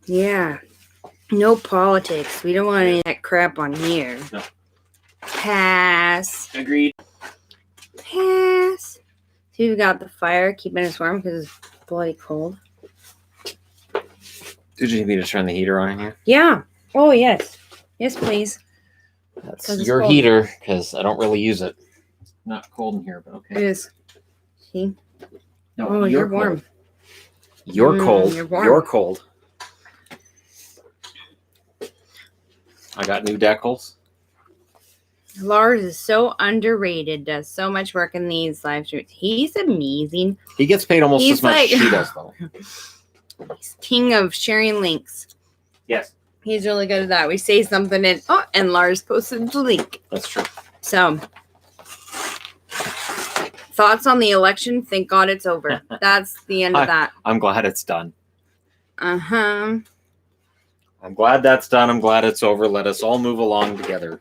Yeah. No politics. We don't want any of that crap on here. No. Pass. Agreed. Pass. So we've got the fire keeping us warm because it's bloody cold. Did you need me to turn the heater on in here? Yeah. Oh, yes. Yes, please. That's your heater, because I don't really use it. It's not cold in here, but okay. It is. See? No, oh, you're warm. You're cold. You're warm. You're cold. I got new decals. Lars is so underrated, does so much work in these live streams. He's amazing. He gets paid almost as much as she does, though. He's king of sharing links. Yes. He's really good at that. We say something and Lars posted the link. That's true. So, thoughts on the election? Thank God it's over. That's the end of that. I'm glad it's done. Uh-huh. I'm glad that's done. I'm glad it's over. Let us all move along together.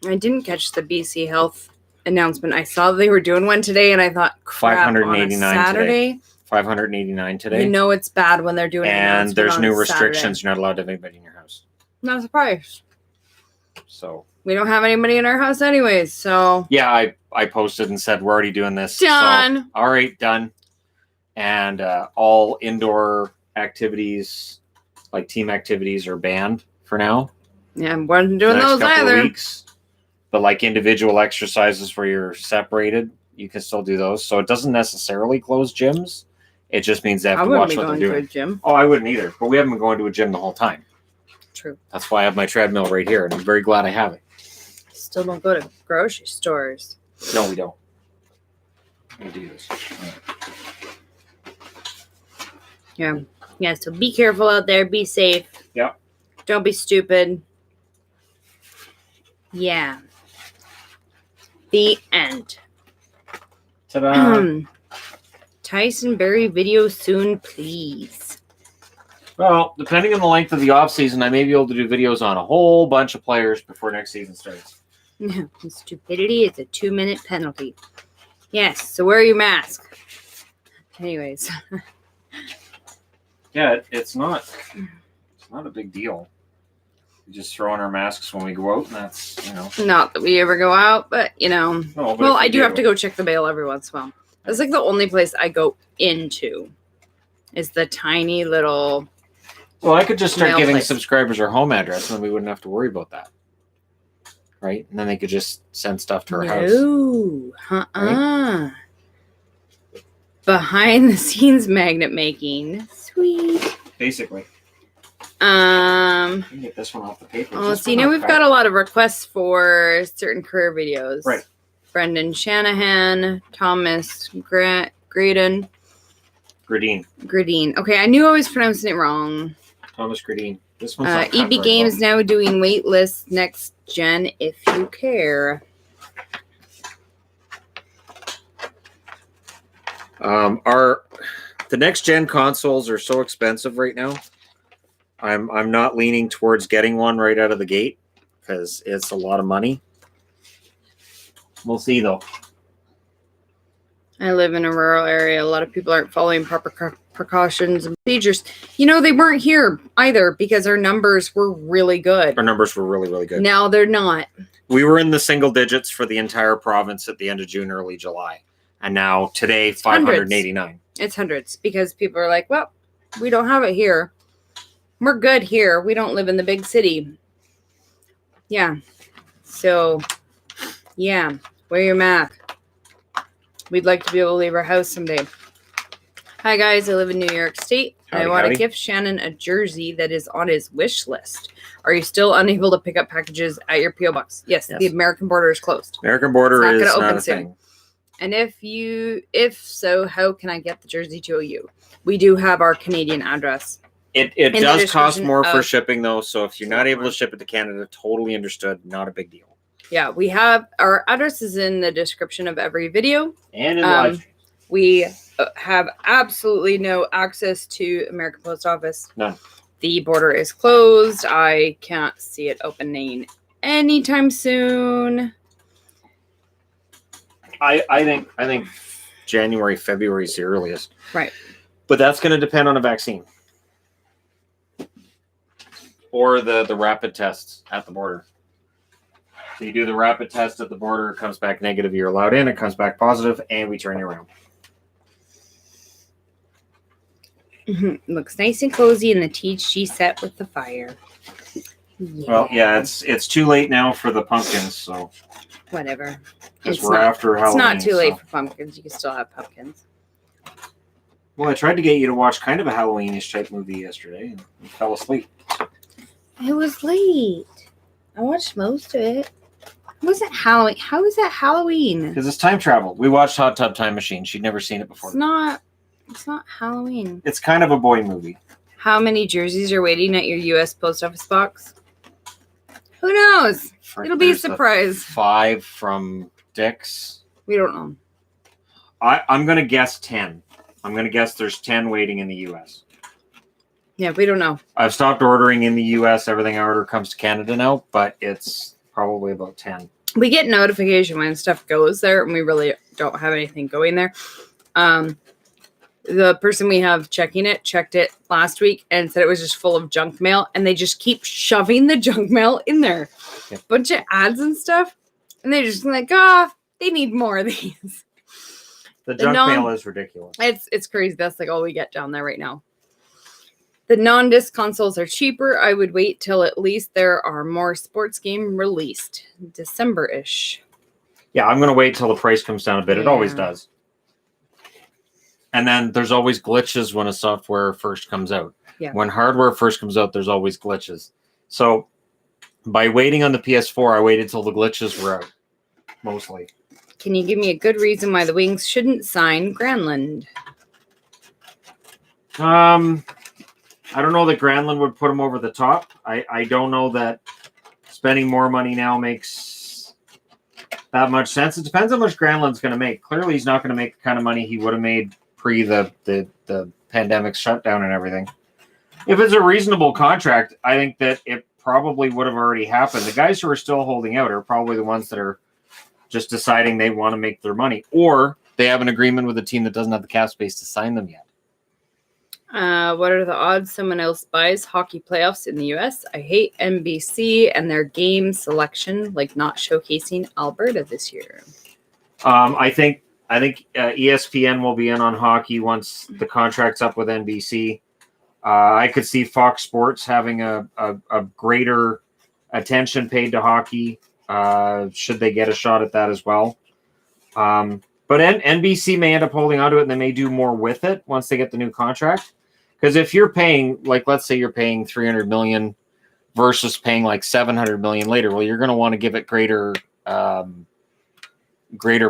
I didn't catch the BC Health announcement. I saw they were doing one today, and I thought, crap, 589 on a Saturday. today. 589 today. You know it's bad when they're doing it. And there's new restrictions. Saturday. You're not allowed to have anybody in your house. Not surprised. So we don't have anybody in our house anyways, so yeah, I posted and said we're already doing this. Done. So, all right, done. And all indoor activities, like team activities, are banned for now. Yeah, I wasn't doing those either. Weeks. But like individual exercises where you're separated, you can still do those. So it doesn't necessarily close gyms. It just means they have to watch what they're doing. I wouldn't be going to a gym. Oh, I wouldn't either. But we haven't been going to a gym the whole time. True. That's why I have my treadmill right here, and I'm very glad I have it. Still don't go to grocery stores. No, we don't. We do this. Yeah. Yeah, so be careful out there. Be safe. Yeah. Don't be stupid. Yeah. The end. Ta-da. Tyson Berry video soon, please. Well, depending on the length of the off season, I may be able to do videos on a whole bunch of players before next season starts. Stupidity is a 2-minute penalty. Yes, so wear your mask. Anyways. Yeah, it's not a big deal. We just throw on our masks when we go out, and that's, Not that we ever go out, but, No, well, I do have to go check the mail every once in a while. That's like the only place I go into is the tiny little. Well, I could just start giving subscribers our home address, and then we wouldn't have to worry about that. Right? And then they could just send stuff to our house. No. Right? Behind the scenes magnet making. Sweet. Basically. Let me get this one off the paper. Oh, so we've got a lot of requests for certain career videos. Right. Brendan Shanahan, Thomas Gradin. Gradine. Okay, I knew I was pronouncing it wrong. Thomas Gradine. This one's not EB Games now doing wait lists next gen if you care. The next gen consoles are so expensive right now. I'm not leaning towards getting one right out of the gate because it's a lot of money. We'll see, though. I live in a rural area. A lot of people aren't following proper precautions and procedures. They weren't here either because our numbers were really good. Our numbers were really, really good. Now they're not. We were in the single digits for the entire province at the end of June, early July. And now today, 589. It's hundreds because people are like, well, we don't have it here. We're good here. We don't live in the big city. Yeah. So, yeah. Wear your mask. We'd like to be able to leave our house someday. Hi, guys. I live in New York State. I want to gift Shannon a jersey that is on his wish list. Are you still unable to pick up packages at your P.O. Box? Yes. The American border is closed. American border is not a thing. And if so, how can I get the jersey to you? We do have our Canadian address. It does cost more for shipping, though. So if you're not able to ship it to Canada, totally understood. Not a big deal. Yeah, we have our address is in the description of every video. And in live streams. We have absolutely no access to American Post Office. None. The border is closed. I can't see it opening anytime soon. I think January, February is the earliest. Right. But that's going to depend on a vaccine. or the rapid tests at the border. So you do the rapid test at the border, it comes back negative, you're allowed in, it comes back positive, and we turn you around. Looks nice and cozy in the THG set with the fire. Yeah. Well, yeah, it's too late now for the pumpkins, so whatever. Because we're after Halloween. It's not too late for pumpkins. You can still have pumpkins. Well, I tried to get you to watch kind of a Halloween-ish type movie yesterday, and you fell asleep. It was late. I watched most of it. Was it Halloween? How is that Halloween? Because it's time travel. We watched Hot Tub Time Machine. She'd never seen it before. It's not Halloween. It's kind of a boy movie. How many jerseys are waiting at your U.S. post office box? Who knows? It'll be a surprise. 5 from Dick's. We don't know. I'm going to guess 10. I'm going to guess there's 10 waiting in the U.S. Yeah, we don't know. I've stopped ordering in the U.S. Everything I order comes to Canada now, but it's probably about 10. We get notification when stuff goes there, and we really don't have anything going there. The person we have checking it checked it last week and said it was just full of junk mail, and they just keep shoving the junk mail in there. Yep. Bunch of ads and stuff, and they're just like, they need more of these. The junk mail is ridiculous. It's crazy. That's like all we get down there right now. The non-disc consoles are cheaper. I would wait till at least there are more sports game released. December-ish. Yeah, I'm going to wait till the price comes down a bit. It always does. And then there's always glitches when a software first comes out. Yeah. When hardware first comes out, there's always glitches. So by waiting on the PS4, I waited till the glitches were out, mostly. Can you give me a good reason why the Wings shouldn't sign Granlund? I don't know that Granlund would put him over the top. I don't know that spending more money now makes that much sense. It depends how much Granlund's going to make. Clearly, he's not going to make the kind of money he would have made pre the pandemic shutdown and everything. If it's a reasonable contract, I think that it probably would have already happened. The guys who are still holding out are probably the ones that are just deciding they want to make their money, or they have an agreement with a team that doesn't have the cap space to sign them yet. What are the odds someone else buys hockey playoffs in the U.S.? I hate NBC and their game selection, like not showcasing Alberta this year. I think ESPN will be in on hockey once the contract's up with NBC. I could see Fox Sports having a greater attention paid to hockey should they get a shot at that as well. But NBC may end up holding on to it, and they may do more with it once they get the new contract. Because if you're paying, like, let's say you're paying $300 million versus paying like $700 million later, well, you're going to want to give it greater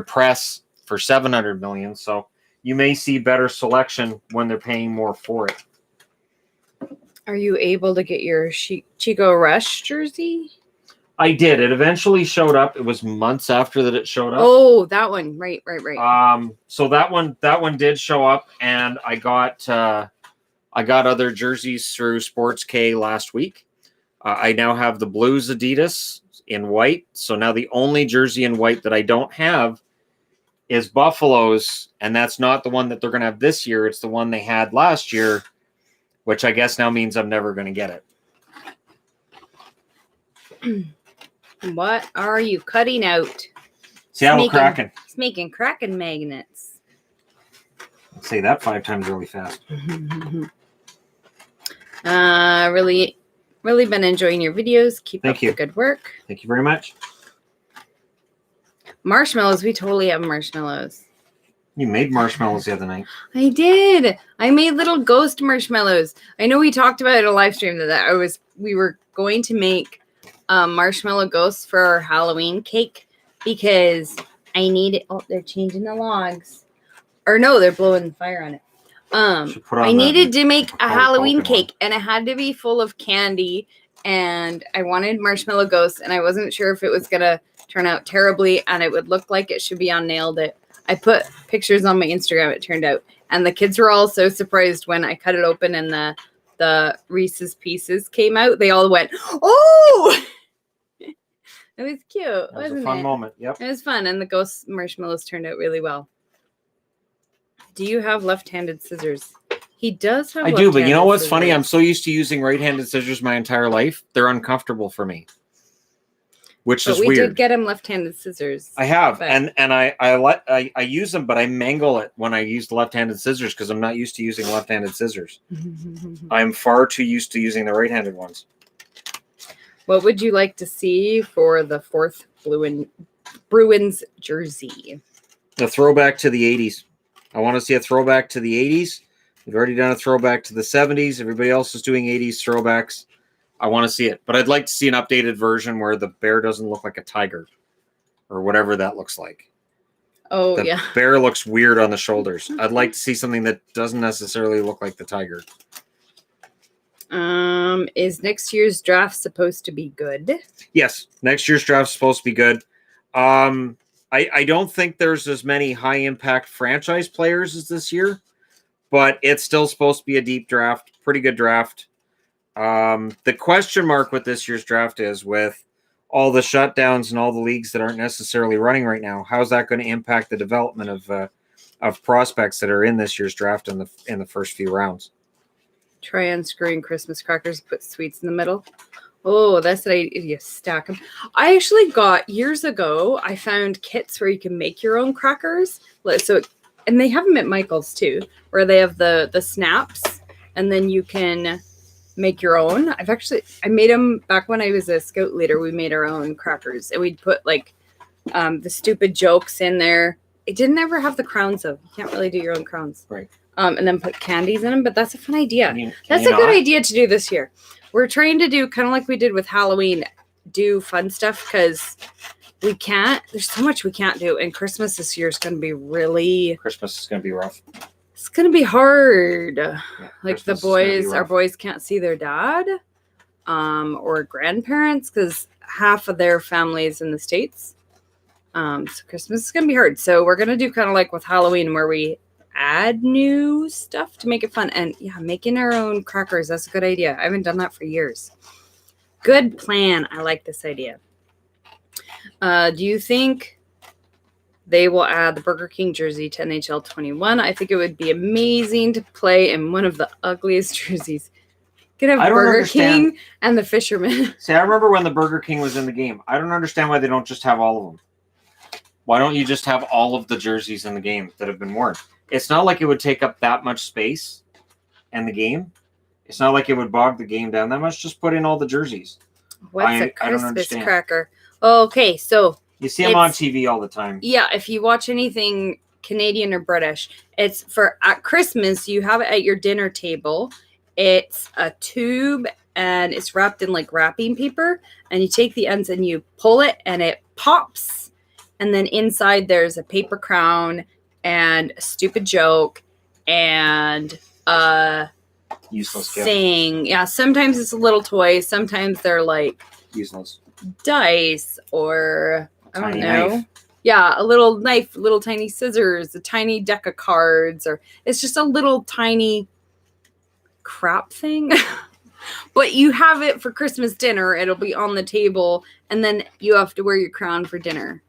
press for $700 million. So you may see better selection when they're paying more for it. Are you able to get your Chico Rush jersey? I did. It eventually showed up. It was months after that it showed up. Oh, that one. Right. So that one did show up, and I got other jerseys through Sports K last week. I now have the Blues Adidas in white. So now the only jersey in white that I don't have is Buffalo's, and that's not the one that they're going to have this year. It's the one they had last year, which I guess now means I'm never going to get it. What are you cutting out? Seattle Kraken. It's making Kraken magnets. Let's say that 5 times really fast. Really been enjoying your videos. Keep up the good work. Thank you very much. Marshmallows. We totally have marshmallows. You made marshmallows the other night. I did. I made little ghost marshmallows. I know we talked about it in a live stream that we were going to make marshmallow ghosts for our Halloween cake because I need it. Oh, they're changing the logs. Or no, they're blowing the fire on it. I needed to make a Halloween cake, and it had to be full of candy, and I wanted marshmallow ghosts, and I wasn't sure if it was going to turn out terribly, and it would look like it should be on Nailed It. I put pictures on my Instagram, it turned out, and the kids were all so surprised when I cut it open and the Reese's Pieces came out. They all went, "Oh!" It was cute, wasn't it? It was a fun moment, yep. It was fun, and the ghost marshmallows turned out really well. Do you have left-handed scissors? He does have I do, but you know what's funny? I'm so used to using right-handed scissors my entire life. They're uncomfortable for me. Which is weird. We did get him left-handed scissors. I have, and I use them, but I mangle it when I use left-handed scissors because I'm not used to using left-handed scissors. I'm far too used to using the right-handed ones. What would you like to see for the 4th Bruins jersey? A throwback to the 80s. I want to see a throwback to the 80s. We've already done a throwback to the 70s. Everybody else is doing 80s throwbacks. I want to see it. But I'd like to see an updated version where the bear doesn't look like a tiger or whatever that looks like. Oh, the bear looks weird on the shoulders. I'd like to see something that doesn't necessarily look like the tiger. Is next year's draft supposed to be good? Yes, next year's draft is supposed to be good. I don't think there's as many high-impact franchise players as this year, but it's still supposed to be a deep draft, pretty good draft. The question mark with this year's draft is with all the shutdowns and all the leagues that aren't necessarily running right now, how's that going to impact the development of prospects that are in this year's draft in the first few rounds? Try unscrewing Christmas crackers, put sweets in the middle. Oh, that's what you stack them. I actually got years ago. I found kits where you can make your own crackers. And they have them at Michael's too, where they have the snaps, and then you can make your own. I made them back when I was a scout leader. We made our own crackers, and we'd put like the stupid jokes in there. It didn't ever have the crowns though. You can't really do your own crowns, right? And then put candies in them. But that's a fun idea. That's a good idea to do this year. We're trying to do kind of like we did with Halloween, do fun stuff because we can't. There's so much we can't do, and Christmas this year is going to be really. Christmas is going to be rough. It's going to be hard. Yeah, like Christmas, the boys, our boys can't see their dad, or grandparents because half of their family is in the States. So Christmas is going to be hard. So we're going to do kind of like with Halloween where we add new stuff to make it fun. And yeah, making our own crackers. That's a good idea. I haven't done that for years. Good plan. I like this idea. Do you think they will add the Burger King jersey to NHL 21? I think it would be amazing to play in one of the ugliest jerseys. Could have Burger King and the Fisherman. See, I remember when the Burger King was in the game. I don't understand why they don't just have all of them. Why don't you just have all of the jerseys in the game that have been worn? It's not like it would take up that much space in the game. It's not like it would bog the game down that much. Just put in all the jerseys. What's a Christmas cracker? Okay, so you see them on TV all the time. Yeah, if you watch anything Canadian or British, it's for at Christmas. You have it at your dinner table. It's a tube and it's wrapped in like wrapping paper, and you take the ends and you pull it and it pops, and then inside there's a paper crown and a stupid joke and useless saying. Yeah, sometimes it's a little toy, sometimes they're like useless dice or I don't know. Knife. Yeah, a little knife, little tiny scissors, a tiny deck of cards, or it's just a little tiny crap thing. But you have it for Christmas dinner. It'll be on the table, and then you have to wear your crown for dinner.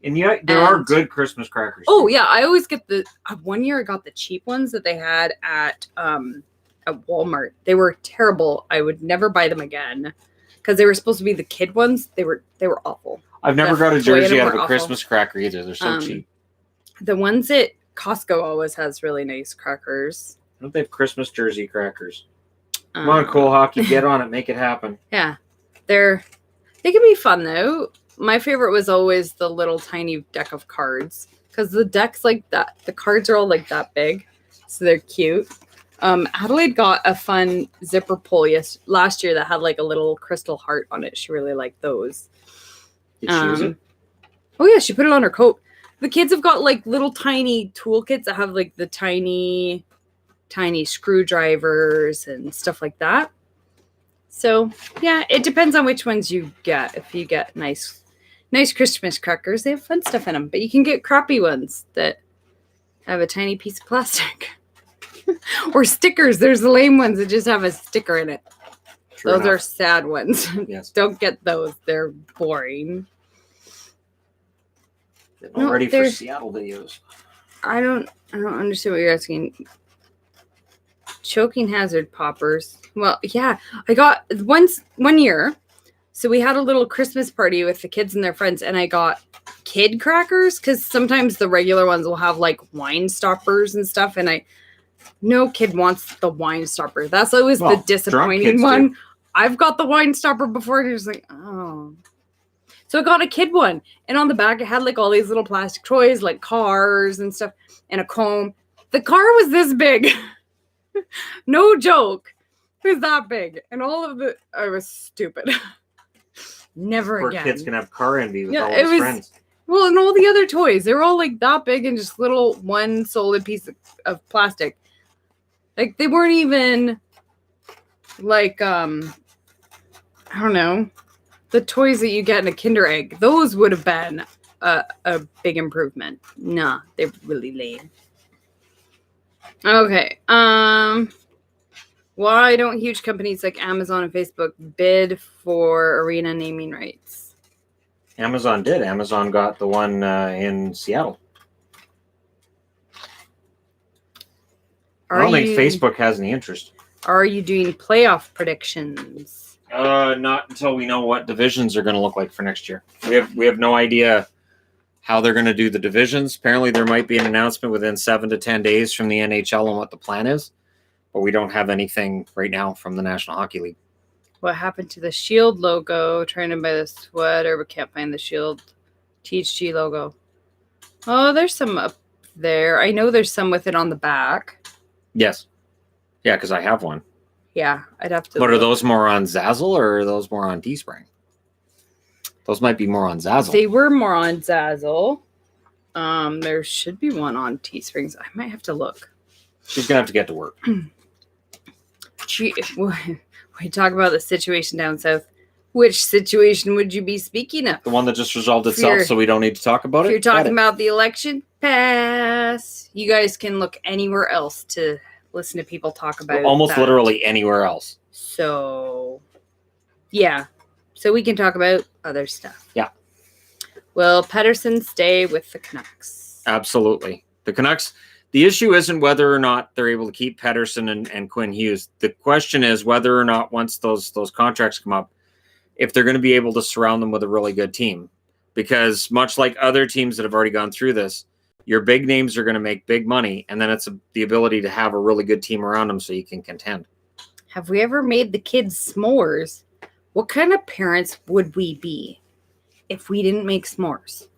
And yet, there are good Christmas crackers. Oh, yeah. I always get one year I got the cheap ones that they had at Walmart. They were terrible. I would never buy them again because they were supposed to be the kid ones. They were awful. I've never got a jersey out of a Christmas cracker either. They're so cheap. The ones at Costco always has really nice crackers. Don't they have Christmas jersey crackers? Come on, Cool Hockey, get on it, make it happen. Yeah, they can be fun though. My favorite was always the little tiny deck of cards because the deck's like that. The cards are all like that big, so they're cute. Adelaide got a fun zipper pull last year that had like a little crystal heart on it. She really liked those. Did she use it? Oh yeah, she put it on her coat. The kids have got like little tiny toolkits that have like the tiny screwdrivers and stuff like that. So yeah, it depends on which ones you get. If you get nice Christmas crackers, they have fun stuff in them. But you can get crappy ones that have a tiny piece of plastic. Or stickers. There's the lame ones that just have a sticker in it. Those are sad ones. Yes. Don't get those. They're boring. I'm ready for Seattle videos. I don't understand what you're asking. Choking hazard poppers. Well, yeah, I got one year. So we had a little Christmas party with the kids and their friends, and I got kid crackers because sometimes the regular ones will have like wine stoppers and stuff, and no kid wants the wine stopper. That's always the disappointing one. Do. I've got the wine stopper before, and it was like, oh. So I got a kid one, and on the back it had like all these little plastic toys, like cars and stuff, and a comb. The car was this big. No joke. It was that big. And I was stupid. Never Poor again. Kids can have car envy with all his friends. Well, and all the other toys, they were all like that big and just little one solid piece of plastic. Like they weren't even like, I don't know, the toys that you get in a Kinder Egg. Those would have been a big improvement. Nah, they're really lame. Okay. Why don't huge companies like Amazon and Facebook bid for arena naming rights? Amazon did. Amazon got the one in Seattle. I don't think Facebook has any interest. Are you doing playoff predictions? Not until we know what divisions are going to look like for next year. We have no idea how they're going to do the divisions. Apparently, there might be an announcement within 7 to 10 days from the NHL on what the plan is, but we don't have anything right now from the National Hockey League. What happened to the Shield logo? Trying to buy the sweater, but can't find the Shield THG logo. Oh, there's some up there. I know there's some with it on the back. Yes. Yeah, because I have one. Yeah, I'd have to. But are those more on Zazzle or are those more on Teespring? Those might be more on Zazzle. They were more on Zazzle. There should be one on Teesprings. I might have to look. She's going to have to get to work. We talk about the situation down south. Which situation would you be speaking of? The one that just resolved itself, so we don't need to talk about it? If you're talking about the election pass, you guys can look anywhere else to listen to people talk about almost literally anywhere else. So, yeah. So we can talk about other stuff. Yeah. Will Pedersen stay with the Canucks? Absolutely. The Canucks, the issue isn't whether or not they're able to keep Pedersen and Quinn Hughes. The question is whether or not once those contracts come up, if they're going to be able to surround them with a really good team. Because much like other teams that have already gone through this, your big names are going to make big money, and then it's the ability to have a really good team around them so you can contend. Have we ever made the kids s'mores? What kind of parents would we be if we didn't make s'mores?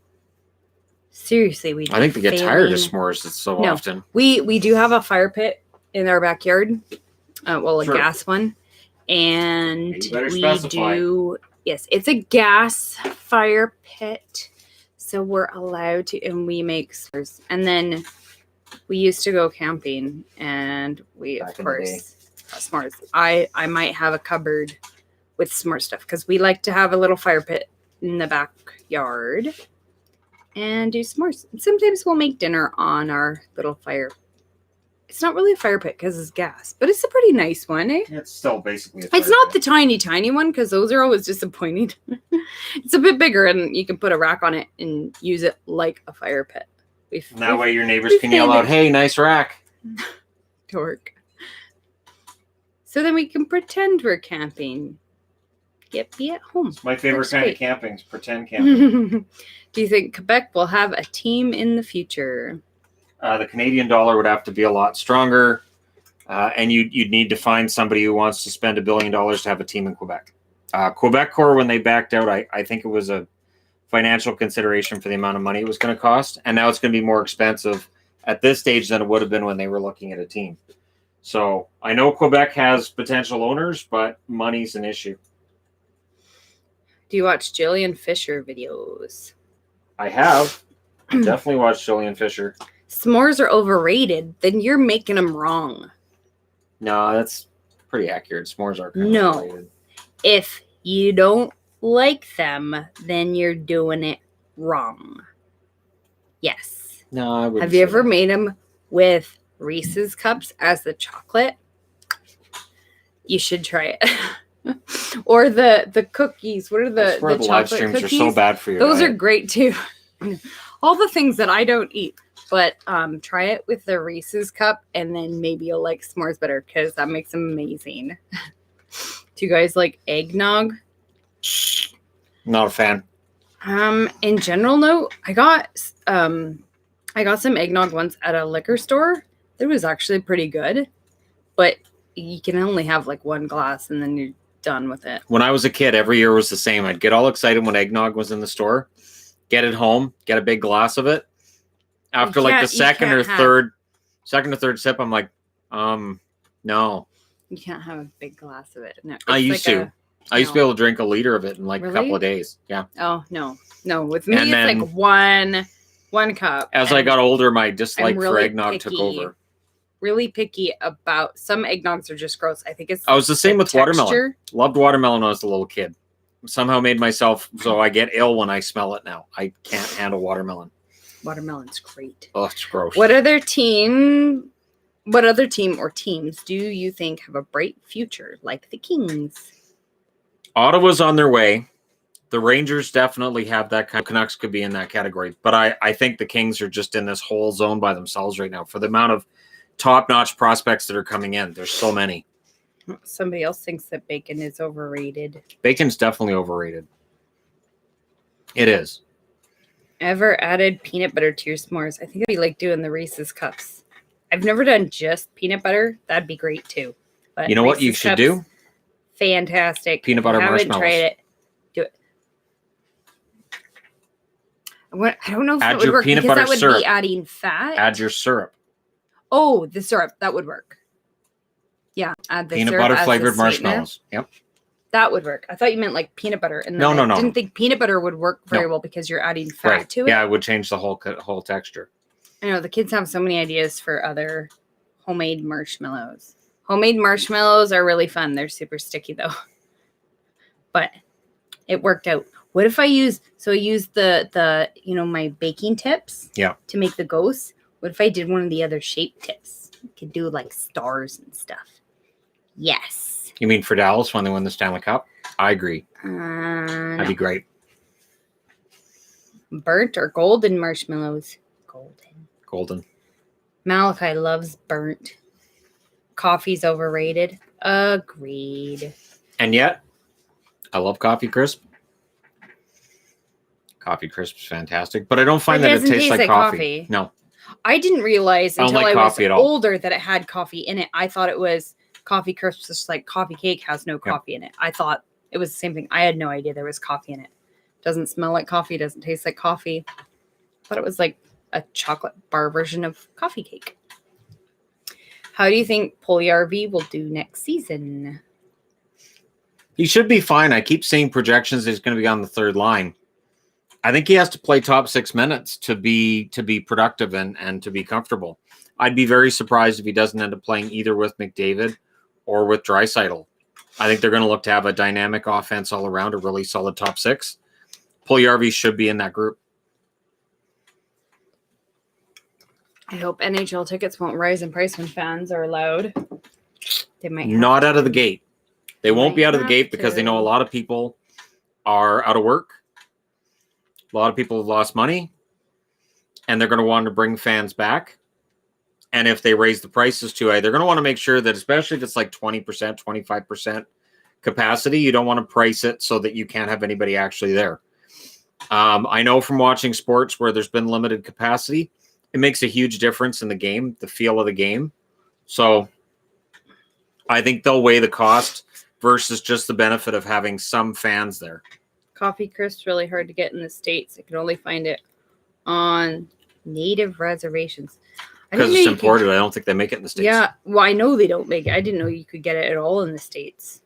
Seriously, I think they get tired of s'mores so often. We do have a fire pit in our backyard. A gas one. And yes, it's a gas fire pit. So we're allowed to, and we make s'mores. And then we used to go camping, and we, of course, s'mores. I might have a cupboard with s'more stuff because we like to have a little fire pit in the backyard and do s'mores. And sometimes we'll make dinner on our little fire. It's not really a fire pit because it's gas, but it's a pretty nice one, eh? It's still basically a fire It's not pit. the tiny one because those are always disappointing. It's a bit bigger, and you can put a rack on it and use it like a fire pit. That way your neighbors can yell out, "Hey, nice rack." Dork. So then we can pretend we're camping. Be at home. It's my favorite kind of camping is pretend camping. Do you think Quebec will have a team in the future? The Canadian dollar would have to be a lot stronger, and you'd need to find somebody who wants to spend $1 billion to have a team in Quebec. Quebec Corps, when they backed out, I think it was a financial consideration for the amount of money it was going to cost, and now it's going to be more expensive at this stage than it would have been when they were looking at a team. So I know Quebec has potential owners, but money's an issue. Do you watch Jillian Fisher videos? I have. Definitely watched Jillian Fisher. S'mores are overrated. Then you're making them wrong. No, that's pretty accurate. S'mores are kind of overrated. If you don't like them, then you're doing it wrong. Yes. No, I wouldn't. Have you ever made them with Reese's cups as the chocolate? You should try it. Or the cookies. What are the live streams cookies? are so bad for you. Those are great too. All the things that I don't eat. But try it with the Reese's cup, and then maybe you'll like s'mores better because that makes them amazing. Do you guys like eggnog? Not a fan. In general, no. I got some eggnog once at a liquor store. It was actually pretty good, but you can only have like one glass, and then you're done with it. When I was a kid, every year was the same. I'd get all excited when eggnog was in the store, get it home, get a big glass of it. After like the second or third sip, I'm like, no. You can't have a big glass of it. No, I used to be able to drink a liter of it in like a couple of days. Yeah. Oh, no. With me, it's like one cup. As I got older, my dislike for eggnog took over. Really picky about some eggnogs are just gross. I think it's. I was the same with watermelon. Loved watermelon when I was a little kid. Somehow made myself so I get ill when I smell it now. I can't handle watermelon. Watermelon's great. Oh, it's gross. What other team or teams do you think have a bright future like the Kings? Ottawa's on their way. The Rangers definitely have that kind of. Canucks could be in that category. But I think the Kings are just in this whole zone by themselves right now for the amount of top-notch prospects that are coming in. There's so many. Somebody else thinks that bacon is overrated. Bacon's definitely overrated. It is. Ever added peanut butter to your s'mores? I think I'd be like doing the Reese's cups. I've never done just peanut butter. That'd be great too. But you know what you should do? Fantastic. Peanut butter marshmallows. I haven't tried it. Do it. I don't know if that would work because that would be adding fat. Add your syrup. Oh, the syrup. That would work. Yeah. Add the peanut syrup butter flavored marshmallows. Yep. That would work. I thought you meant like peanut butter. And no. I didn't think peanut butter would work very well because you're adding fat to it. Yeah, it would change the whole texture. I know the kids have so many ideas for other homemade marshmallows. Homemade marshmallows are really fun. They're super sticky though. But it worked out. What if I use the my baking tips to make the ghosts? What if I did one of the other shape tips? You could do like stars and stuff. Yes. You mean for Dallas when they win the Stanley Cup? I agree. That'd be great. Burnt or golden marshmallows? Golden. Malachi loves burnt. Coffee's overrated. Agreed. And yet, I love Coffee Crisp. Coffee Crisp is fantastic, but I don't find that it tastes like coffee. No. I didn't realize until I was older that it had coffee in it. I thought it was Coffee Crisp, just like coffee cake has no coffee in it. I thought it was the same thing. I had no idea there was coffee in it. Doesn't smell like coffee. Doesn't taste like coffee. But it was like a chocolate bar version of coffee cake. How do you think Puljujärvi will do next season? He should be fine. I keep seeing projections that he's going to be on the third line. I think he has to play top 6 minutes to be productive and to be comfortable. I'd be very surprised if he doesn't end up playing either with McDavid or with Draisaitl. I think they're going to look to have a dynamic offense all around, a really solid top 6. Puljujärvi should be in that group. I hope NHL tickets won't rise in price when fans are allowed. They might not out of the gate. They won't be out of the gate because they know a lot of people are out of work. A lot of people have lost money, and they're going to want to bring fans back. And if they raise the prices too high, they're going to want to make sure that, especially if it's like 20%, 25% capacity, you don't want to price it so that you can't have anybody actually there. I know from watching sports where there's been limited capacity, it makes a huge difference in the game, the feel of the game. So I think they'll weigh the cost versus just the benefit of having some fans there. Coffee Crisp really hard to get in the States. I can only find it on native reservations. Because it's imported. I don't think they make it in the States. Yeah, well, I know they don't make it. I didn't know you could get it at all in the States.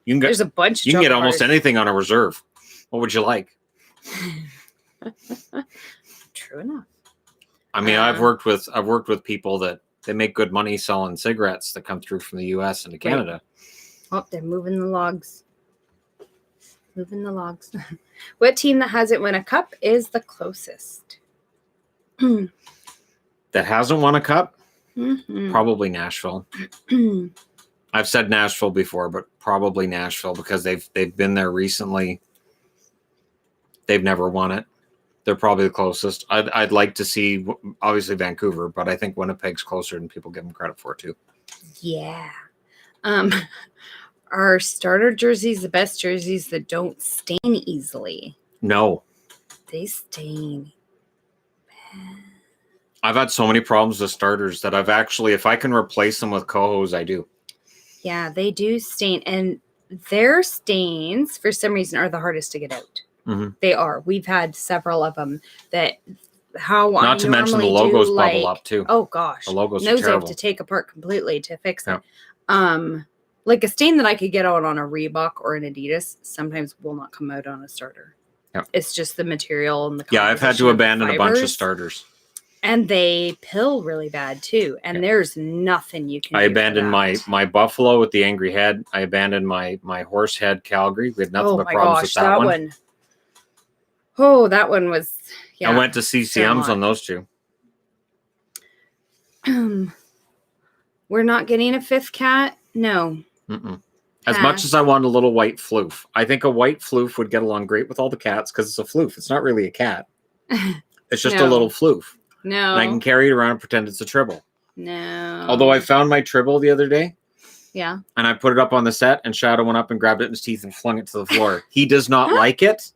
There's a bunch. You can get almost anything on a reserve. What would you like? True enough. I mean, I've worked with people that they make good money selling cigarettes that come through from the U.S. into Canada. Oh, they're moving the logs. What team that hasn't won a cup is the closest? That hasn't won a cup? Mm-hmm. Probably Nashville. I've said Nashville before, but probably Nashville because they've been there recently. They've never won it. They're probably the closest. I'd like to see, obviously, Vancouver, but I think Winnipeg's closer than people give them credit for, too. Yeah. Are starter jerseys the best jerseys that don't stain easily? No. They stain. I've had so many problems with starters that I've actually, if I can replace them with Cohos, I do. Yeah, they do stain. And their stains, for some reason, are the hardest to get out. Mm-hmm. They are. We've had several of them that Not to mention the logos bubble up, too. Oh, gosh. The logos are those terrible. I have to take apart completely to fix it. Like a stain that I could get out on a Reebok or an Adidas sometimes will not come out on a starter. Yeah. It's just the material and the Yeah, I've had to abandon a bunch of starters. And they pill really bad too. And there's nothing you can do. I abandoned my Buffalo with the angry head. I abandoned my horse head Calgary. We had nothing but problems with that one. Oh, that one was I went to CCMs on those two. We're not getting a fifth cat? No. Mm-mm. As much as I want a little white floof. I think a white floof would get along great with all the cats because it's a floof. It's not really a cat. It's just a little floof. No. And I can carry it around and pretend it's a tribble. No. Although I found my tribble the other day. Yeah. And I put it up on the set and Shadow went up and grabbed it in his teeth and flung it to the floor. He does not like it.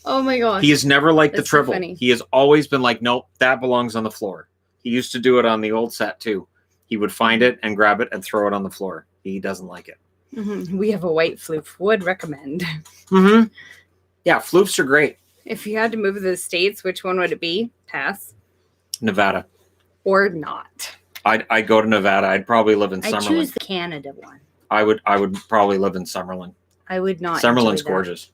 Oh my gosh. He has never liked the tribble. So he has always been like, nope, that belongs on the floor. He used to do it on the old set too. He would find it and grab it and throw it on the floor. He doesn't like it. Mm-hmm. We have a white floof. Would recommend. Mm-hmm. Yeah, floofs are great. If you had to move to the States, which one would it be? Pass. Nevada. Or not. I'd go to Nevada. I'd probably live in Summerlin. I choose the Canada one. I would probably live in Summerlin. I would not. Summerlin's gorgeous.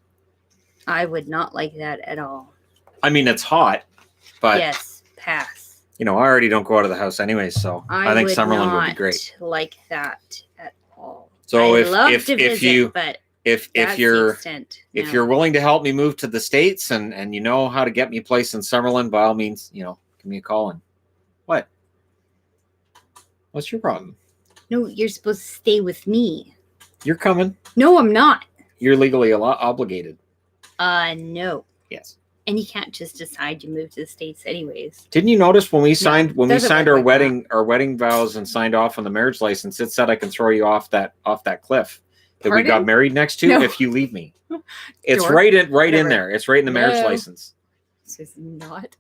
I would not like that at all. I mean, it's hot, but yes, pass. I already don't go out of the house anyway, so I think Summerlin would be great. Like that at all. So if you're willing to help me move to the States and you know how to get me a place in Summerlin, by all means, give me a call. And what? What's your problem? No, you're supposed to stay with me. You're coming. No, I'm not. You're legally obligated. No. Yes. And you can't just decide to move to the States anyways. Didn't you notice when we signed our wedding vows and signed off on the marriage license, it said I can throw you off that cliff that we got married next to if you leave me. It's right in there. It's right in the marriage license. This is not.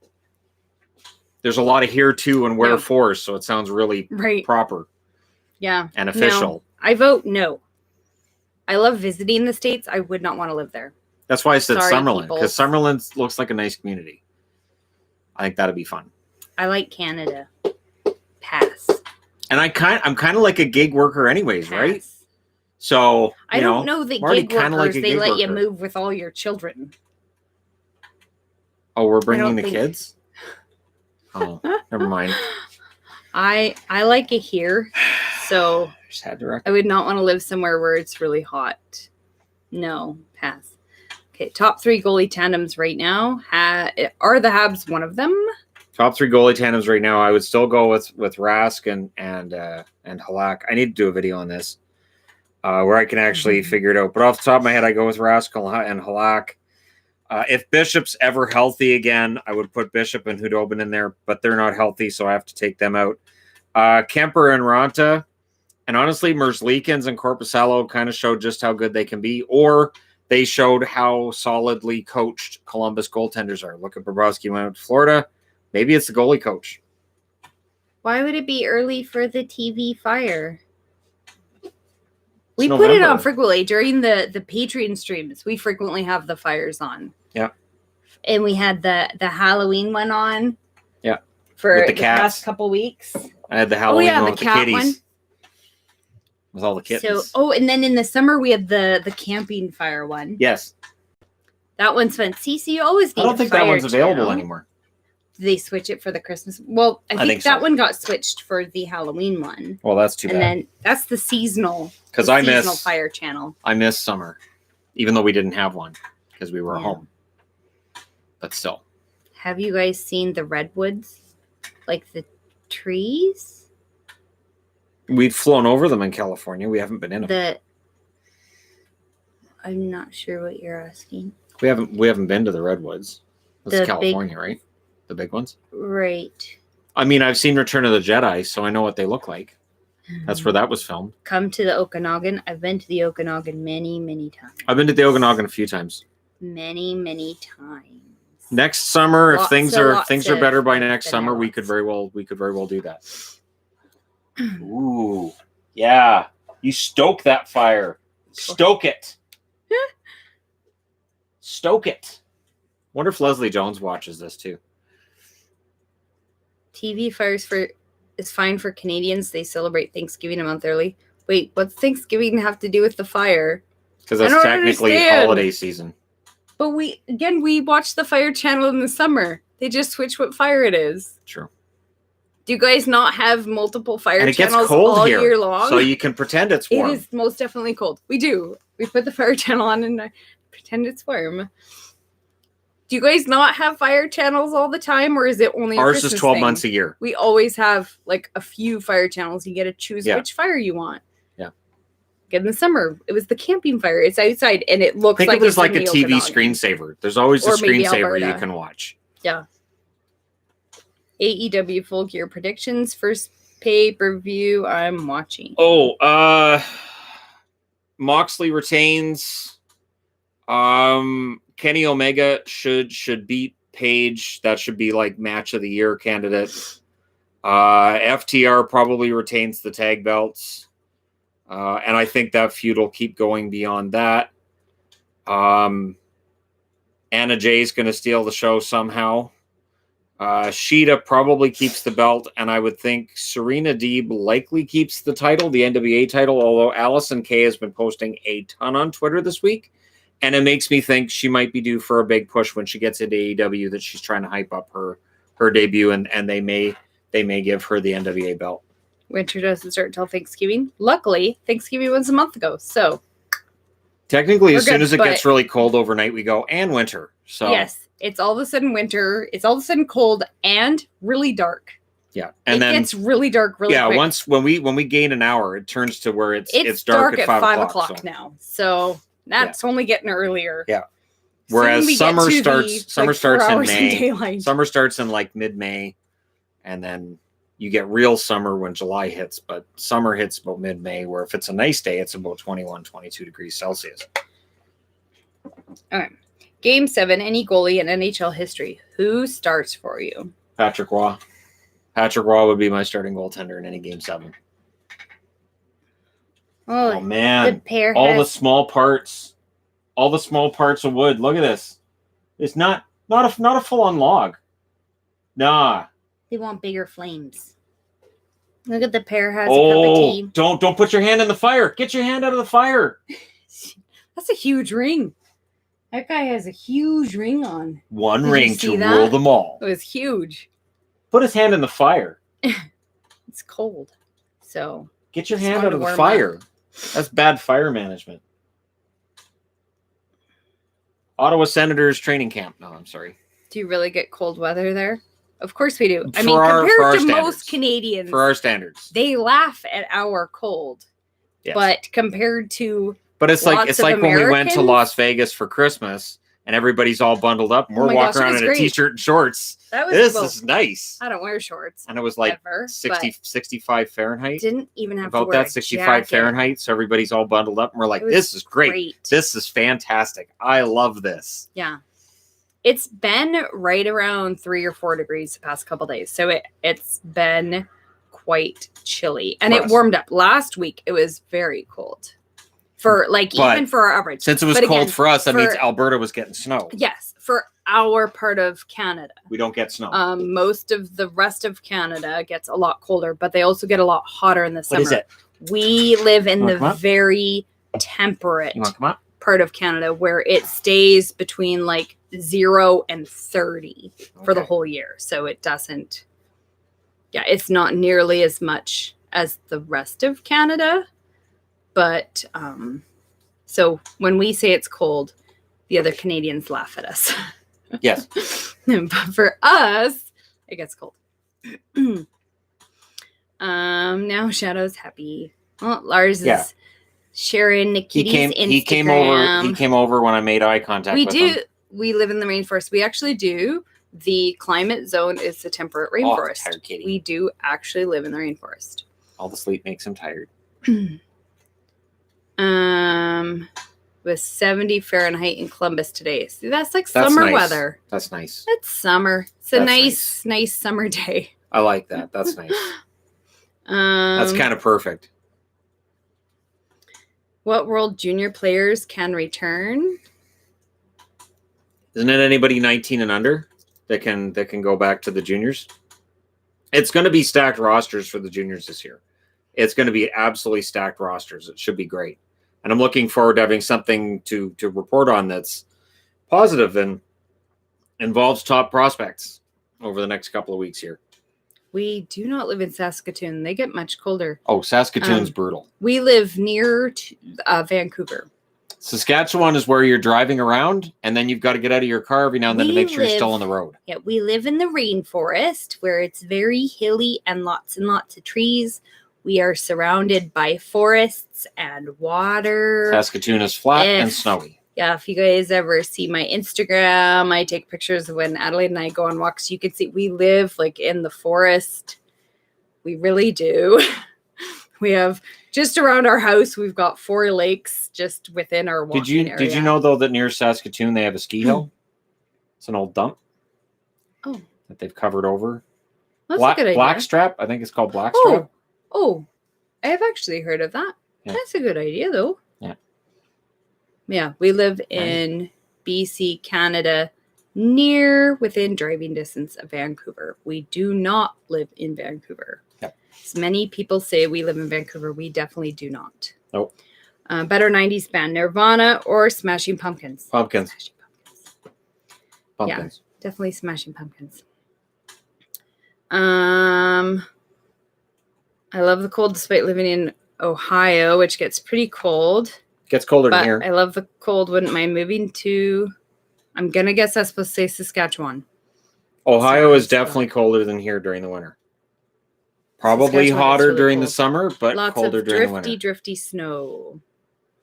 There's a lot of here to and where for, so it sounds really proper. Yeah. And official. No. I vote no. I love visiting the States. I would not want to live there. That's why I said Summerlin, because Summerlin looks like a nice community. I think that'd be fun. I like Canada. Pass. And I'm kind of like a gig worker anyways, right? So I don't know that gig workers, they let you move with all your children. Oh, we're bringing the kids? Oh, never mind. I like it here, so I would not want to live somewhere where it's really hot. No, pass. Okay, top 3 goalie tandems right now. Are the Habs one of them? Top 3 goalie tandems right now. I would still go with Rask and Halak. I need to do a video on this where I can actually figure it out. But off the top of my head, I go with Rask and Halak. If Bishop's ever healthy again, I would put Bishop and Hudobin in there, but they're not healthy, so I have to take them out. Kemper and Ranta, and honestly, Merzlikins and Korpisalo kind of showed just how good they can be, or they showed how solidly coached Columbus goaltenders are. Look at Bobrovsky went out to Florida. Maybe it's the goalie coach. Why would it be early for the TV fire? We put it on frequently during the Patreon streams. We frequently have the fires on. Yeah. And we had the Halloween one on. Yeah. For the past couple weeks. I had the Halloween one with the kitties. One. With all the kittens. So, and then in the summer we had the camping fire one. Yes. That one's fun. See, you always need I don't think that one's available anymore. Did they switch it for the Christmas? Well, I think that one got switched for the Halloween one. Well, that's too bad. And then that's the seasonal fire channel. I miss summer, even though we didn't have one because we were home. But still. Have you guys seen the redwoods? Like the trees? We've flown over them in California. We haven't been in them. I'm not sure what you're asking. We haven't been to the redwoods. That's California, right? The big ones? Right. I mean, I've seen Return of the Jedi, so I know what they look like. That's where that was filmed. Come to the Okanagan. I've been to the Okanagan many, many times. I've been to the Okanagan a few times. Many, many times. Next summer, if things are better by next summer, we could very well do that. Ooh, yeah. You stoke that fire. Stoke it. Stoke it. Wonder if Leslie Jones watches this too. TV fires is fine for Canadians. They celebrate Thanksgiving a month early. Wait, what's Thanksgiving have to do with the fire? Because that's technically holiday season. But we watch the Fire Channel in the summer. They just switch what fire it is. True. Do you guys not have multiple fire and it channels gets cold all here, year long? So you can pretend it's warm. It is most definitely cold. We do. We put the Fire Channel on and pretend it's warm. Do you guys not have fire channels all the time, or is it only ours is 12 months a year? We always have like a few fire channels. You get to choose which fire you want. Yeah. Get in the summer, it was the camping fire. It's outside and it looks like it's like a TV screensaver. There's always a screensaver you can watch. Yeah. AEW Full Gear predictions. First pay-per-view I'm watching. Moxley retains. Kenny Omega should beat Page. That should be like match of the year candidate. FTR probably retains the tag belts. And I think that feud will keep going beyond that. Anna Jay's going to steal the show somehow. Shida probably keeps the belt, and I would think Serena Deeb likely keeps the title, the NWA title, although Allison Kay has been posting a ton on Twitter this week, and it makes me think she might be due for a big push when she gets into AEW, that she's trying to hype up her debut, and they may give her the NWA belt. Winter doesn't start until Thanksgiving. Luckily, Thanksgiving was a month ago, so technically, as soon as it gets really cold overnight, we go, and winter. So yes. It's all of a sudden winter. It's all of a sudden cold and really dark. Yeah, and then it's really dark really quick. Once when we gain an hour, it turns to where it's dark at 5 o'clock now. So that's only getting earlier. Yeah. Whereas summer starts in May. Summer starts in like mid-May, and then you get real summer when July hits. But summer hits about mid-May, where if it's a nice day, it's about 21, 22 degrees Celsius. All right. Game 7, any goalie in NHL history. Who starts for you? Patrick Roy. Patrick Roy would be my starting goaltender in any Game 7. Oh man. All the small parts of wood. Look at this. It's not a full-on log. Nah. They want bigger flames. Look at the pair has a cup of tea. Don't put your hand in the fire. Get your hand out of the fire. That's a huge ring. That guy has a huge ring on. One ring to rule them all. It was huge. Put his hand in the fire. It's cold. So get your hand out of the fire. That's bad fire management. Ottawa Senators training camp. No, I'm sorry. Do you really get cold weather there? Of course we do. Compared to most Canadians. For our standards. They laugh at our cold. Yes. But compared to But it's like when we went to Las Vegas for Christmas and everybody's all bundled up and we're walking around in a t-shirt and shorts. This is nice. I don't wear shorts. And it was like 65 Fahrenheit. Didn't even have to wear about that 65 Fahrenheit. So everybody's all bundled up and we're like, this is great. This is fantastic. I love this. Yeah. It's been right around 3 or 4 degrees the past couple days. So it's been quite chilly. And it warmed up. Last week it was very cold. Even for our average. Since it was cold for us, that means Alberta was getting snow. Yes, for our part of Canada. We don't get snow. Most of the rest of Canada gets a lot colder, but they also get a lot hotter in the summer. What is it? We live in the very temperate part of Canada where it stays between like 0 and 30 for the whole year. So it doesn't, it's not nearly as much as the rest of Canada. But, so when we say it's cold, the other Canadians laugh at us. Yes. But for us, it gets cold. Now Shadow's happy. Well, Lars is sharing Nikita's Instagram. He came over when I made eye contact with him. we live in the rainforest. We actually do. The climate zone is the temperate rainforest. Tired kitty. We do actually live in the rainforest. All the sleep makes him tired. With 70 Fahrenheit in Columbus today. See, that's summer nice. Weather. That's nice. It's summer. It's a nice summer day. I like that. That's nice. That's kind of perfect. What World Junior players can return? Isn't it anybody 19 and under that can go back to the juniors? It's going to be stacked rosters for the juniors this year. It's going to be absolutely stacked rosters. It should be great. And I'm looking forward to having something to report on that's positive and involves top prospects over the next couple of weeks here. We do not live in Saskatoon. They get much colder. Oh, Saskatoon's brutal. We live near Vancouver. Saskatchewan is where you're driving around, and then you've got to get out of your car every now and then to make sure you're still on the road. Yeah, we live in the rainforest where it's very hilly and lots of trees. We are surrounded by forests and water. Saskatoon is flat and snowy. Yeah, if you guys ever see my Instagram, I take pictures of when Adelaide and I go on walks. You can see we live in the forest. We really do. We have just around our house, we've got 4 lakes just within our walking area. Did you know, though, that near Saskatoon they have a ski hill? It's an old dump. Oh. That they've covered over. That's a good idea. Blackstrap. I think it's called Blackstrap. Oh, I have actually heard of that. Yeah. That's a good idea, though. Yeah, we live in BC, Canada, within driving distance of Vancouver. We do not live in Vancouver. Yep. As many people say we live in Vancouver, we definitely do not. Nope. Better 90s band, Nirvana or Smashing Pumpkins? Pumpkins. Yeah, definitely Smashing Pumpkins. I love the cold despite living in Ohio, which gets pretty cold. Gets colder than here. I love the cold. Wouldn't mind moving to, I'm going to guess that's supposed to say Saskatchewan. Ohio is definitely colder than here during the winter. Probably hotter during the summer, but colder during the winter. Drifty snow.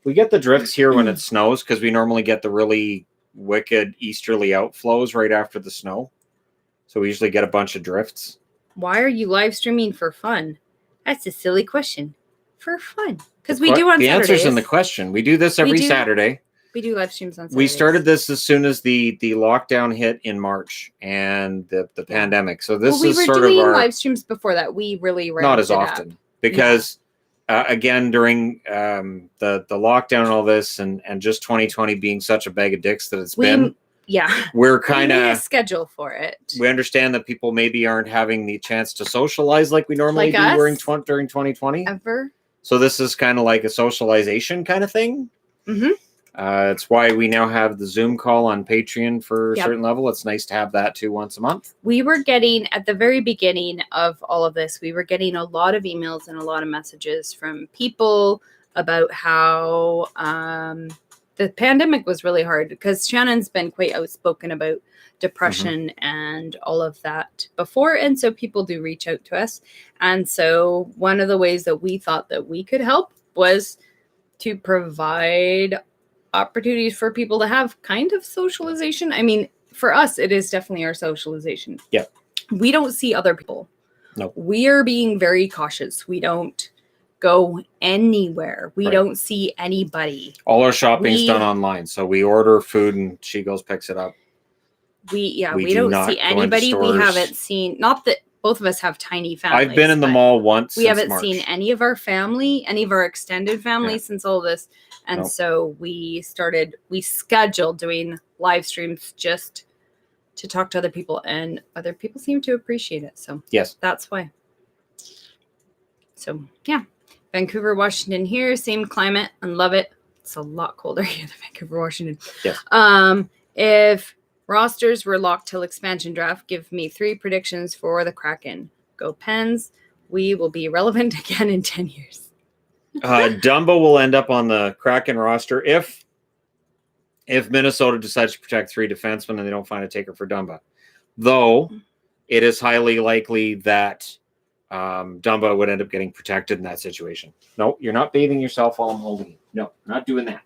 We get the drifts here when it snows because we normally get the really wicked easterly outflows right after the snow. So we usually get a bunch of drifts. Why are you live streaming for fun? That's a silly question. For fun. Because we do on Saturdays. The answer's in the question. We do this every Saturday. We do live streams on Saturdays. We started this as soon as the lockdown hit in March and the pandemic. So this is sort of our... We were doing live streams before that. We really ramped not as often. Because, again, during the lockdown and all this and just 2020 being such a bag of dicks that it's been... Yeah. We're kind of... We need a schedule for it. We understand that people maybe aren't having the chance to socialize like we normally do during 2020. Ever. So this is kind of like a socialization kind of thing. Mm-hmm. It's why we now have the Zoom call on Patreon for a certain level. It's nice to have that too once a month. We were getting, at the very beginning of all of this, we were getting a lot of emails and a lot of messages from people about how the pandemic was really hard because Shannon's been quite outspoken about depression and all of that before. And so people do reach out to us. And so one of the ways that we thought that we could help was to provide opportunities for people to have kind of socialization. I mean, for us, it is definitely our socialization. Yeah. We don't see other people. No. We are being very cautious. We don't go anywhere. We don't see anybody. All our shopping's done online. So we order food and she goes picks it up. We don't see anybody. We haven't seen, not that both of us have tiny families. I've been in the mall once. We haven't seen any of our family, any of our extended family since all this. And so we scheduled doing live streams just to talk to other people, and other people seem to appreciate it. So yes, that's why. So yeah, Vancouver, Washington here, same climate and love it. It's a lot colder here than Vancouver, Washington. Yes. If rosters were locked till expansion draft, give me 3 predictions for the Kraken. Go Pens. We will be relevant again in 10 years. Dumba will end up on the Kraken roster if Minnesota decides to protect 3 defensemen and they don't find a taker for Dumba. Though it is highly likely that Dumba would end up getting protected in that situation. No, you're not bathing yourself while I'm holding you. No, not doing that.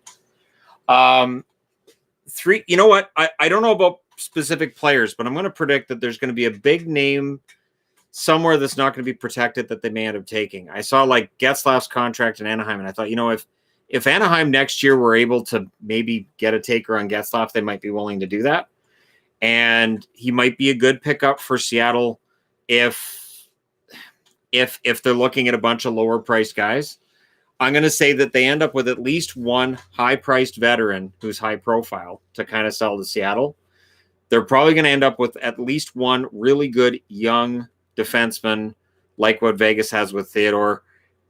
three. You know what? I don't know about specific players, but I'm going to predict that there's going to be a big name somewhere that's not going to be protected that they may end up taking. I saw like Getzlaf's contract in Anaheim, and I thought, if Anaheim next year were able to maybe get a taker on Getzlaf, they might be willing to do that. And he might be a good pickup for Seattle if they're looking at a bunch of lower priced guys. I'm going to say that they end up with at least one high-priced veteran who's high profile to kind of sell to Seattle. They're probably going to end up with at least one really good young defenseman like what Vegas has with Theodore,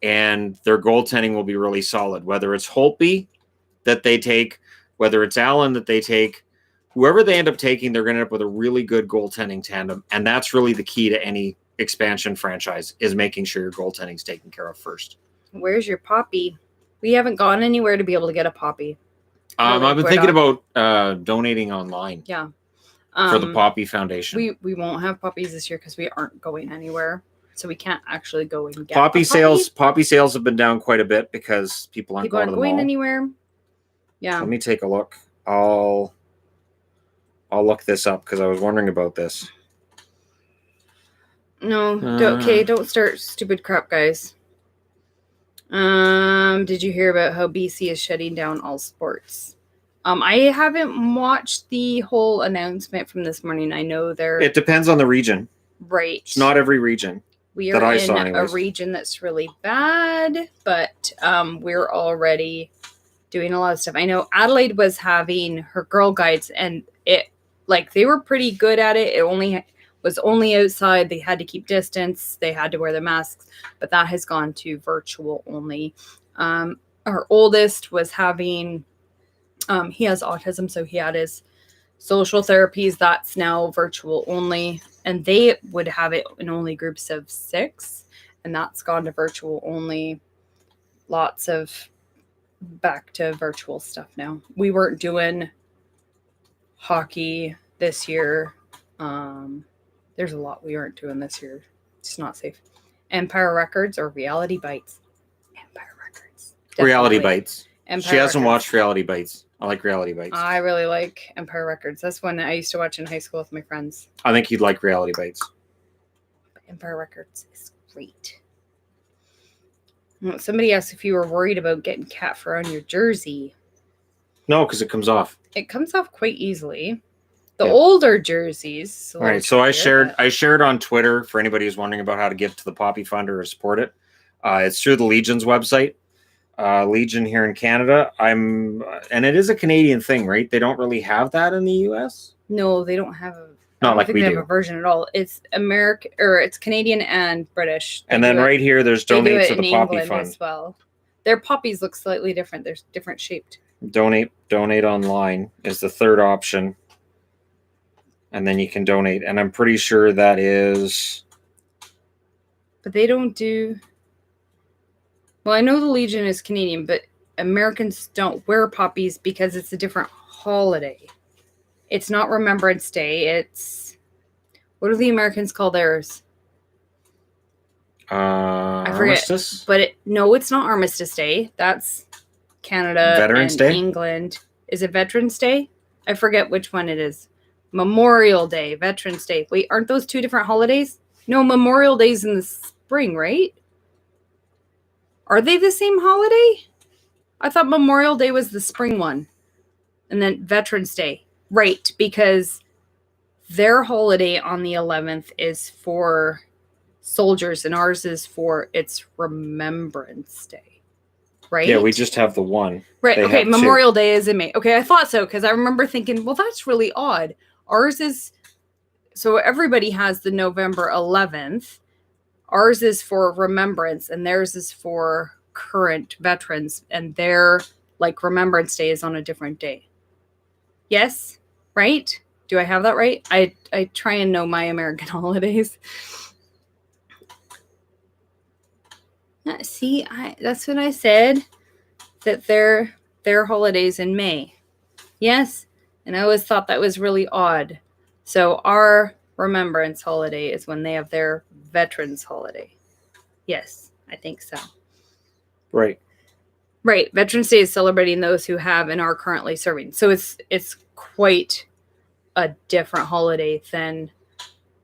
and their goaltending will be really solid. Whether it's Holtby that they take, whether it's Allen that they take, whoever they end up taking, they're going to end up with a really good goaltending tandem, and that's really the key to any expansion franchise, is making sure your goaltending is taken care of first. Where's your poppy? We haven't gone anywhere to be able to get a poppy. I've been thinking about donating online. Yeah. For the Poppy Foundation. We won't have puppies this year because we aren't going anywhere. So we can't actually go and get poppy sales. Poppy sales have been down quite a bit because people aren't going to the mall. Anywhere. Yeah. Let me take a look. I'll look this up because I was wondering about this. No, don't start stupid crap, guys. Did you hear about how BC is shutting down all sports? I haven't watched the whole announcement from this morning. I know it depends on the region. Right. It's not every region. We are in a region that's really bad, but we're already doing a lot of stuff. I know Adelaide was having her Girl Guides, and they were pretty good at it. It was only outside. They had to keep distance. They had to wear the masks, but that has gone to virtual only. Our oldest was having, he has autism, so he had his social therapies. That's now virtual only, and they would have it in only groups of 6, and that's gone to virtual only. Lots of back to virtual stuff now. We weren't doing hockey this year. There's a lot we aren't doing this year. It's not safe. Empire Records or Reality Bites? Empire Records. Definitely. Reality Bites. Empire she hasn't Records. Watched Reality Bites. I like Reality Bites. I really like Empire Records. That's one I used to watch in high school with my friends. I think you'd like Reality Bites. Empire Records is great. Somebody asked if you were worried about getting cat fur on your jersey. No, because it comes off. It comes off quite easily. The older jerseys. All right, so I shared on Twitter for anybody who's wondering about how to give to the Poppy Fund or support it. It's through the Legion's website. Legion here in Canada. and it is a Canadian thing, right? They don't really have that in the US. No, they don't have a. Not like we do. They have a version at all. It's American, or it's Canadian and British. And then right here, there's donate to the Poppy Fund as well. Their poppies look slightly different. They're different shaped. Donate online is the third option. And then you can donate. And I'm pretty sure that is. But they don't do. Well, I know the Legion is Canadian, but Americans don't wear poppies because it's a different holiday. It's not Remembrance Day. It's. What do the Americans call theirs? I forget. Armistice? But it's not Armistice Day. That's Canada Veterans and Day? England. Is it Veterans Day? I forget which one it is. Memorial Day, Veterans Day. Wait, aren't those two different holidays? No, Memorial Day's in the spring, right? Are they the same holiday? I thought Memorial Day was the spring one. And then Veterans Day. Right, because their holiday on the 11th is for soldiers and ours is for its Remembrance Day. Right? Yeah, we just have the one. Right, okay, Memorial Day is in May. Okay, I thought so because I remember thinking, well, that's really odd. Ours is, so everybody has the November 11th. Ours is for remembrance, and theirs is for current veterans, and their, Remembrance Day is on a different day. Yes? Right? Do I have that right? I try and know my American holidays. See, that's what I said, that their holidays in May. Yes? And I always thought that was really odd. So our Remembrance holiday is when they have their Veterans holiday. Yes, I think so. Right. Right. Veterans Day is celebrating those who have and are currently serving. So it's quite a different holiday than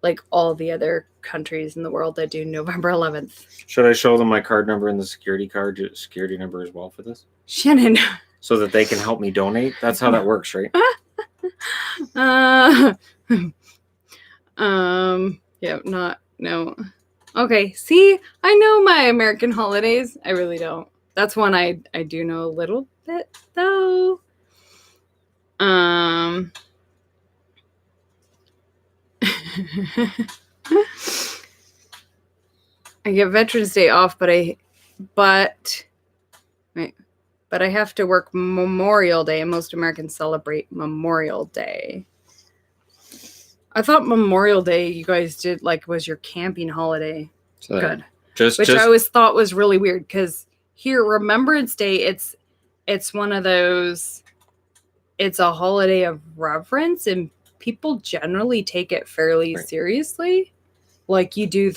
like all the other countries in the world that do November 11th. Should I show them my card number and the security number as well for this? Shannon. So that they can help me donate? That's how that works, right? Yeah, no. Okay, see, I know my American holidays. I really don't. That's one I do know a little bit, though. I get Veterans Day off, but I have to work Memorial Day, and most Americans celebrate Memorial Day. I thought Memorial Day you guys did was your camping holiday. So good. Which I always thought was really weird because here Remembrance Day, it's one of those, it's a holiday of reverence and people generally take it fairly seriously. Like you do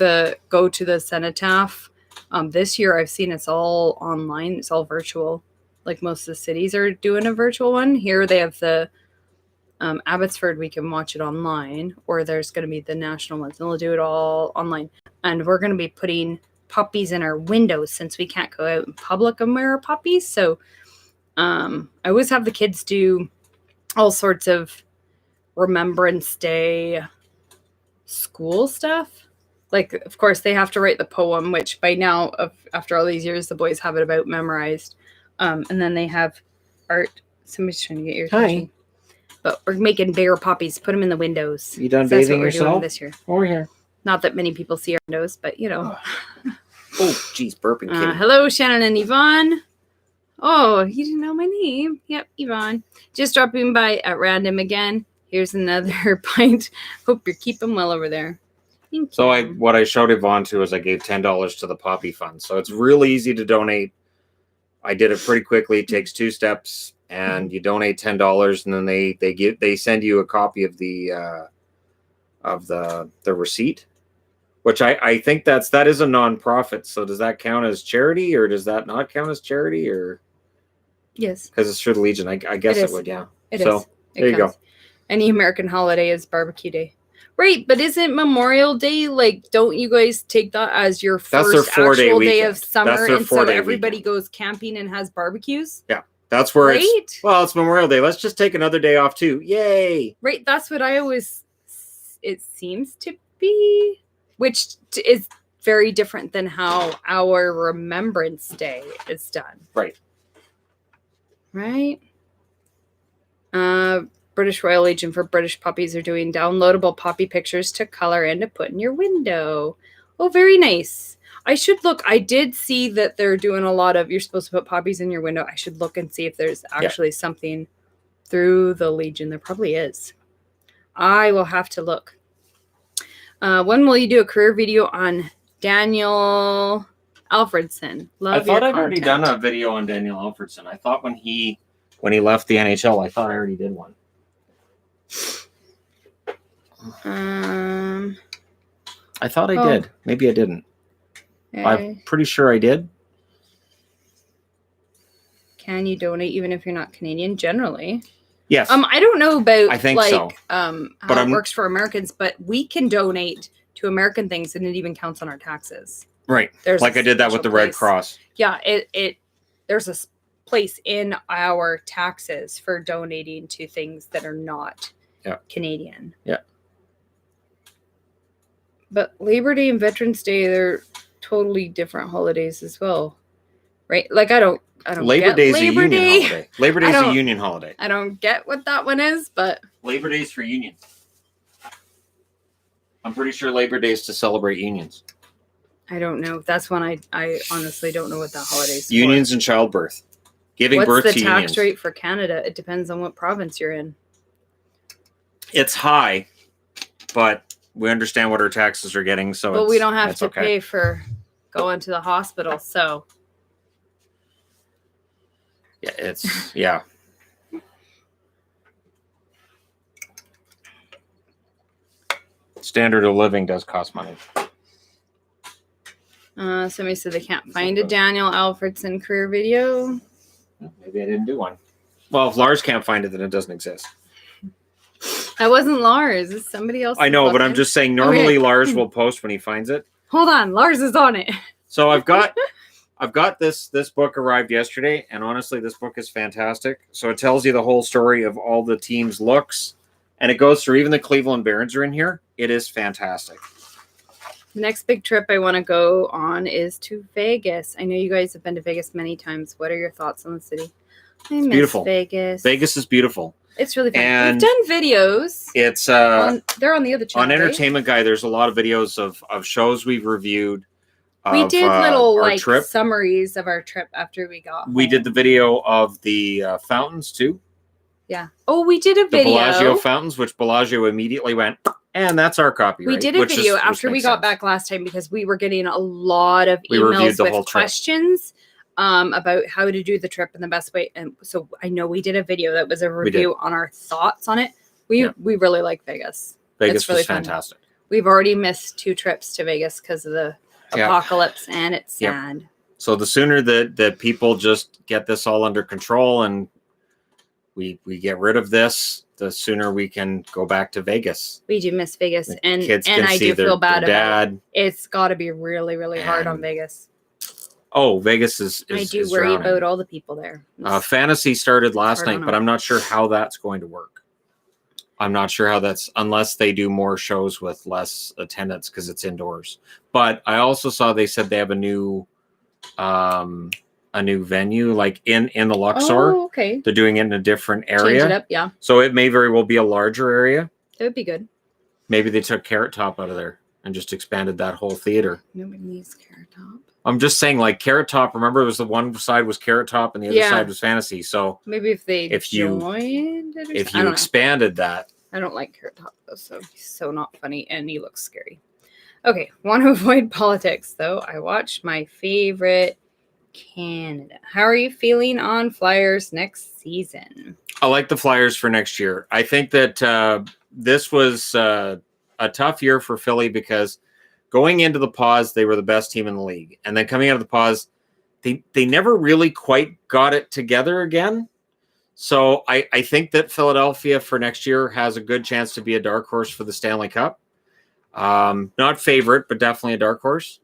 go to the cenotaph. This year I've seen it's all online. It's all virtual. Like most of the cities are doing a virtual one. Here they have the Abbotsford, we can watch it online, or there's going to be the national ones, and they'll do it all online. And we're going to be putting puppies in our windows since we can't go out in public and wear puppies. So I always have the kids do all sorts of Remembrance Day school stuff. Like, of course, they have to write the poem, which by now, after all these years, the boys have it about memorized. And then they have art. Somebody's trying to get your attention. Hi. But we're making bigger poppies. Put them in the windows. You done bathing yourself? This year. Over here. Not that many people see our windows, but you know. Oh, geez, burping. Hello, Shannon and Yvonne. Oh, you didn't know my name. Yep, Yvonne. Just dropping by at random again. Here's another pint. Hope you're keeping well over there. So what I showed Yvonne to is I gave $10 to the Poppy Fund. So it's really easy to donate. I did it pretty quickly. It takes 2 steps. And you donate $10, and then they send you a copy of the receipt, which I think that is a nonprofit. So does that count as charity, or does that not count as charity, or? Yes, because it's through the Legion. I guess it would. Yeah, it is. So there you go. Any American holiday is barbecue day, right? But isn't Memorial Day don't you guys take that as your first actual day of summer, and so everybody goes camping and has barbecues? Yeah. That's where it's Memorial Day. Let's just take another day off too. Yay. Right. That's what it seems to be, which is very different than how our Remembrance Day is done. Right. Right. British Royal Legion for British puppies are doing downloadable puppy pictures to color and to put in your window. Oh, very nice. I should look. I did see that they're doing a lot of, you're supposed to put puppies in your window. I should look and see if there's actually something through the Legion. There probably is. I will have to look. When will you do a career video on Daniel Alfredson? I thought I'd already done a video on Daniel Alfredson. I thought when he left the NHL, I thought I already did one. I thought I did. Maybe I didn't. I'm pretty sure I did. Can you donate even if you're not Canadian? Generally, yes. I don't know about I think so. How it works for Americans, but we can donate to American things, and it even counts on our taxes. Right. I did that with the Red Cross. Yeah. There's a place in our taxes for donating to things that are not Canadian. Yeah. But Labor Day and Veterans Day, they're totally different holidays as well, right? I don't Labor Day is a union holiday. Labor Day is a union holiday. I don't get what that one is, but Labor Day is for unions. I'm pretty sure Labor Day is to celebrate unions. I don't know. That's one I honestly don't know what that holiday is. Unions and childbirth. Giving birth to unions. What's the tax rate for Canada? It depends on what province you're in. It's high, but we understand what our taxes are getting, but we don't have to pay for going to the hospital, so yeah. Standard of living does cost money. Somebody said they can't find a Daniel Alfredson career video. Maybe I didn't do one. Well, if Lars can't find it, then it doesn't exist. That wasn't Lars. It's somebody else. I know, but I'm just saying normally Lars will post when he finds it. Hold on. Lars is on it. So I've got this book arrived yesterday, and honestly, this book is fantastic. So it tells you the whole story of all the teams' looks, and it goes through even the Cleveland Barons are in here. It is fantastic. The next big trip I want to go on is to Vegas. I know you guys have been to Vegas many times. What are your thoughts on the city? It's beautiful. Vegas. Vegas is beautiful. It's really fun. And we've done videos. It's they're on the other channel. On Entertainment Guy, there's a lot of videos of shows we've reviewed. We did little summaries of our trip after we got home. We did the video of the fountains too. Yeah. Oh, we did a video. The Bellagio fountains, which Bellagio immediately went, and that's our copyright. We did a video after we got back last time because we were getting a lot of emails with questions about how to do the trip in the best way. And so I know we did a video that was a review on our thoughts on it. We really like Vegas. Vegas was fantastic. We've already missed 2 trips to Vegas because of the apocalypse, and it's sad. Yep. So the sooner that people just get this all under control and we get rid of this, the sooner we can go back to Vegas. We do miss Vegas, and I do feel bad about it. It's got to be really, really hard on Vegas. Oh, Vegas is I do worry about all the people there. Fantasy started last night, but I'm not sure how that's going to work. I'm not sure how that's, unless they do more shows with less attendance because it's indoors. But I also saw they said they have a new venue, like in the Luxor. Oh, okay. They're doing it in a different area. Change it up, yeah. So it may very well be a larger area. That would be good. Maybe they took Carrot Top out of there and just expanded that whole theater. Nobody needs Carrot Top. I'm just saying, like Carrot Top. Remember, it was the one side was Carrot Top and the other side was Fantasy. So maybe if you expanded that. I don't like Carrot Top though, so he's so not funny and he looks scary. Okay, want to avoid politics though. I watched my favorite Canada. How are you feeling on Flyers next season? I like the Flyers for next year. I think that this was a tough year for Philly because going into the pause, they were the best team in the league. And then coming out of the pause, they never really quite got it together again. So I think that Philadelphia for next year has a good chance to be a dark horse for the Stanley Cup. Not favorite, but definitely a dark horse.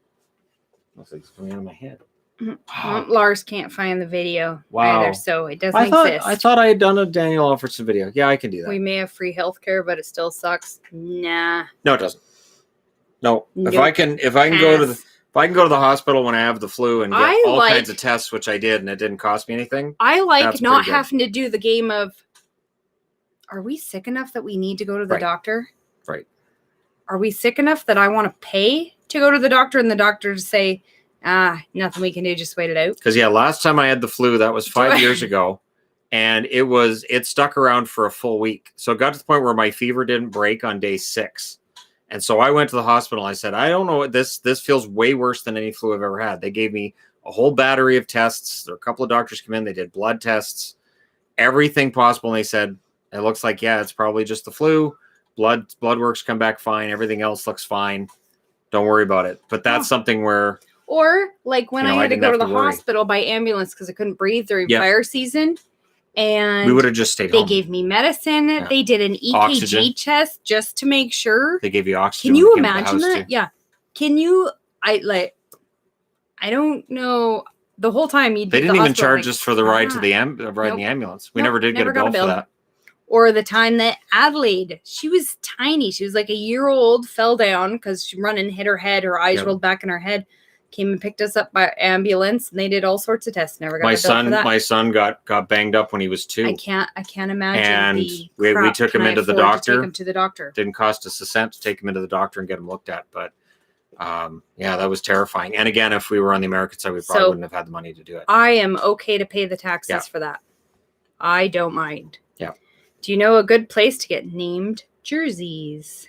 Looks like it's coming out of my head. Wow. Lars can't find the video either, so it doesn't exist. I thought I had done a Daniel Alfredson video. Yeah, I can do that. We may have free healthcare, but it still sucks. Nah. No, it doesn't. No. Nope. If I can go to the hospital when I have the flu and get all kinds of tests, which I did, and it didn't cost me anything. I like not having to do the game of, are we sick enough that we need to go to the doctor? Right. Are we sick enough that I want to pay to go to the doctor and the doctor to say, nothing we can do, just wait it out? Because last time I had the flu, that was 5 years ago, and it stuck around for a full week. So it got to the point where my fever didn't break on day 6. And so I went to the hospital. I said, I don't know what this feels way worse than any flu I've ever had. They gave me a whole battery of tests. There were a couple of doctors come in. They did blood tests, everything possible. And they said, it looks like, it's probably just the flu. Blood works come back fine. Everything else looks fine. Don't worry about it. But that's something where. Or like when I had to go to the hospital by ambulance because I couldn't breathe during fire season. And we would have just stayed home. They gave me medicine. Yeah. They did an EKG test just to make sure. They gave you oxygen. Can you imagine that? Yeah. Can you? I don't know. The whole time they didn't even charge us for the ride to the in the ambulance. We never did get a bill for that. Or the time that Adelaide, she was tiny. She was like a year old, fell down because she run and hit her head. Her eyes rolled back in her head. Came and picked us up by ambulance, and they did all sorts of tests. Never got my son. My son got banged up when he was 2. I can't imagine. And we took him into the doctor. Take him to the doctor. Didn't cost us a cent to take him into the doctor and get him looked at. But that was terrifying. And again, if we were on the American side, we probably wouldn't have had the money to do it. I am okay to pay the taxes for that. I don't mind. Yeah. Do you know a good place to get named jerseys?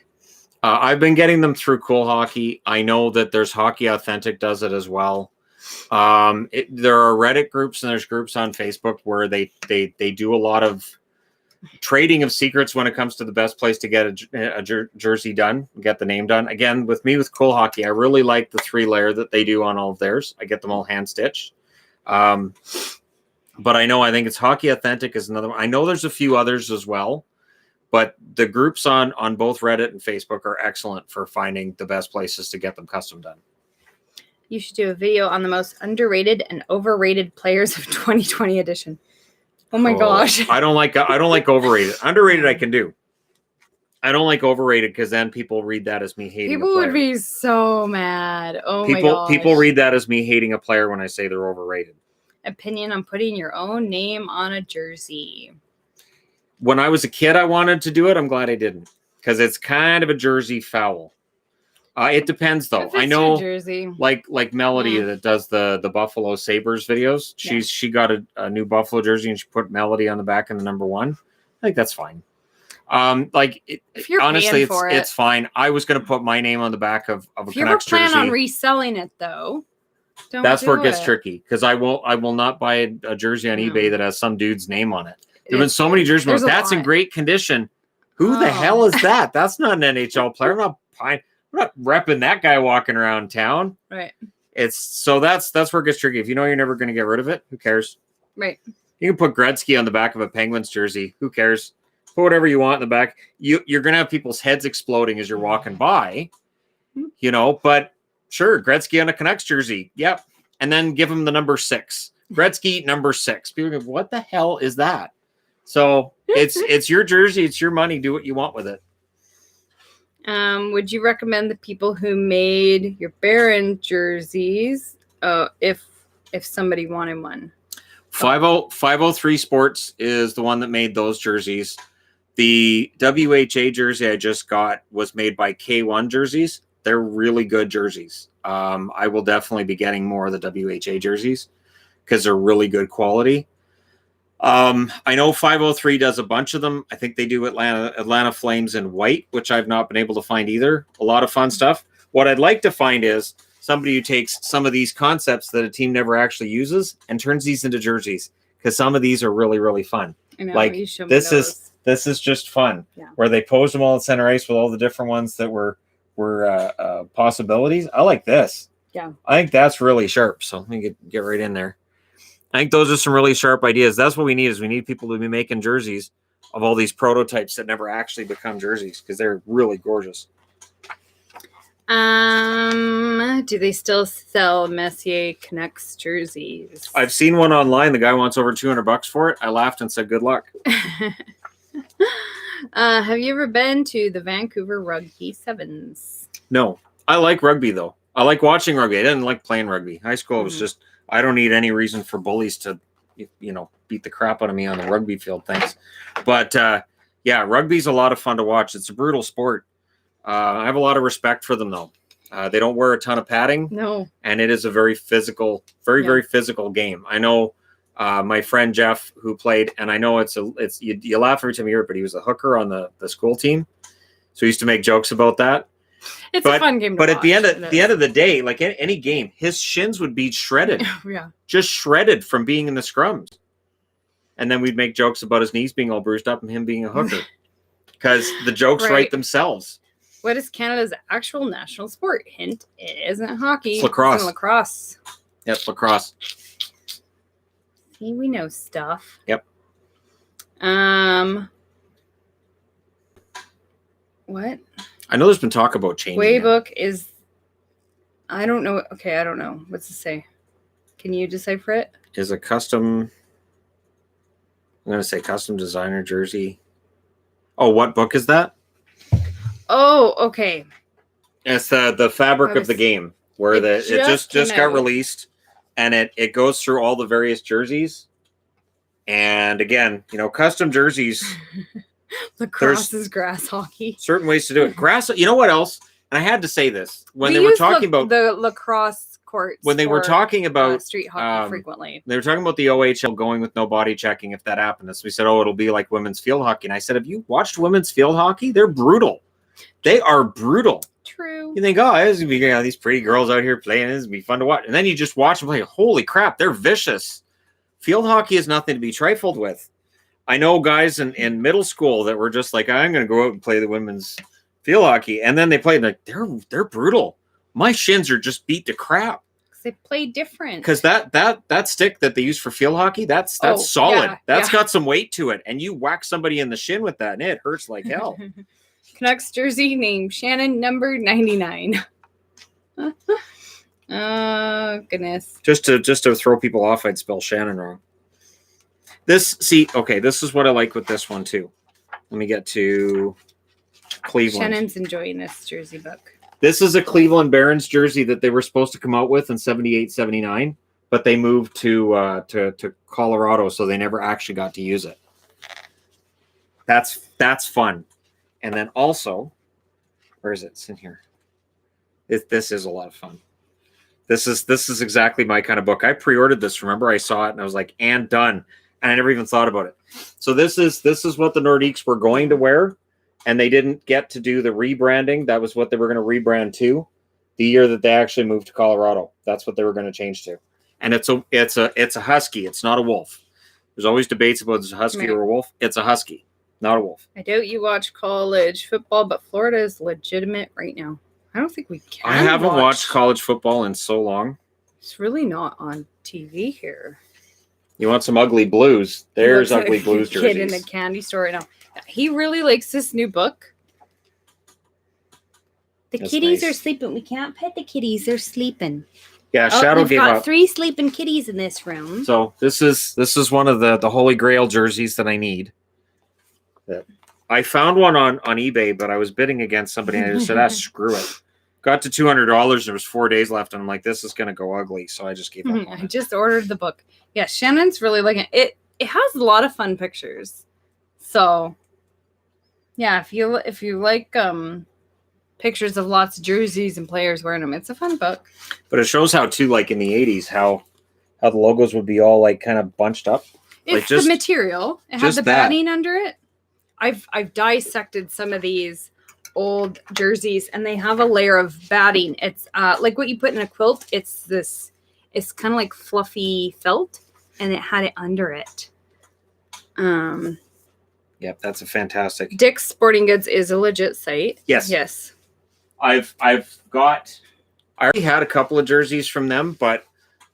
I've been getting them through Cool Hockey. I know that there's Hockey Authentic does it as well. There are Reddit groups and there's groups on Facebook where they do a lot of trading of secrets when it comes to the best place to get a jersey done, get the name done. Again, with Cool Hockey, I really like the 3-layer that they do on all of theirs. I get them all hand stitched. But I think it's Hockey Authentic is another one. I know there's a few others as well. But the groups on both Reddit and Facebook are excellent for finding the best places to get them custom done. You should do a video on the most underrated and overrated players of 2020 edition. Oh my gosh. I don't like overrated. Underrated I can do. I don't like overrated because then people read that as me hating a player. People would be so mad. Oh my gosh. People read that as me hating a player when I say they're overrated. Opinion on putting your own name on a jersey. When I was a kid, I wanted to do it. I'm glad I didn't because it's kind of a jersey foul. It depends though. I know, like Melody that does the Buffalo Sabres videos. She got a new Buffalo jersey and she put Melody on the back and the number 1. I think that's fine. If you're honestly, paying for it's fine. I was going to put my name on the back of a Canucks jersey. If you ever plan on reselling it though, that's where it gets tricky because I will not buy a jersey on eBay that has some dude's name on it. There've been so many jerseys. That's in great condition. Who the hell is that? That's not an NHL player. I'm not repping that guy walking around town. Right. That's where it gets tricky. If you know you're never going to get rid of it, who cares? Right. You can put Gretzky on the back of a Penguins jersey. Who cares? Put whatever you want in the back. You're going to have people's heads exploding as you're walking by, but sure, Gretzky on a Canucks jersey. Yep. And then give him the number 6. Gretzky, number 6. People go, what the hell is that? So it's your jersey. It's your money. Do what you want with it. Would you recommend the people who made your Baron jerseys if somebody wanted one? 503 Sports is the one that made those jerseys. The WHA jersey I just got was made by K1 Jerseys. They're really good jerseys. I will definitely be getting more of the WHA jerseys because they're really good quality. I know 503 does a bunch of them. I think they do Atlanta Flames in white, which I've not been able to find either. A lot of fun stuff. What I'd like to find is somebody who takes some of these concepts that a team never actually uses and turns these into jerseys, because some of these are really, really fun. I know, like this is just fun. Yeah. Where they posed them all at center ice with all the different ones that were possibilities. I like this. Yeah, I think that's really sharp. So let me get right in there. I think those are some really sharp ideas. That's what we need we need people to be making jerseys of all these prototypes that never actually become jerseys because they're really gorgeous. Do they still sell Messier Canucks jerseys? I've seen one online. The guy wants over $200 for it. I laughed and said, good luck. Have you ever been to the Vancouver Rugby Sevens? No. I like rugby, though. I like watching rugby. I didn't like playing rugby. High school was just... I don't need any reason for bullies to, beat the crap out of me on the rugby field. Thanks. But, rugby's a lot of fun to watch. It's a brutal sport. I have a lot of respect for them, though. They don't wear a ton of padding. No. And it is a very physical, very physical game. I know my friend Jeff, who played, and I know you laugh every time you hear it, but he was a hooker on the school team. So he used to make jokes about that. It's a fun game to watch. But at the end of the day, like any game, his shins would be shredded. Yeah. Just shredded from being in the scrums. And then we'd make jokes about his knees being all bruised up and him being a hooker. Because the jokes write themselves. What is Canada's actual national sport? Hint, it isn't hockey. It's lacrosse. It's lacrosse. Yep, lacrosse. See, we know stuff. Yep. What? I know there's been talk about changing Waybook is... I don't know. Okay, I don't know. What's it say? Can you decipher it? Is a custom... I'm going to say custom designer jersey. Oh, what book is that? Oh, okay. It's the fabric of the game, where it just got released, and it goes through all the various jerseys. And again, custom jerseys... Lacrosse is grass hockey. Certain ways to do it. Grass. You know what else? And I had to say this when they were talking about the lacrosse courts. When they were talking about street hockey frequently, they were talking about the OHL going with no body checking if that happened. So we said, it'll be like women's field hockey. And I said, have you watched women's field hockey? They're brutal. They are brutal. True. You think, this is gonna be these pretty girls out here playing. This is gonna be fun to watch. And then you just watch them play. Holy crap, they're vicious. Field hockey is nothing to be trifled with. I know guys in middle school that were just like, I'm going to go out and play the women's field hockey. And then they played like, they're brutal. My shins are just beat to crap. They play different. Because that stick that they use for field hockey, that's solid. Yeah, that's got some weight to it. And you whack somebody in the shin with that, and it hurts like hell. Canucks jersey name Shannon number 99. Oh goodness. Just to throw people off, I'd spell Shannon wrong. This is what I like with this one too. Let me get to Cleveland. Shannon's enjoying this jersey book. This is a Cleveland Barons jersey that they were supposed to come out with in 78, 79, but they moved to Colorado, so they never actually got to use it. That's fun. And then also, where is it? It's in here. This is a lot of fun. This is exactly my kind of book. I pre-ordered this. Remember, I saw it and I was like, and done. And I never even thought about it. So this is what the Nordiques were going to wear, and they didn't get to do the rebranding. That was what they were going to rebrand to the year that they actually moved to Colorado. That's what they were going to change to. And it's a husky. It's not a wolf. There's always debates about is a husky or a wolf. It's a husky, not a wolf. I doubt you watch college football, but Florida is legitimate right now. I don't think we can. I haven't watched college football in so long. It's really not on TV here. You want some ugly blues? There's ugly blues jerseys. Kid in the candy store right now. He really likes this new book. That's kitties are sleeping. We can't pet the kitties. They're sleeping. Yeah, Shadow gave up. We've got 3 sleeping kitties in this room. So this is one of the Holy Grail jerseys that I need. I found one on eBay, but I was bidding against somebody and I just said, screw it. Got to $200. There was 4 days left, and I'm like, this is going to go ugly. So I just gave up. I just ordered the book. Yeah, Shannon's really liking it. It has a lot of fun pictures. So, yeah, if you like pictures of lots of jerseys and players wearing them, it's a fun book. But it shows how too, like in the 80s, how the logos would be all like kind of bunched up. It's like the material. It has the batting under it. I've dissected some of these old jerseys, and they have a layer of batting. It's like what you put in a quilt. It's kind of like fluffy felt, and it had it under it. Yep, that's a fantastic. Dick's Sporting Goods is a legit site. Yes. I already had a couple of jerseys from them, but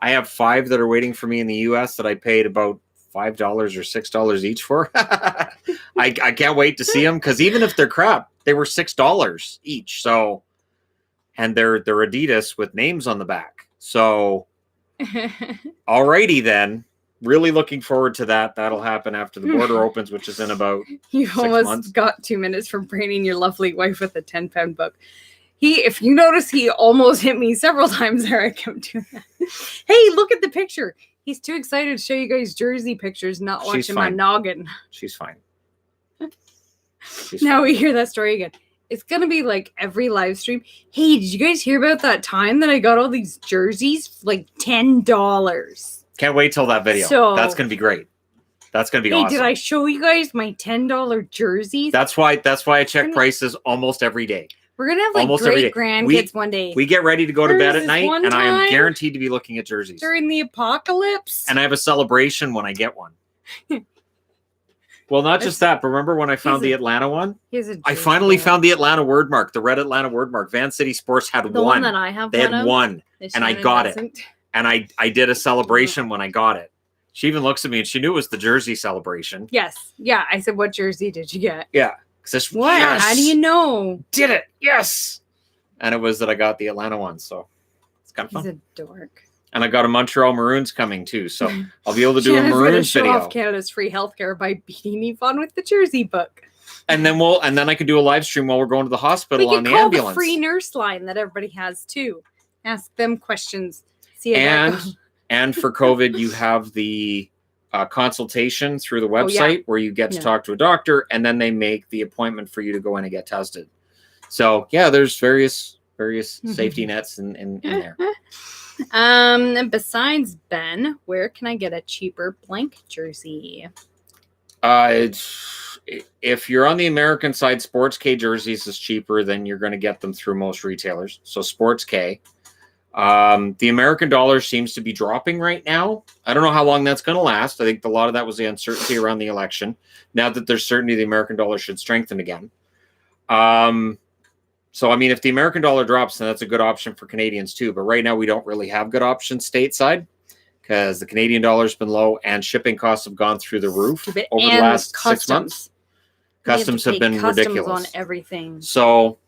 I have 5 that are waiting for me in the US that I paid about $5 or $6 each for. I can't wait to see them, because even if they're crap, they were $6 each. So, and they're Adidas with names on the back. So, alrighty then. Really looking forward to that. That'll happen after the border opens, which is in about 6 months. Got 2 minutes from braining your lovely wife with a 10-pound book. If you notice, he almost hit me several times there. I kept doing that. Hey, look at the picture. He's too excited to show you guys jersey pictures, not watching my noggin. She's fine. Now we hear that story again. It's going to be like every live stream. Hey, did you guys hear about that time that I got all these jerseys for like $10? Can't wait till that video. So, that's going to be great. That's going to be awesome. Did I show you guys my $10 jerseys? That's why I check prices almost every day. We're going to have like almost great grandkids one day. We get ready to go to bed at night, and I am guaranteed to be looking at jerseys. During the apocalypse. And I have a celebration when I get one. Well, not just that, but remember when I found the Atlanta one? I finally found the Atlanta word mark, the red Atlanta word mark. Van City Sports had one. The one that I have. They had one, and I got it. And I did a celebration when I got it. She even looks at me and she knew it was the jersey celebration. Yes. Yeah. I said, what jersey did you get? Yeah. What? Yes, how do you know? Did it. Yes. And it was that I got the Atlanta one. So it's kind of fun. He's a dork. And I got a Montreal Maroons coming too. So I'll be able to do a Maroons video. Show off Canada's free healthcare by beating Yvonne with the jersey book. And then I can do a live stream while we're going to the hospital on the ambulance. We can call the free nurse line that everybody has too. Ask them questions. See and for COVID, you have the consultation through the website where you get to talk to a doctor, and then they make the appointment for you to go in and get tested. So yeah, there's various safety nets in there. And besides Ben, where can I get a cheaper blank jersey? If you're on the American side, Sports K jerseys is cheaper. Then you're going to get them through most retailers. So Sports K. The American dollar seems to be dropping right now. I don't know how long that's going to last. I think a lot of that was the uncertainty around the election. Now that there's certainty, the American dollar should strengthen again. So, I mean, if the American dollar drops, then that's a good option for Canadians too. But right now, we don't really have good options stateside because the Canadian dollar's been low and shipping costs have gone through the roof over the last 6 months. Customs have been ridiculous on everything. So,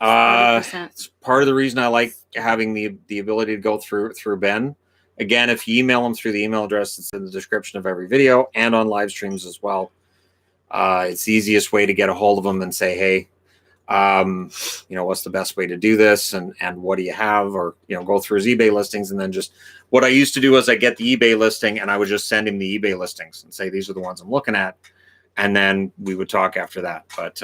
it's part of the reason I like having the ability to go through Ben. Again, if you email them through the email address that's in the description of every video and on live streams as well, it's the easiest way to get a hold of them and say, hey, what's the best way to do this and what do you have? Or, go through his eBay listings. And then just what I used to do is I get the eBay listing and I would just send him the eBay listings and say, these are the ones I'm looking at. And then we would talk after that. But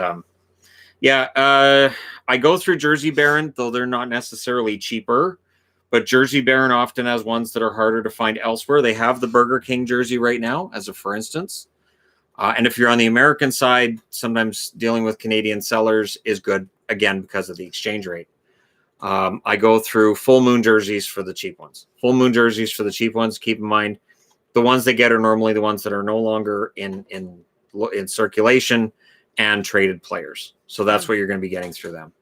I go through Jersey Baron, though they're not necessarily cheaper. But Jersey Baron often has ones that are harder to find elsewhere. They have the Burger King jersey right now, as a for instance. And if you're on the American side, sometimes dealing with Canadian sellers is good, again, because of the exchange rate. I go through full moon jerseys for the cheap ones. Full moon jerseys for the cheap ones. Keep in mind, the ones they get are normally the ones that are no longer in circulation and traded players. So that's what you're going to be getting through them.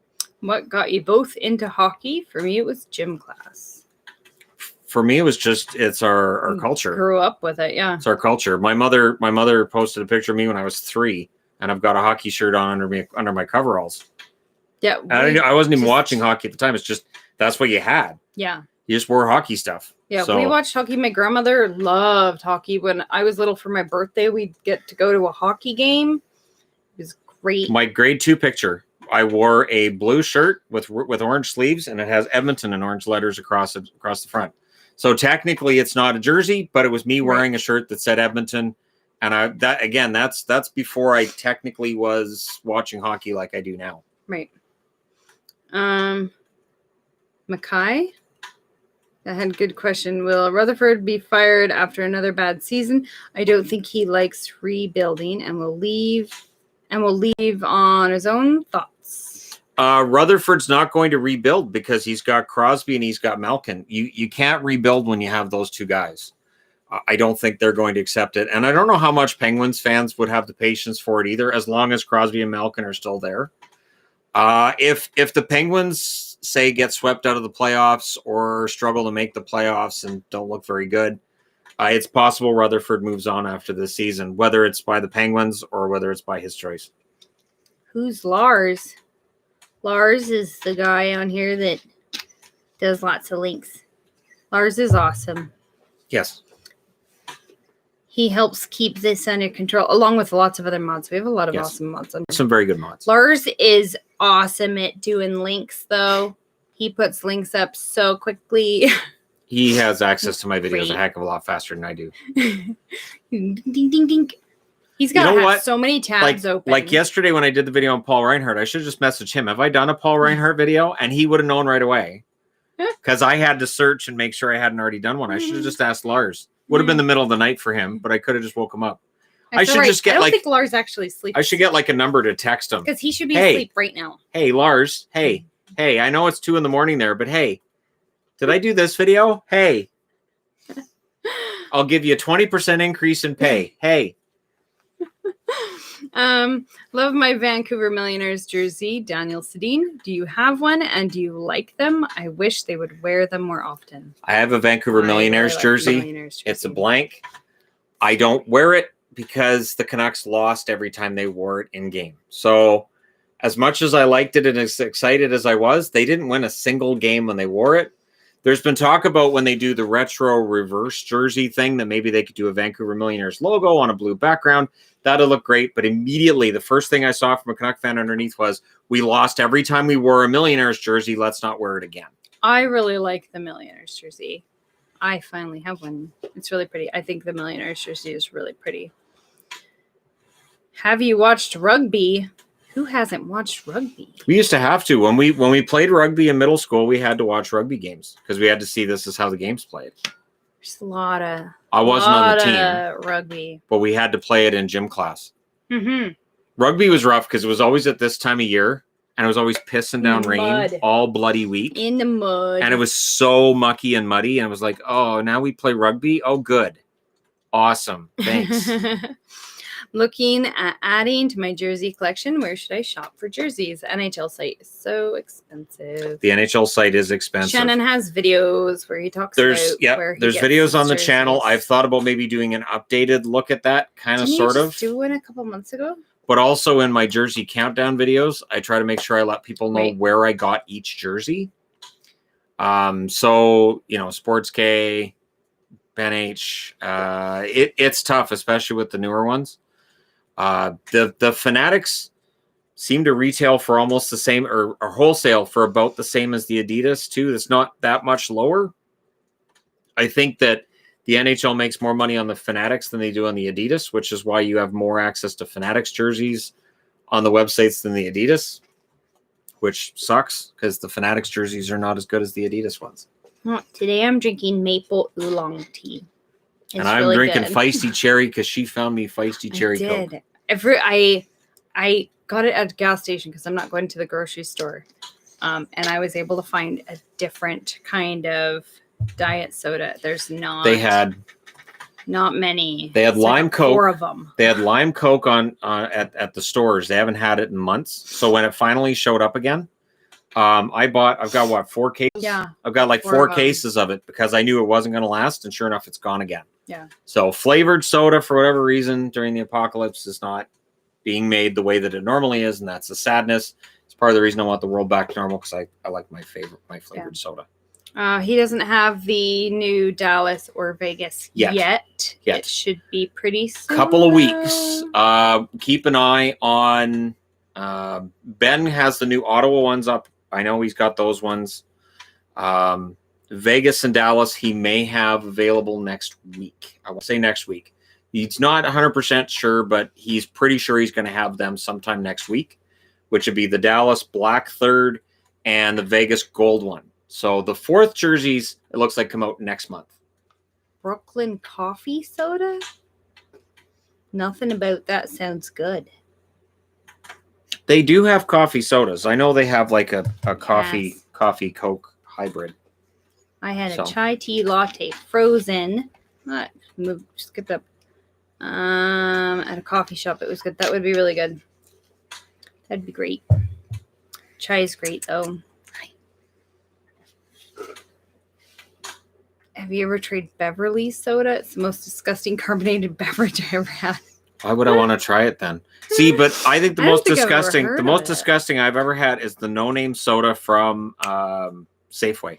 What got you both into hockey? For me, it was gym class. For me, it was just, it's our culture. Grew up with it, yeah. It's our culture. My mother posted a picture of me when I was 3, and I've got a hockey shirt on under my coveralls. Yeah. I wasn't even watching hockey at the time. It's just, that's what you had. Yeah. You just wore hockey stuff. Yeah, so, we watched hockey. My grandmother loved hockey. When I was little for my birthday, we'd get to go to a hockey game. It was great. My grade 2 picture, I wore a blue shirt with orange sleeves, and it has Edmonton in orange letters across the front. So technically, it's not a jersey, but it was me wearing a shirt that said Edmonton. And that's before I technically was watching hockey like I do now. Right. Mackay? That had a good question. Will Rutherford be fired after another bad season? I don't think he likes rebuilding and will leave on his own thoughts. Rutherford's not going to rebuild because he's got Crosby and he's got Malkin. You can't rebuild when you have those two guys. I don't think they're going to accept it. And I don't know how much Penguins fans would have the patience for it either, as long as Crosby and Malkin are still there. If the Penguins, say, get swept out of the playoffs or struggle to make the playoffs and don't look very good, it's possible Rutherford moves on after this season, whether it's by the Penguins or whether it's by his choice. Who's Lars? Lars is the guy on here that does lots of links. Lars is awesome. Yes. He helps keep this under control, along with lots of other mods. We have a lot of awesome mods on here. Some very good mods. Lars is awesome at doing links, though. He puts links up so quickly. He has access to my videos a heck of a lot faster than I do. Ding, ding, ding. He's got so many tabs open. Like yesterday when I did the video on Paul Reinhardt, I should have just messaged him. Have I done a Paul Reinhardt video? And he would have known right away. Because I had to search and make sure I hadn't already done one. I should have just asked Lars. Would have been the middle of the night for him, but I could have just woke him up. I should just get I don't think Lars actually sleeps. I should get like a number to text him. Because he should be asleep right now. Hey, Lars. Hey, I know it's 2 a.m. there, but hey, did I do this video? Hey, I'll give you a 20% increase in pay. Hey. Love my Vancouver Millionaires jersey, Daniel Sedin. Do you have one and do you like them? I wish they would wear them more often. I have a Vancouver Millionaires jersey. It's a blank. I don't wear it because the Canucks lost every time they wore it in game. So as much as I liked it and as excited as I was, they didn't win a single game when they wore it. There's been talk about when they do the retro reverse jersey thing that maybe they could do a Vancouver Millionaires logo on a blue background. That'll look great. But immediately, the first thing I saw from a Canuck fan underneath was, we lost every time we wore a Millionaires jersey. Let's not wear it again. I really like the Millionaires jersey. I finally have one. It's really pretty. I think the Millionaires jersey is really pretty. Have you watched rugby? Who hasn't watched rugby? We used to have to. When we played rugby in middle school, we had to watch rugby games because we had to see this is how the game's played. There's a lot of I wasn't on the team. Rugby. But we had to play it in gym class. Mm-hmm. Rugby was rough because it was always at this time of year and it was always pissing down rain all bloody week. In the mud. And it was so mucky and muddy. And it was like, oh, now we play rugby? Oh, good. Awesome. Thanks. Looking at adding to my jersey collection. Where should I shop for jerseys? NHL site is so expensive. The NHL site is expensive. Shannon has videos where he talks about where he there's gets videos on the jerseys. channel. I've thought about maybe doing an updated look at that, sort of. Do one a couple months ago? But also in my jersey countdown videos, I try to make sure I let people know where I got each jersey. So, Sports K, Ben H, it's tough, especially with the newer ones. The Fanatics seem to retail for almost the same, or wholesale for about the same as the Adidas too. It's not that much lower. I think that the NHL makes more money on the Fanatics than they do on the Adidas, which is why you have more access to Fanatics jerseys on the websites than the Adidas, which sucks because the Fanatics jerseys are not as good as the Adidas ones. Well, today I'm drinking maple oolong tea. And I'm really drinking feisty cherry because she found me feisty cherry Coke. I got it at a gas station because I'm not going to the grocery store. And I was able to find a different kind of diet soda. There's not. They had not many. They had lime Coke. 4 of them. They had lime Coke at the stores. They haven't had it in months. So when it finally showed up again, I've got 4 cases. Yeah. I've got like 4 cases of it because I knew it wasn't going to last, and sure enough, it's gone again. Yeah. So flavored soda, for whatever reason, during the apocalypse is not being made the way that it normally is, and that's the sadness. It's part of the reason I want the world back to normal because I like my flavored soda. He doesn't have the new Dallas or Vegas yet. It should be pretty soon. Couple of weeks. Keep an eye on. Ben has the new Ottawa ones up. I know he's got those ones. Vegas and Dallas, he may have available next week. I will say next week. He's not 100% sure, but he's pretty sure he's going to have them sometime next week, which would be the Dallas Black Third and the Vegas Gold one. So the 4th jerseys, it looks like, come out next month. Brooklyn coffee soda? Nothing about that sounds good. They do have coffee sodas. I know they have like a coffee Coke hybrid. I had a chai tea latte frozen. Skipped up. At a coffee shop. It was good. That would be really good. That'd be great. Chai is great though. Have you ever tried Beverly soda? It's the most disgusting carbonated beverage I ever had. Why would I want to try it then? See, but I think the most disgusting I've ever had is the no-name soda from Safeway.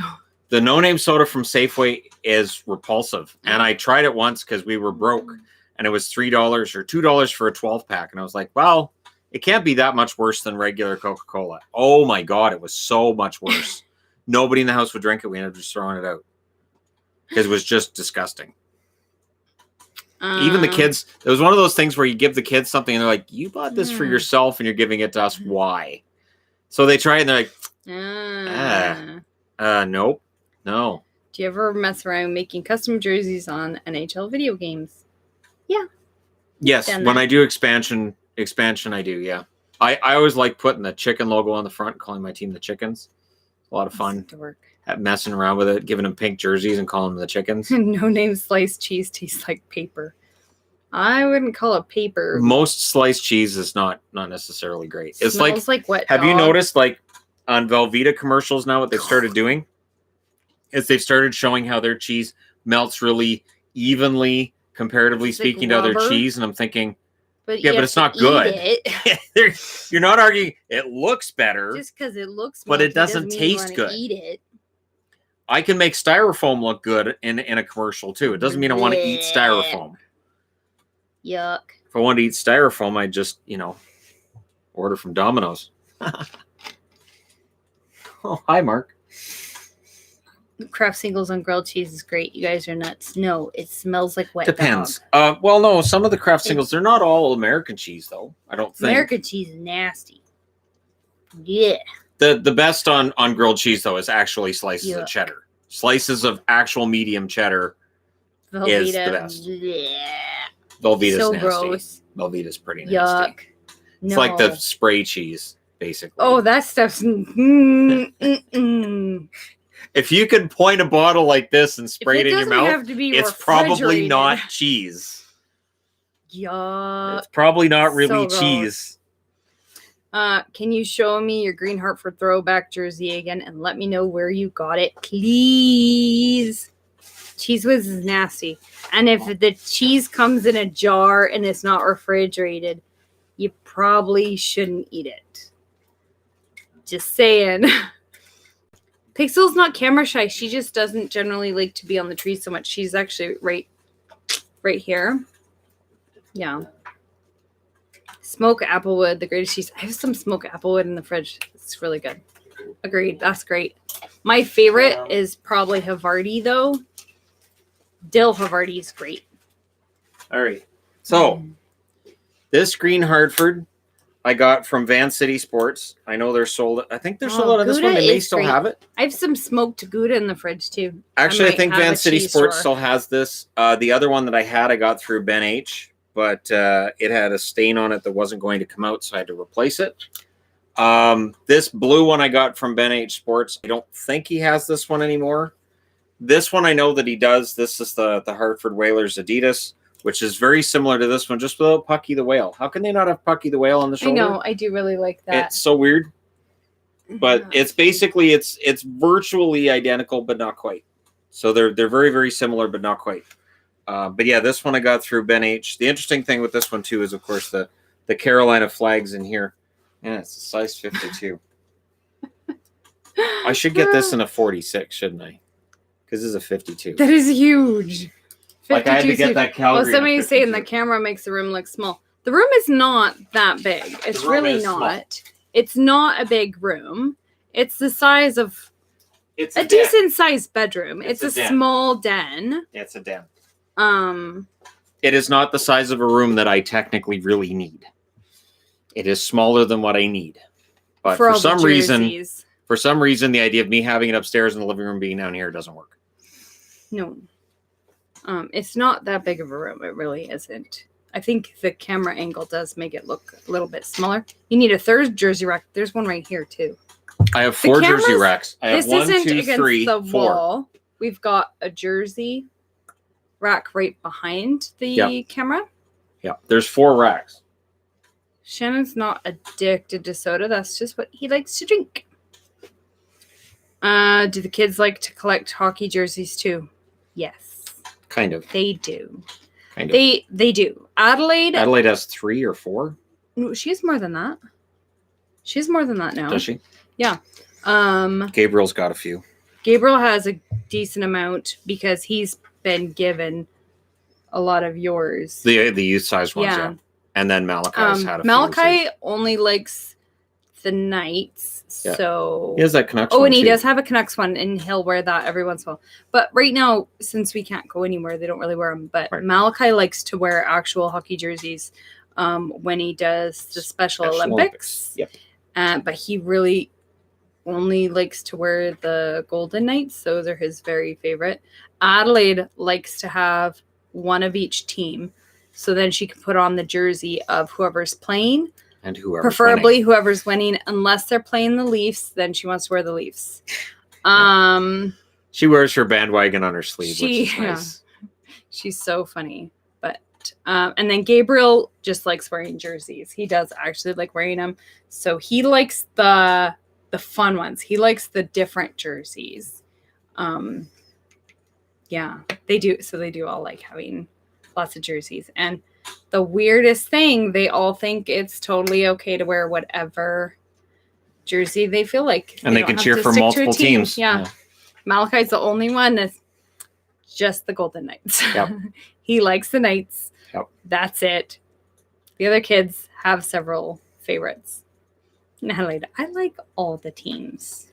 Oh. The no-name soda from Safeway is repulsive. And I tried it once because we were broke. And it was $3 or $2 for a 12-pack. And I was like, well, it can't be that much worse than regular Coca-Cola. Oh, my God. It was so much worse. Nobody in the house would drink it. We ended up just throwing it out. Because it was just disgusting. Even the kids, it was one of those things where you give the kids something and they're like, you bought this for yourself and you're giving it to us. Why? So they try it and they're like, nope. No. Do you ever mess around making custom jerseys on NHL video games? Yeah. Yes. When I do expansion, I do. Yeah. I always like putting the chicken logo on the front, calling my team the Chickens. A lot of fun. Messing around with it, giving them pink jerseys and calling them the Chickens. No name sliced cheese tastes like paper. I wouldn't call it paper. Most sliced cheese is not necessarily great. It smells like wet Have you noticed, like, on Velveeta commercials now, what they've started doing is they've started showing how their cheese melts really evenly, comparatively speaking, to other cheese. And I'm thinking, but it's not good. You're not arguing. It looks better. Just because it looks but it doesn't taste good. Eat it. I can make styrofoam look good in a commercial too. It doesn't mean I want to eat styrofoam. Yuck. If I wanted to eat styrofoam, I'd just, order from Domino's. Oh, hi, Mark. Kraft Singles on grilled cheese is great. You guys are nuts. No, it smells like wet Depends. Well, no, some of the Kraft Singles, they're not all American cheese, though. I don't think. American cheese is nasty. Yeah. The best on grilled cheese, though, is actually slices of cheddar. Slices of actual medium cheddar is the best. Yeah. Velveeta's so nasty. Gross. Velveeta's pretty nasty. Yuck. It's like the spray cheese, basically. Oh, that stuff's... If you could point a bottle like this and spray it in your mouth, it's probably not cheese. Yuck. It's probably not really So cheese. Can you show me your Green Hartford throwback jersey again and let me know where you got it, please? Cheese whiz is nasty. And if the cheese comes in a jar and it's not refrigerated, you probably shouldn't eat it. Just saying. Pixel's not camera shy. She just doesn't generally like to be on the tree so much. She's actually right here. Yeah. Smoke applewood, the greatest cheese. I have some smoke applewood in the fridge. It's really good. Agreed. That's great. My favorite is probably Havarti, though. Dill Havarti is great. All right. So, this Green Hartford I got from Van City Sports. I know they're sold. I think they're sold out of this one. They may still have it. I have some smoked Gouda in the fridge, too. Actually, I think Van City Sports still has this. The other one that I had, I got through Ben H., but it had a stain on it that wasn't going to come out, so I had to replace it. This blue one I got from Ben H. Sports. I don't think he has this one anymore. This one I know that he does. This is the Hartford Whalers Adidas, which is very similar to this one, just without Pucky the Whale. How can they not have Pucky the Whale on the shoulder? I know. I do really like that. It's so weird. But it's basically, it's virtually identical, but not quite. So they're very, very similar, but not quite. But yeah, this one I got through Ben H. The interesting thing with this one, too, is, of course, the Carolina flags in here. Yeah, it's a size 52. I should get this in a 46, shouldn't I? Because this is a 52. That is huge. Like I had to get that Calgary. Well, somebody's saying the camera makes the room look small. The room is not that big. It's really not. Small. It's not a big room. It's the size of a decent sized bedroom. It's a small den. It's a den. It is not the size of a room that I technically really need. It is smaller than what I need. But for some reason, the idea of me having it upstairs in the living room being down here doesn't work. No. It's not that big of a room. It really isn't. I think the camera angle does make it look a little bit smaller. You need a third jersey rack. There's one right here, too. I have 4 jersey racks. I have this 1, isn't 2, against 3, the 4. wall. We've got a jersey rack right behind the camera. Yeah, there's 4 racks. Shannon's not addicted to soda. That's just what he likes to drink. Do the kids like to collect hockey jerseys, too? Yes. Kind of. They do. Kind of. They do. Adelaide has 3 or 4. No, she has more than that. She has more than that now. Does she? Yeah. Gabriel's got a few. Gabriel has a decent amount because he's been given a lot of yours. The youth size ones, yeah. And then Malachi's had a few. Malachi only likes the Knights, so he has that Canucks one. Oh, and he does have a Canucks one, and he'll wear that every once in a while. But right now, since we can't go anywhere, they don't really wear them. But Malachi likes to wear actual hockey jerseys when he does the Special Olympics. Yep. But he really only likes to wear the Golden Knights. Those are his very favorite. Adelaide likes to have one of each team, so then she can put on the jersey of whoever's playing. And whoever's preferably winning. Whoever's winning, unless they're playing the Leafs, then she wants to wear the Leafs. She wears her bandwagon on her sleeve, which is nice. She's so funny. But and then Gabriel just likes wearing jerseys. He does actually like wearing them. So he likes the fun ones. He likes the different jerseys. Yeah, they do. So they do all like having lots of jerseys. And the weirdest thing, they all think it's totally okay to wear whatever jersey they feel like. And they can cheer for multiple teams. Yeah. Malachi's the only one that's just the Golden Knights. Yep. He likes the Knights. Yep. That's it. The other kids have several favorites. Natalie, I like all the teams.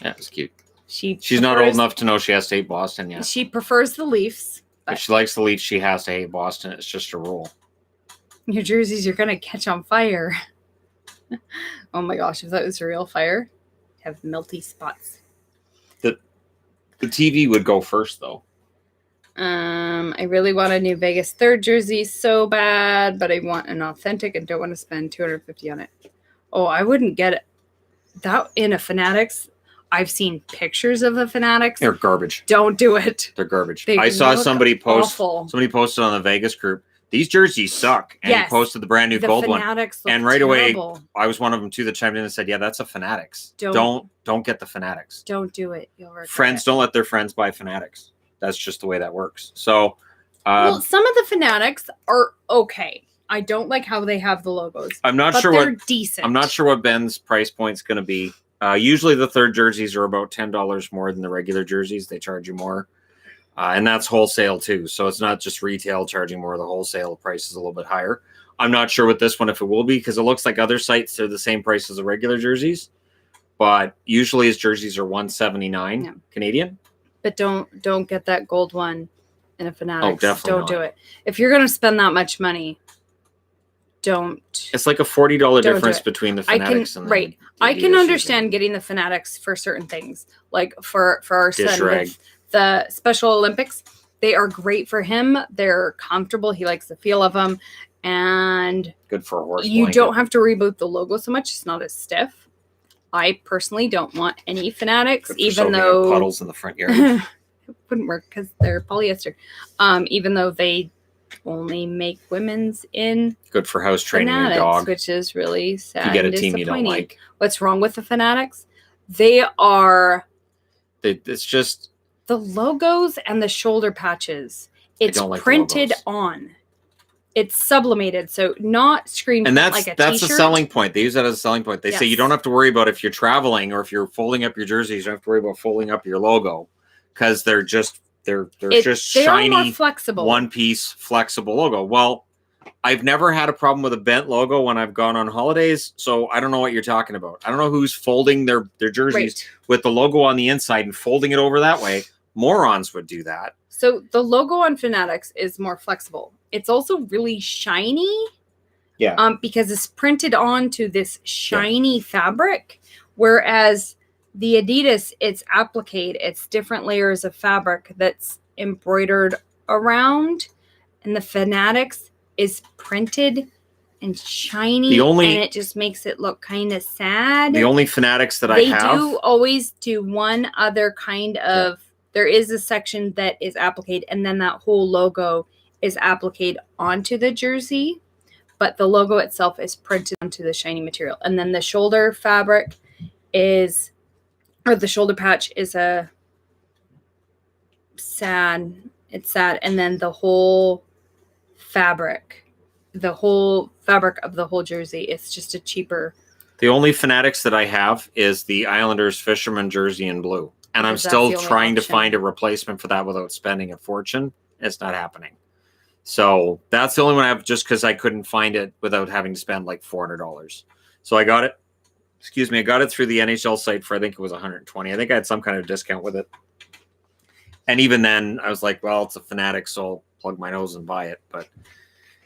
Yeah, it's cute. She's not old enough to know she has to hate Boston yet. She prefers the Leafs. If she likes the Leafs, she has to hate Boston. It's just a rule. Your jerseys, you're going to catch on fire. Oh my gosh, if that was a real fire, have melty spots. The TV would go first, though. I really want a New Vegas third jersey so bad, but I want an authentic and don't want to spend $250 on it. Oh, I wouldn't get it. That in a Fanatics. I've seen pictures of the Fanatics. They're garbage. Don't do it. They're garbage. I saw somebody post. Awful. Somebody posted on the Vegas group. these jerseys suck. And he posted the brand new gold one. And right away, I was one of them too that chimed in and said, yeah, that's a Fanatics. Don't get the Fanatics. Don't do it. You'll regret friends it. Don't let their friends buy Fanatics. That's just the way that works. So, well, some of the Fanatics are okay. I don't like how they have the logos. I'm not sure they're decent. I'm not sure what Ben's price point's going to be. Usually the third jerseys are about $10 more than the regular jerseys. They charge you more. And that's wholesale too. So it's not just retail charging more. The wholesale price is a little bit higher. I'm not sure with this one if it will be, because it looks like other sites are the same price as the regular jerseys. But usually his jerseys are $179 Canadian. But don't get that gold one in a Fanatics. Oh, definitely don't do it. If you're going to spend that much money, don't. It's like a $40 difference between the Fanatics and the I can understand getting the Fanatics for certain things, like for our son with the Special Olympics. They are great for him. They're comfortable. He likes the feel of them, and good for a horse. You don't have to reboot the logo so much. It's not as stiff. I personally don't want any Fanatics, even though puddles in the front yard. It wouldn't work because they're polyester. Even though they only make women's in good for house training Fanatics, your dog, which is really sad. You get a team you don't like. What's wrong with the Fanatics? It's just the logos and the shoulder patches. It's printed on. It's sublimated, so not screen print like a that's t-shirt. a selling point. They use that as a selling point. They say you don't have to worry about if you're traveling or if you're folding up your jerseys. You don't have to worry about folding up your logo because they're just shiny, more flexible, one-piece flexible logo. Well, I've never had a problem with a bent logo when I've gone on holidays, so I don't know what you're talking about. I don't know who's folding their jerseys with the logo on the inside and folding it over that way. Morons would do that. So the logo on Fanatics is more flexible. It's also really shiny. Yeah. Because it's printed onto this shiny fabric, whereas the Adidas, it's appliqued. It's different layers of fabric that's embroidered around, and the Fanatics is printed and shiny, and it just makes it look kind of sad. The only Fanatics that I have, they do always do one other kind of. There is a section that is appliqued, and then that whole logo is appliqued onto the jersey, but the logo itself is printed onto the shiny material. And then the shoulder fabric is, or the shoulder patch is it's sad. And then the whole fabric of the whole jersey, it's just a cheaper. The only Fanatics that I have is the Islanders fisherman jersey in blue. And I'm still trying to find a replacement for that without spending a fortune. It's not happening. So that's the only one I have, just because I couldn't find it without having to spend like $400. So I got it. I got it through the NHL site for, I think it was $120. I think I had some kind of discount with it. And even then I was like, well, it's a Fanatic, so I'll plug my nose and buy it. But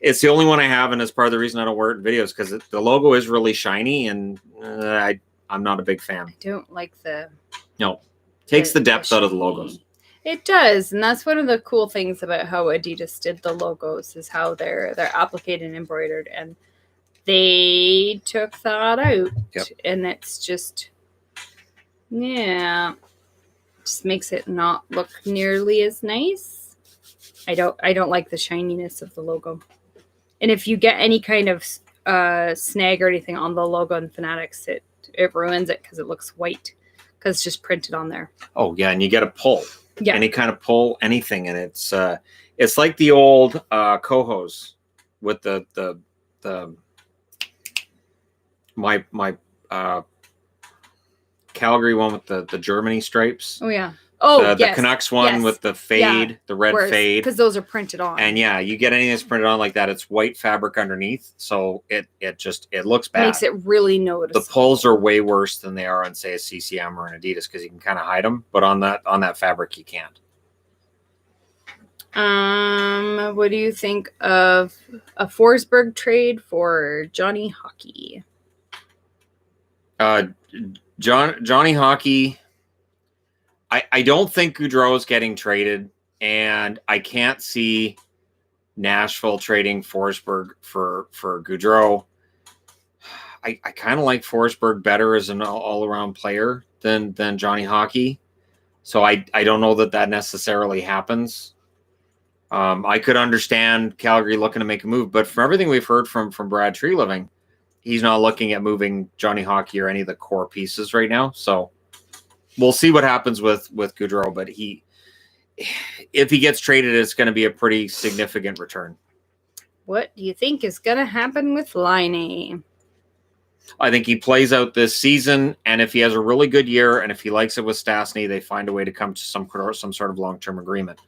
it's the only one I have. And it's part of the reason I don't wear it in videos, because the logo is really shiny, and I'm not a big fan. I don't like takes the depth out of the logos. It does, and that's one of the cool things about how Adidas did the logos, is how they're appliqued and embroidered, and they took that out. And it's just just makes it not look nearly as nice. I don't like the shininess of the logo. And if you get any kind of snag or anything on the logo in Fanatics, it ruins it because it looks white. Because it's just printed on there. Oh yeah, and you get a pull. Yeah, any kind of pull, anything, and it's like the old Cohos with the my Calgary one with the Germany stripes. Oh yeah. Oh, the Canucks one with the fade, the red fade. Because those are printed on. And yeah, you get anything that's printed on like that, it's white fabric underneath, so it looks bad. Makes it really noticeable. The pulls are way worse than they are on, say, a CCM or an Adidas, because you can kind of hide them, but on that fabric you can't. What do you think of a Forsberg trade for Johnny Hockey? Johnny Hockey. I don't think Gaudreau's getting traded, and I can't see Nashville trading Forsberg for Gaudreau. I kind of like Forsberg better as an all-around player than Johnny Hockey, so I don't know that necessarily happens. I could understand Calgary looking to make a move, but from everything we've heard from Brad Treliving, he's not looking at moving Johnny Hockey or any of the core pieces right now. So we'll see what happens with Gaudreau, but if he gets traded, it's going to be a pretty significant return. What do you think is going to happen with Laine? I think he plays out this season, and if he has a really good year, and if he likes it with Stastny, they find a way to come to some sort of long-term agreement.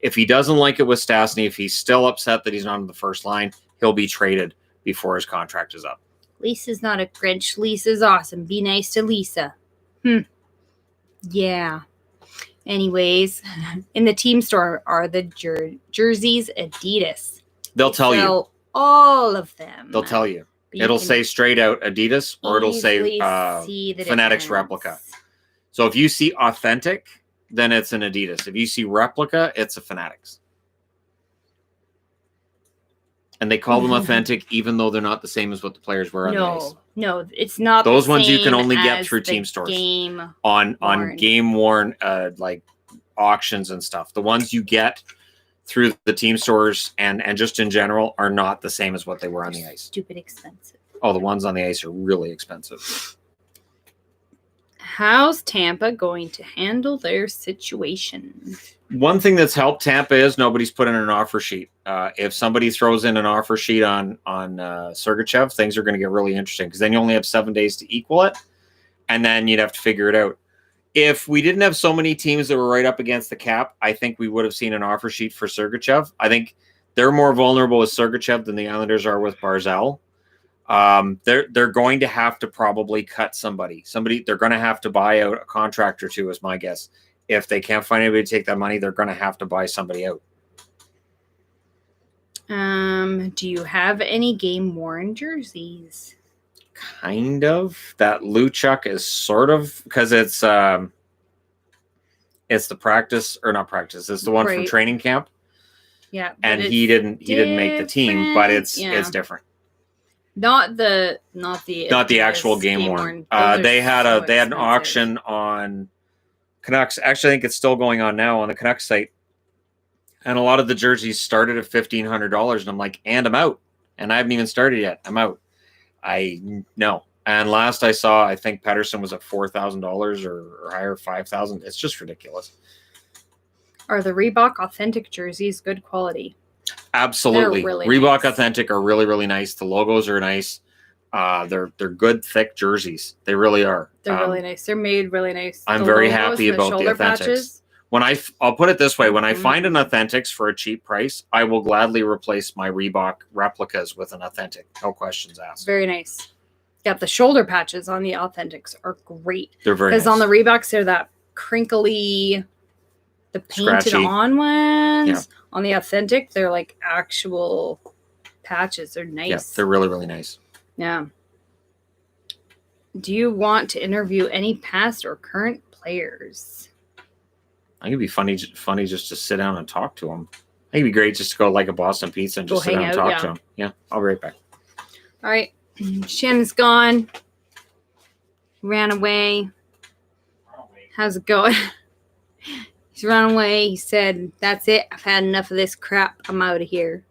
If he doesn't like it with Stastny, if he's still upset that he's not on the first line, he'll be traded before his contract is up. Lisa's not a Grinch. Lisa's awesome. Be nice to Lisa. Yeah. Anyways, in the team store are the jerseys Adidas. They'll tell you. All of them. They'll tell you. It'll say straight out Adidas, or it'll say Fanatics replica. So if you see authentic, then it's an Adidas. If you see replica, it's a Fanatics. And they call them authentic, even though they're not the same as what the players wear on the ice. No, it's not. Those ones you can only get through team stores on game worn like auctions and stuff. The ones you get through the team stores and just in general are not the same as what they were on the ice. Stupid expensive. Oh, the ones on the ice are really expensive. How's Tampa going to handle their situation? One thing that's helped Tampa is nobody's put in an offer sheet. If somebody throws in an offer sheet on Sergachev, things are going to get really interesting because then you only have 7 days to equal it, and then you'd have to figure it out. If we didn't have so many teams that were right up against the cap, I think we would have seen an offer sheet for Sergachev. I think they're more vulnerable with Sergachev than the Islanders are with Barzal. They're going to have to probably cut somebody. They're going to have to buy out a contract or two, is my guess. If they can't find anybody to take that money, they're going to have to buy somebody out. Do you have any game worn jerseys? Kind of. That Luchuk is sort of, because it's the practice, or not practice. It's the one from training camp. Yeah, and he didn't make the team, but it's different. Not the actual game worn. They had an auction on Canucks. Actually, I think it's still going on now on the Canucks site. And a lot of the jerseys started at $1,500, and I'm like, and I'm out. And I haven't even started yet. I'm out. No. And last I saw, I think Pedersen was at $4,000 or higher, $5,000. It's just ridiculous. Are the Reebok authentic jerseys good quality? Absolutely. Really Reebok nice. Authentic are really, really nice. The logos are nice. They're good, thick jerseys. They really are. They're really nice. They're made really nice. I'm very happy about the Authentics. Patches. I'll put it this way, when I find an Authentics for a cheap price, I will gladly replace my Reebok replicas with an Authentic. No questions asked. Very nice. Yeah, the shoulder patches on the Authentics are great. They're very nice. Because on the Reeboks, they're that crinkly, the painted Scratchy. On ones. Yeah. On the Authentic, they're like actual patches. They're nice. Yeah, they're really, really nice. Yeah. Do you want to interview any past or current players? I think it'd be funny just to sit down and talk to them. I think it'd be great just to go like a Boston Pizza and just sit down and talk to them. Yeah, I'll be right back. All right. Shannon's gone. Ran away. How's it going? He's run away. He said, that's it. I've had enough of this crap. I'm out of here.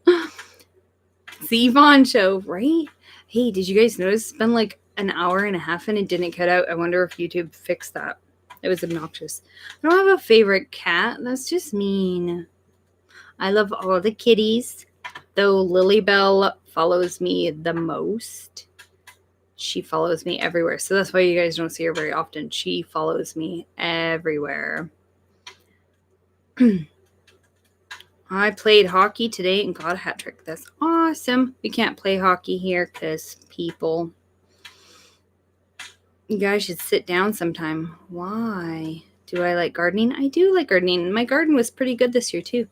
It's the Yvonne show, right? Hey, did you guys notice it's been like an hour and a half and it didn't cut out? I wonder if YouTube fixed that. It was obnoxious. I don't have a favorite cat. That's just mean. I love all the kitties, though Lilybell follows me the most. She follows me everywhere. So that's why you guys don't see her very often. She follows me everywhere. I played hockey today and got a hat trick. That's awesome. We can't play hockey here because people. You guys should sit down sometime. Why? Do I like gardening? I do like gardening. My garden was pretty good this year too.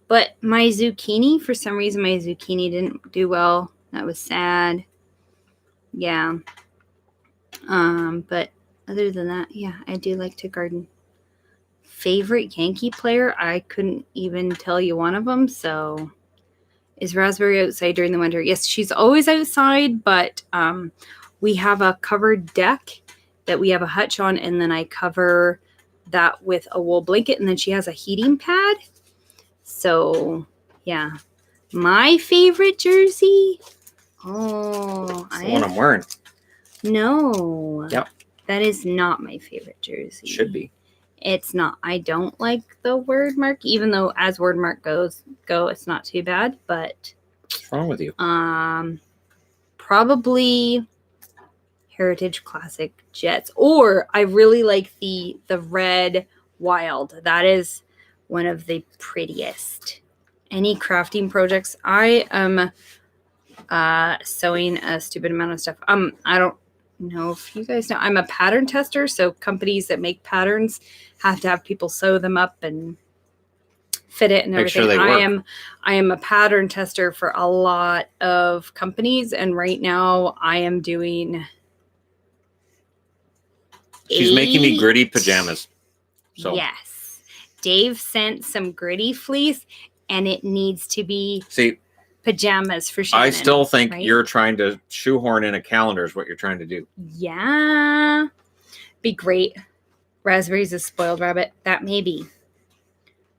But my zucchini, for some reason, my zucchini didn't do well. That was sad. Yeah. But other than that, yeah, I do like to garden. Favorite Yankee player? I couldn't even tell you one of them. So, is Raspberry outside during the winter? Yes, she's always outside, but we have a covered deck that we have a hutch on, and then I cover that with a wool blanket, and then she has a heating pad. So, yeah. My favorite jersey? Oh, That's the one I'm wearing. No. Yep. That is not my favorite jersey. Should be. It's not. I don't like the word mark, even though as word mark go, it's not too bad. But what's wrong with you? Probably Heritage Classic Jets, or I really like the red Wild. That is one of the prettiest. Any crafting projects? I am sewing a stupid amount of stuff. I don't know if you guys know, I'm a pattern tester, so companies that make patterns have to have people sew them up and fit it and everything. Make sure they work. I am a pattern tester for a lot of companies, and right now I am doing She's making me gritty pajamas. So yes. Dave sent some gritty fleece, and it needs to be pajamas for Shannon. I still think you're trying to shoehorn in a calendar is what you're trying to do. Yeah. Be great. Raspberry's a spoiled rabbit. That may be.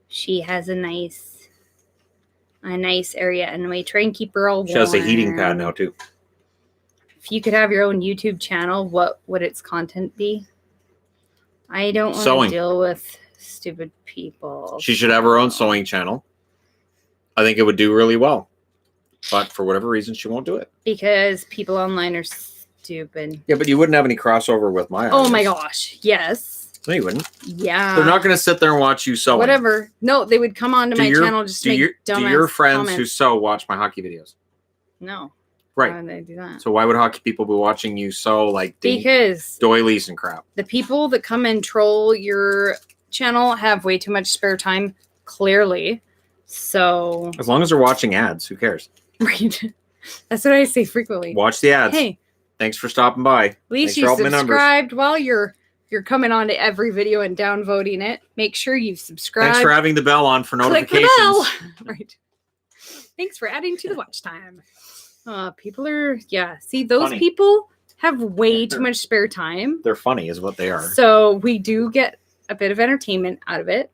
She has a nice area, and we try and keep her all warm. She has a heating pad now too. If you could have your own YouTube channel, what would its content be? I don't want to deal with stupid people. She should have her own sewing channel. I think it would do really well. But for whatever reason, she won't do it. Because people online are stupid. Yeah, but you wouldn't have any crossover with my audience. Oh my gosh. Yes. No, you wouldn't. Yeah. They're not going to sit there and watch you sew. Whatever. No, they would come onto my channel just to make dumbass Do your friends comments. who sew watch my hockey videos? No. Right. Why would they do that? So why would hockey people be watching you sew like because doilies and crap? The people that come and troll your channel have way too much spare time, clearly. So as long as they're watching ads, who cares? Right. That's what I say frequently. Watch the ads. Hey, thanks for stopping by. At least you subscribed while you're coming on to every video and downvoting it. Make sure you subscribe. Thanks for having the bell on for notifications. Click the bell. Right. Thanks for adding to the watch time. People are see, those funny. People have way too much spare time. They're funny is what they are. So we do get a bit of entertainment out of it.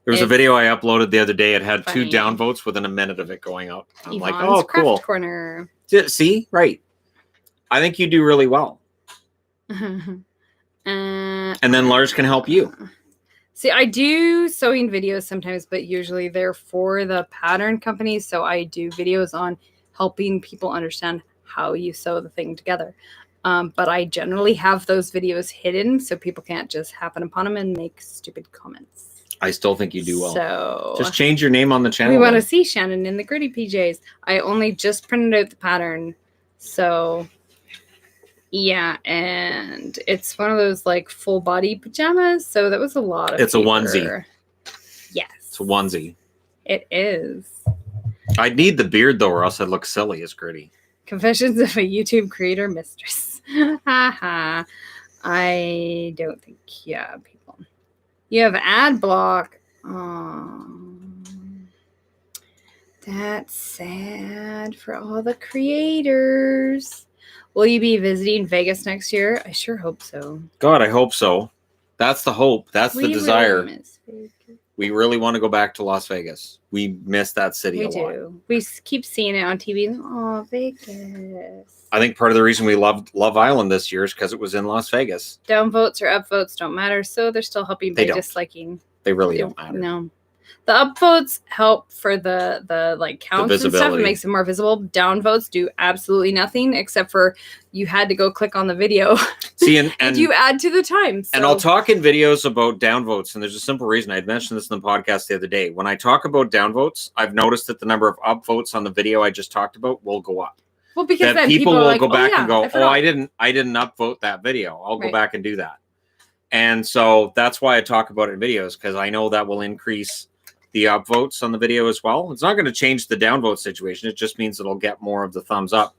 There was a video I uploaded the other day. It had 2 downvotes within a minute of it going up. I'm Yvonne's like, oh, cool. Corner. See? Right. I think you do really well. And then Lars can help you. See, I do sewing videos sometimes, but usually they're for the pattern companies. So I do videos on helping people understand how you sew the thing together. But I generally have those videos hidden so people can't just happen upon them and make stupid comments. I still think you do well. So just change your name on the channel. We want to see Shannon in the gritty PJs. I only just printed out the pattern. So yeah, and it's one of those like full body pajamas. So that was a lot of It's paper. A onesie. Yes. It's a onesie. It is. I'd need the beard though, or else I'd look silly as gritty. Confessions of a YouTube creator mistress. Haha. I don't think, people. You have ad block. Oh, that's sad for all the creators. Will you be visiting Vegas next year? I sure hope so. God, I hope so. That's the hope. That's the desire. Really miss Vegas. We really want to go back to Las Vegas. We miss that city a lot. We do. We keep seeing it on TV. Oh, Vegas. I think part of the reason we loved Love Island this year is because it was in Las Vegas. Downvotes or upvotes don't matter, so they're still helping by disliking. They really don't matter. No. The upvotes help for the like counts and stuff. It makes it more visible. Downvotes do absolutely nothing except for you had to go click on the video. See, and you add to the time. So. And I'll talk in videos about downvotes, and there's a simple reason. I had mentioned this in the podcast the other day. When I talk about downvotes, I've noticed that the number of upvotes on the video I just talked about will go up. Well, because then people will like, go back and go, I didn't upvote that video. I'll go back and do that. And so that's why I talk about it in videos, because I know that will increase the upvotes on the video as well. It's not going to change the downvote situation. It just means it'll get more of the thumbs up,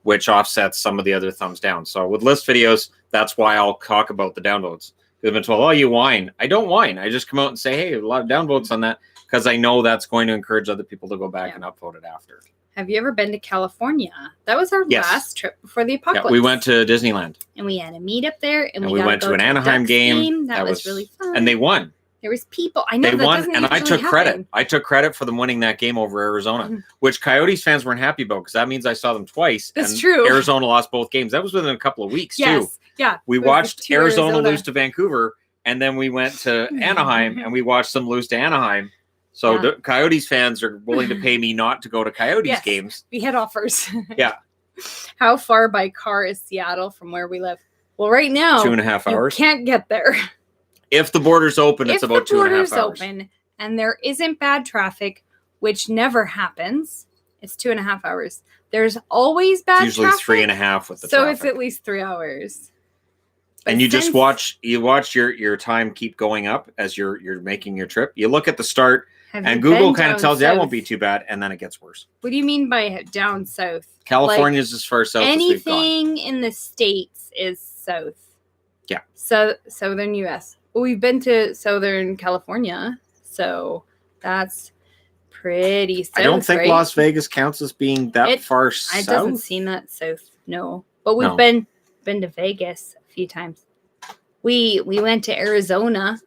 which offsets some of the other thumbs down. So with list videos, that's why I'll talk about the downvotes. They've been told, oh, you whine. I don't whine. I just come out and say, hey, a lot of downvotes on that, because I know that's going to encourage other people to go back and upvote it after. Have you ever been to California? That was our last trip before the apocalypse. Yeah, we went to Disneyland. And we had a meet up there. And we went to an Anaheim game. That was really fun. And they won. There was people. I know they that won, doesn't and I took happen. credit. I took credit for them winning that game over Arizona, which Coyotes fans weren't happy about because that means I saw them twice. That's true. Arizona lost both games. That was within a couple of weeks, too. Yeah. We watched Arizona lose to Vancouver, and then we went to Anaheim, and we watched them lose to Anaheim. So the Coyotes fans are willing to pay me not to go to Coyotes games. We had offers. Yeah. How far by car is Seattle from where we live? Well, right now, 2.5 hours. You can't get there. If the border's open, it's about 2.5 hours. If the border's open and there isn't bad traffic, which never happens, it's 2.5 hours. There's always bad traffic. It's usually 3.5 with the traffic. So it's at least 3 hours. But and you just watch your time keep going up as you're making your trip. You look at the start, and Google kind of tells you that won't be too bad, and then it gets worse. What do you mean by down south? California's as far south as we've gone. Anything in the States is south. Yeah. So southern U.S. Well, we've been to Southern California, so that's pretty south. I don't think Las Vegas counts as being that far south. It doesn't seem that south, no. But we've been to Vegas a few times. We went to Arizona.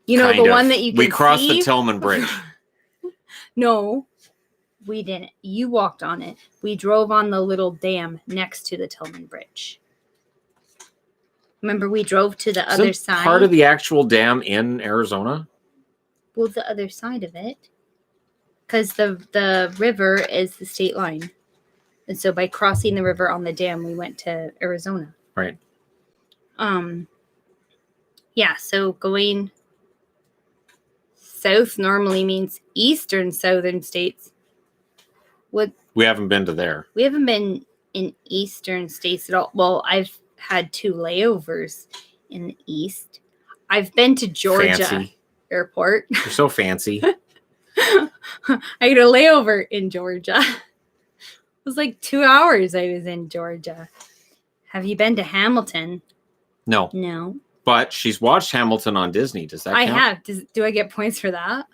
You know, the one that you can see? We crossed the Tillman Bridge. No, we didn't. You walked on it. We drove on the little dam next to the Tillman Bridge. Remember, we drove to the other side. Part of the actual dam in Arizona? Well, the other side of it. Because the river is the state line. And so by crossing the river on the dam, we went to Arizona. Right. Yeah, so going south normally means eastern southern states. We haven't been to there. We haven't been in eastern states at all. Well, I've had 2 layovers in the east. I've been to Georgia airport. You're so fancy. I got a layover in Georgia. It was like 2 hours I was in Georgia. Have you been to Hamilton? No. No. But she's watched Hamilton on Disney. Does that count? I have. Do I get points for that?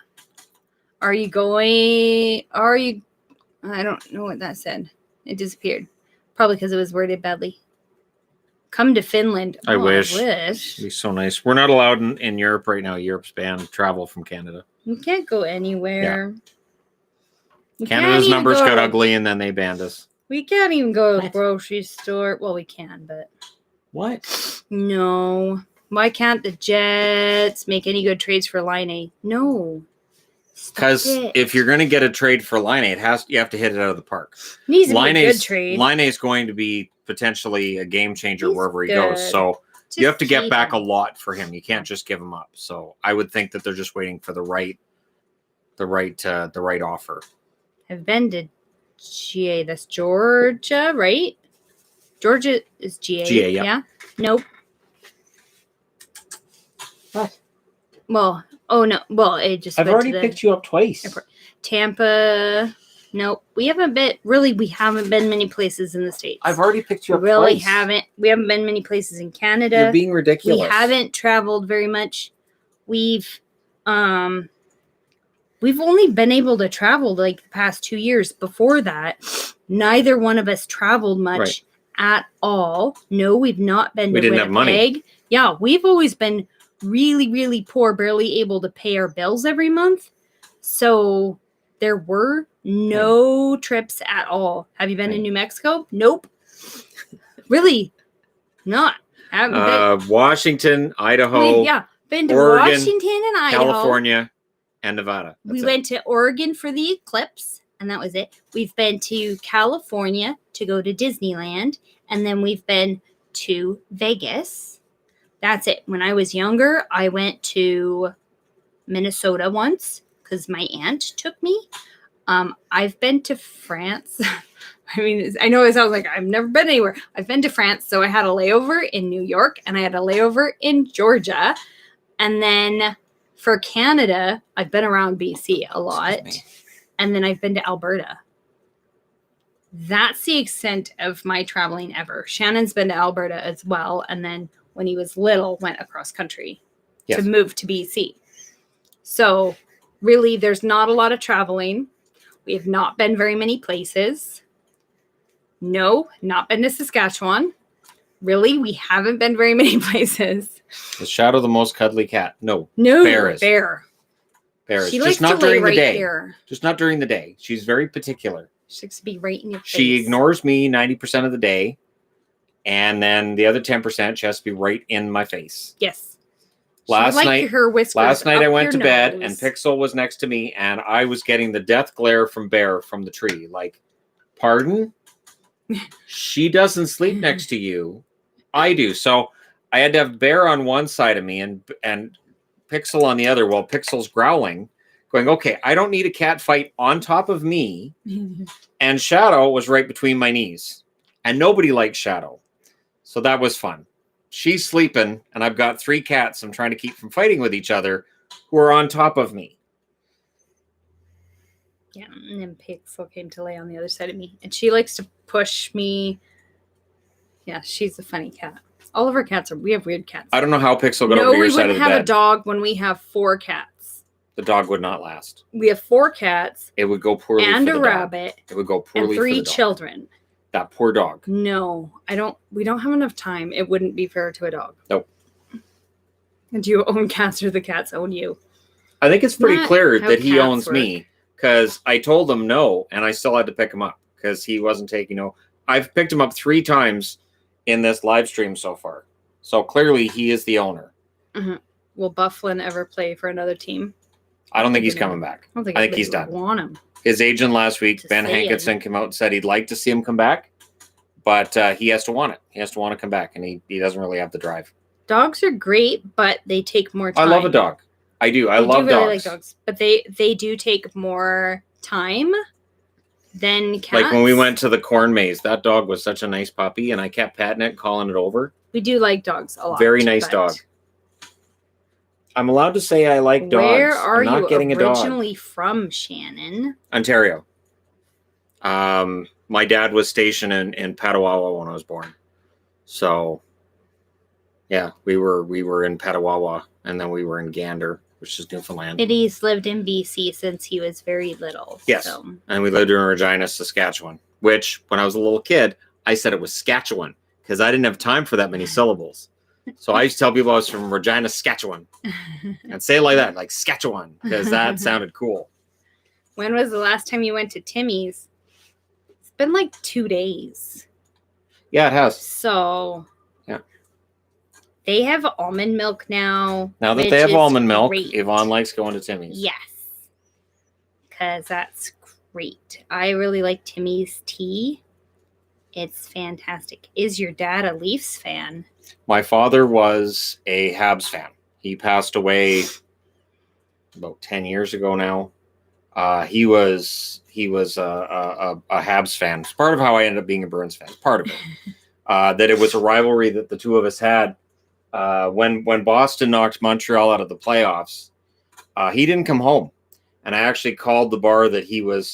Are you going? I don't know what that said. It disappeared. Probably because it was worded badly. Come to Finland. I wish. It'd be so nice. We're not allowed in Europe right now. Europe's banned travel from Canada. You can't go anywhere. Yeah. Canada's numbers got ugly and then they banned us. We can't even go to the grocery store. Well, we can, but. What? No. Why can't the Jets make any good trades for Line? No. Because if you're going to get a trade for Line, you have to hit it out of the park. Needs to be a good trade. Line is going to be potentially a game changer wherever he goes. So you have to get back a lot for him. You can't just give him up. So I would think that they're just waiting for the right offer. I've been to GA. That's Georgia, right? Georgia is GA. GA, yeah. Nope. What? Well, oh no. Well, it just. I've already picked you up twice. Airport. Tampa. Nope. We haven't been many places in the States. I've already picked you up twice. Haven't. We haven't been many places in Canada. You're being ridiculous. We haven't traveled very much. We've only been able to travel like the past 2 years. Before that, neither one of us traveled much at all. No, we've not been to Winnipeg. Didn't have money. Yeah, we've always been really, really poor, barely able to pay our bills every month. So there were no trips at all. Have you been to New Mexico? Nope. Really? Not. Washington, Idaho. Been to Oregon, Washington and Idaho. California, and Nevada. We went to Oregon for the eclipse, and that was it. We've been to California to go to Disneyland, and then we've been to Vegas. That's it. When I was younger, I went to Minnesota once because my aunt took me. I've been to France. I mean, I know it sounds like I've never been anywhere. I've been to France. So I had a layover in New York and I had a layover in Georgia. And then for Canada, I've been around BC a lot. And then I've been to Alberta. That's the extent of my traveling ever. Shannon's been to Alberta as well. And then when he was little, went across country to move to BC. So really, there's not a lot of traveling. We have not been very many places. No, not been to Saskatchewan. Really, we haven't been very many places. Is Shadow the most cuddly cat? No. Bear. Bear is. She Just likes not to lay during the right day. here. Just not during the day. She's very particular. She likes to be right in your face. She ignores me 90% of the day. And then the other 10%, she has to be right in my face. Yes. Last night I went to bed and nose. Pixel was next to me and I was getting the death glare from Bear from the tree. Like, pardon? She doesn't sleep next to you. I do. So I had to have Bear on one side of me and Pixel on the other while Pixel's growling, going, okay, I don't need a cat fight on top of me. And Shadow was right between my knees. And nobody liked Shadow. So that was fun. She's sleeping, and I've got 3 cats I'm trying to keep from fighting with each other who are on top of me. Yeah, and then Pixel came to lay on the other side of me. And she likes to push me. Yeah, she's a funny cat. All of our cats we have weird cats. I don't know how Pixel got over to your side of the bed. No, we wouldn't have a dog when we have 4 cats. The dog would not last. We have 4 cats. It would go poorly for the dog. And a rabbit. It would go poorly for the dog. And 3 children. That poor dog. No, we don't have enough time. It wouldn't be fair to a dog. Nope. And do you own cats or the cats own you? I think it's pretty clear that he owns me because I told him no and I still had to pick him up because he wasn't taking no. I've picked him up 3 times in this live stream so far. So clearly he is the owner. Mm-hmm. Will Bufflin ever play for another team? I don't think he's coming back. I think he's done. Want him. His agent last week, Ben Hankinson, came out and said he'd like to see him come back, but he has to want it. He has to want to come back, and he doesn't really have the drive. Dogs are great, but they take more time. I love a dog. I do. I love dogs. Really like dogs, but they do take more time than cats. Like when we went to the corn maze, that dog was such a nice puppy, and I kept patting it, calling it over. We do like dogs a lot. Very nice dog. I'm allowed to say I like dogs. Where are you originally from, Shannon? Ontario. My dad was stationed in Petawawa when I was born. So, yeah, we were in Petawawa, and then we were in Gander, which is Newfoundland. And he's lived in BC since he was very little. Yes, so. And we lived in Regina, Saskatchewan, which, when I was a little kid, I said it was Saskatchewan, because I didn't have time for that many syllables. So I used to tell people I was from Regina, Saskatchewan. And say it like that, like Saskatchewan, because that sounded cool. When was the last time you went to Timmy's? It's been like 2 days. Yeah, it has. So, yeah. They have almond milk now. Now that they have almond milk, Yvonne likes going to Timmy's. Yes. Because that's great. I really like Timmy's tea. It's fantastic. Is your dad a Leafs fan? My father was a Habs fan. He passed away about 10 years ago now. He was a Habs fan. It's part of how I ended up being a Bruins fan. It's part of it. That it was a rivalry that the two of us had. When Boston knocked Montreal out of the playoffs, he didn't come home. And I actually called the bar that he was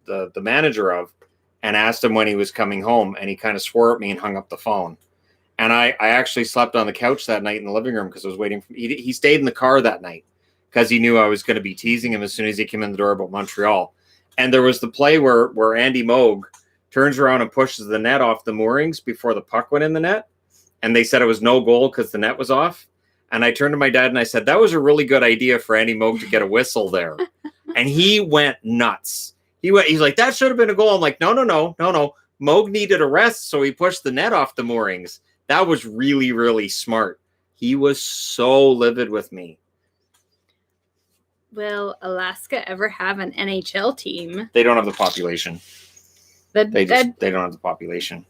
the manager of and asked him when he was coming home. And he kind of swore at me and hung up the phone. And I actually slept on the couch that night in the living room because I was waiting for he stayed in the car that night because he knew I was going to be teasing him as soon as he came in the door about Montreal. And there was the play where Andy Moog turns around and pushes the net off the moorings before the puck went in the net. And they said it was no goal because the net was off. And I turned to my dad and I said, that was a really good idea for Andy Moog to get a whistle there. And he went nuts. He's like, that should have been a goal. I'm like, no. Moog needed a rest, so he pushed the net off the moorings. That was really, really smart. He was so livid with me. Will Alaska ever have an NHL team? They don't have the population. They don't have the population.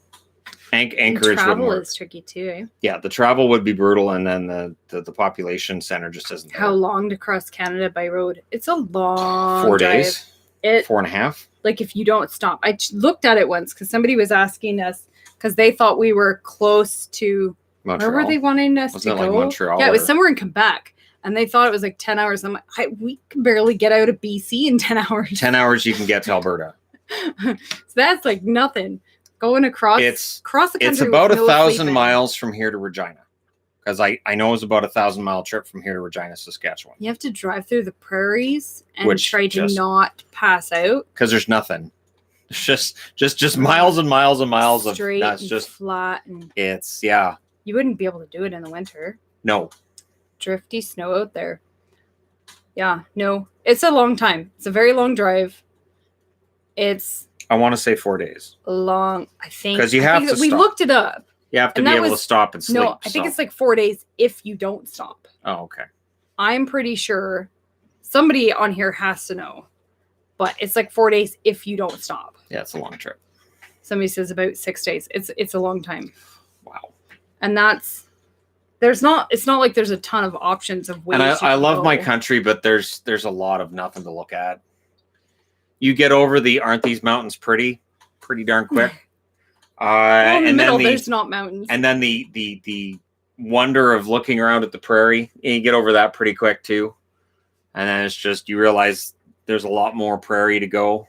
Anchorage travel is tricky too, eh? Yeah, the travel would be brutal, and then the population center just isn't there. How long to cross Canada by road? It's a long 4 drive. days. 4.5. Like if you don't stop. I looked at it once because somebody was asking us because they thought we were close to Montreal. Where were they wanting us to go? Like Montreal? Yeah, it was somewhere in Quebec. And they thought it was like 10 hours. I'm like, we can barely get out of BC in 10 hours. 10 hours you can get to Alberta. So that's like nothing. Going across the country. It's about 1,000 miles from here to Regina. because I know it's about 1,000-mile trip from here to Regina, Saskatchewan. You have to drive through the prairies and try to not pass out. Because there's nothing. It's just miles and miles and miles of that's just flat. And it's yeah. You wouldn't be able to do it in the winter. No. Drifty snow out there. Yeah, no. It's a long time. It's a very long drive. I want to say 4 days. Long, I think. Because you have to stop. We looked it up. You have to be able to stop and sleep. No, I think it's like 4 days if you don't stop. Oh, okay. I'm pretty sure somebody on here has to know. But it's like 4 days if you don't stop. Yeah, it's a long trip. Somebody says about 6 days. It's a long time. Wow. And it's not like there's a ton of options of ways. And I love my country, but there's a lot of nothing to look at. You get over aren't these mountains pretty darn quick? In the middle, there's not mountains. And then the wonder of looking around at the prairie, you get over that pretty quick too. And then it's just, you realize there's a lot more prairie to go.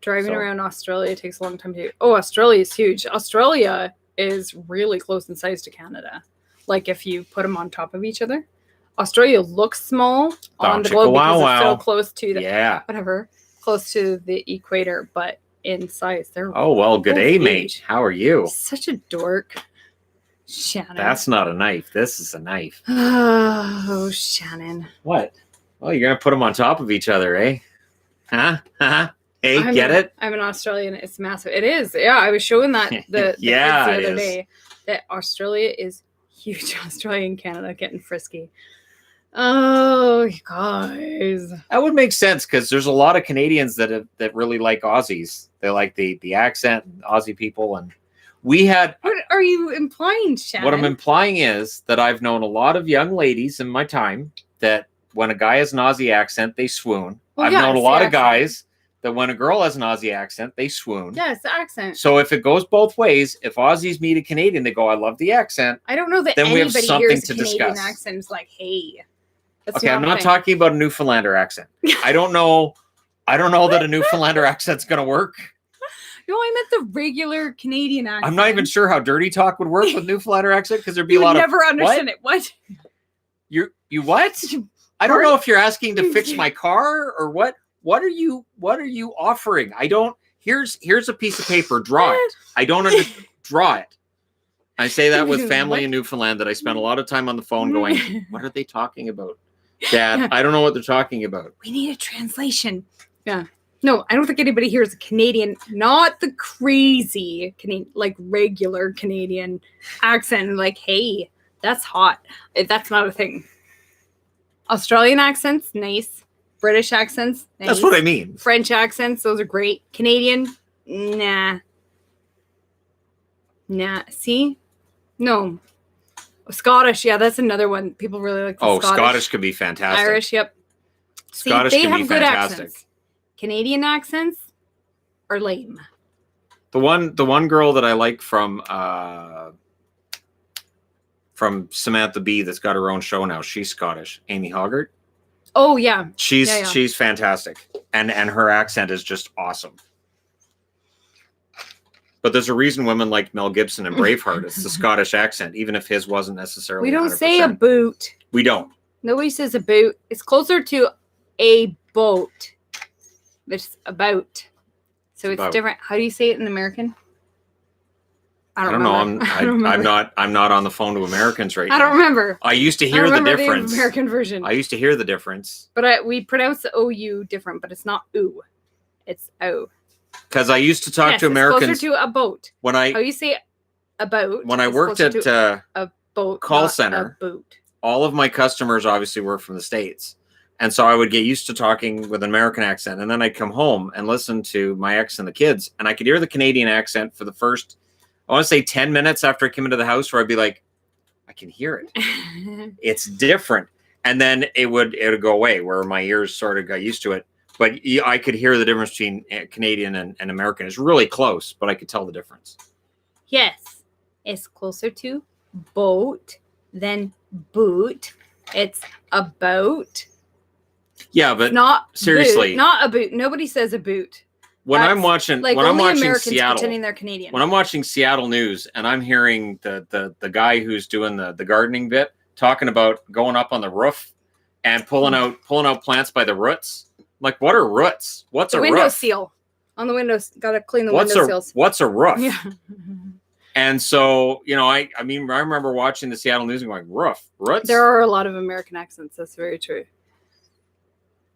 Driving around Australia takes a long time too. Oh, Australia is huge. Australia is really close in size to Canada. Like if you put them on top of each other. Australia looks small on the globe because it's so close to close to the equator, but in size they're good day, mate. How are you? Such a dork. Shannon. That's not a knife. This is a knife. Oh, Shannon. What? Well, you're gonna put them on top of each other, eh? Huh? Hey, get it? I'm an Australian. It's massive. It is. Yeah, I was showing that the kids the other day that Australia is huge. Australia and Canada getting frisky. Oh, guys. That would make sense because there's a lot of Canadians that really like Aussies. They like the accent, and Aussie people, and we had. What are you implying, Shannon? What I'm implying is that I've known a lot of young ladies in my time that when a guy has an Aussie accent, they swoon. Well, I've known a lot of guys that when a girl has an Aussie accent, they swoon. Yeah, it's the accent. So if it goes both ways, if Aussies meet a Canadian, they go, "I love the accent." I don't know that then anybody we have something hears to Canadian discuss. accents like, "Hey." Okay, I'm not talking about a Newfoundlander accent. I don't know that a Newfoundlander accent's going to work. No, I meant the regular Canadian accent. I'm not even sure how dirty talk would work with Newfoundlander accent because there'd be a lot of. You never understand it. What? You what? I don't know if you're asking to fix my car or what. What are you offering? I don't. Here's a piece of paper. Draw it. I don't draw it. I say that with family in Newfoundland that I spend a lot of time on the phone going, what are they talking about? Dad, I don't know what they're talking about. We need a translation. Yeah. No, I don't think anybody here is a Canadian, not the crazy Canadian, like regular Canadian accent. Like, hey, that's hot. That's not a thing. Australian accents, nice. British accents, nice. That's what I mean. French accents, those are great. Canadian, nah. See? No. Scottish, yeah, that's another one. People really like the Scottish. Scottish could be fantastic. Irish, yep. Scottish they can have be good fantastic. Accents. Canadian accents are lame. The one girl that I like from Samantha Bee that's got her own show now, she's Scottish. Amy Hoggart. Oh yeah. She's fantastic. And her accent is just awesome. But there's a reason women like Mel Gibson and Braveheart. It's the Scottish accent, even if his wasn't necessarily. We don't 100%. say a boot. We don't. Nobody says a boot. It's closer to a boat. It's about. So it's different. How do you say it in American? I don't know. I'm not on the phone to Americans right now. I don't remember. I used to hear the difference. The American version. I used to hear the difference. But we pronounce the OU different, but it's not oo. It's O. Because I used to talk to Americans. It's closer to a boat. How you say a boat? When I worked at a boat call center, a boat. All of my customers obviously were from the States. And so I would get used to talking with an American accent. And then I'd come home and listen to my ex and the kids. And I could hear the Canadian accent for the first, I want to say 10 minutes after I came into the house, where I'd be like, I can hear it. It's different. And then it would go away, where my ears sort of got used to it. But I could hear the difference between Canadian and American. It's really close, but I could tell the difference. Yes. It's closer to boat than boot. It's a boat. Yeah, but not seriously. Boot, not a boot. Nobody says a boot. I'm watching Americans Seattle, pretending they're Canadian. When I'm watching Seattle news and I'm hearing the guy who's doing the gardening bit talking about going up on the roof and pulling out plants by the roots. I'm like, what are roots? What's a window roof? seal on the windows? Got to clean the window seals. What's a roof? Yeah. And so, I remember watching the Seattle News and going, roots? There are a lot of American accents. That's very true.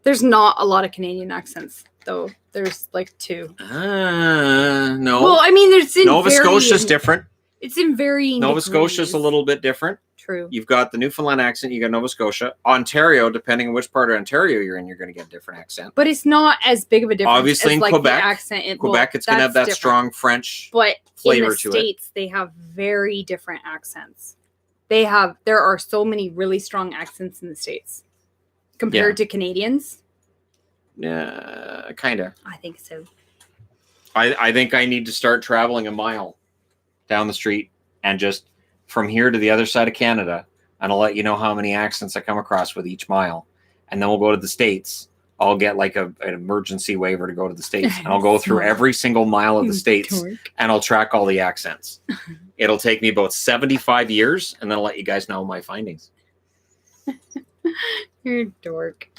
There's not a lot of Canadian accents, though. There's like 2. No. Well, I mean, there's in Nova Scotia's different. It's in varying Nova degrees. Scotia's a little bit different. True. You've got the Newfoundland accent. You got Nova Scotia. Ontario, depending on which part of Ontario you're in, you're going to get a different accent. But it's not as big of a difference. Obviously, as in like Quebec, the accent. It's going to have that different. Strong French flavor to it. But in the States, they have very different accents. There are so many really strong accents in the States compared to Canadians. Yeah, kind of. I think so. I think I need to start traveling a mile down the street and just from here to the other side of Canada, and I'll let you know how many accents I come across with each mile. And then we'll go to the States. I'll get like an emergency waiver to go to the States, and I'll go through every single mile of the States, and I'll track all the accents. It'll take me about 75 years, and then I'll let you guys know my findings. You're a dork.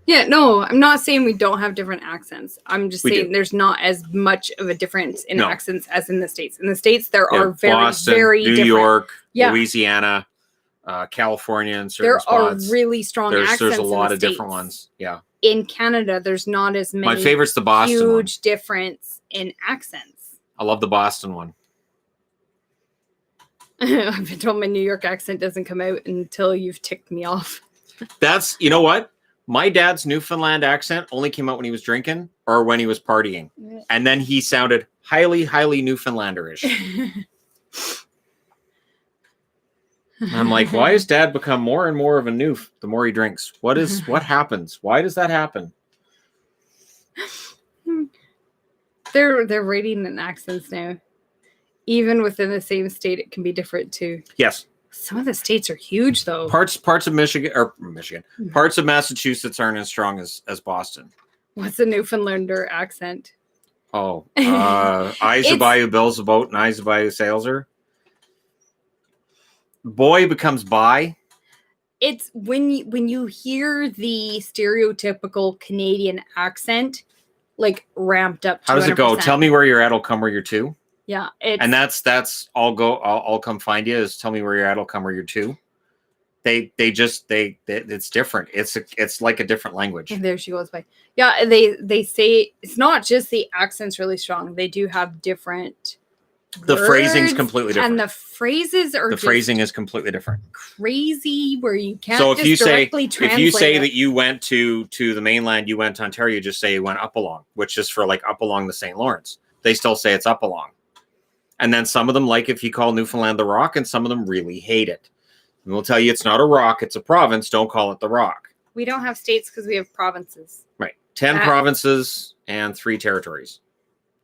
Yeah, no, I'm not saying we don't have different accents. I'm just saying there's not as much of a difference in accents as in the States. In the States, there are very, Boston, very New different. York, Louisiana, California, and certain spots. There are really strong accents. There's a lot of different ones. Yeah. In Canada, there's not as many. My favorite's the Boston huge difference in accents. I love the Boston one. I've been told my New York accent doesn't come out until you've ticked me off. That's, you know what? My dad's Newfoundland accent only came out when he was drinking or when he was partying. And then he sounded highly, highly Newfoundlanderish. I'm like, why has dad become more and more of a Newf the more he drinks? What happens? Why does that happen? They're rating in accents now. Even within the same state, it can be different too. Yes. Some of the states are huge, though. Parts of Michigan, parts of Massachusetts aren't as strong as Boston. What's a Newfoundlander accent? Oh, eyes of Bayou Bills a boat and eyes of Bayou sails her. Boy becomes by. It's when you hear the stereotypical Canadian accent, like ramped up. 200%. How does it go? Tell me where you're at. I'll come where you're to. Yeah, and that's I'll come find you. Is tell me where you're at. I'll come where you're to. They it's different. It's like a different language. And there she goes by. Yeah, they say it's not just the accent's really strong. They do have different. The phrasing's completely different, and the phrases are. The phrasing is completely different. Crazy, where you can't. So if you say that you went to the mainland, you went to Ontario, just say you went up along, which is for like up along the St. Lawrence. They still say it's up along. And then some of them like if you call Newfoundland the Rock, and some of them really hate it. And we'll tell you it's not a rock, it's a province. Don't call it the Rock. We don't have states because we have provinces. Right. 10 provinces and 3 territories.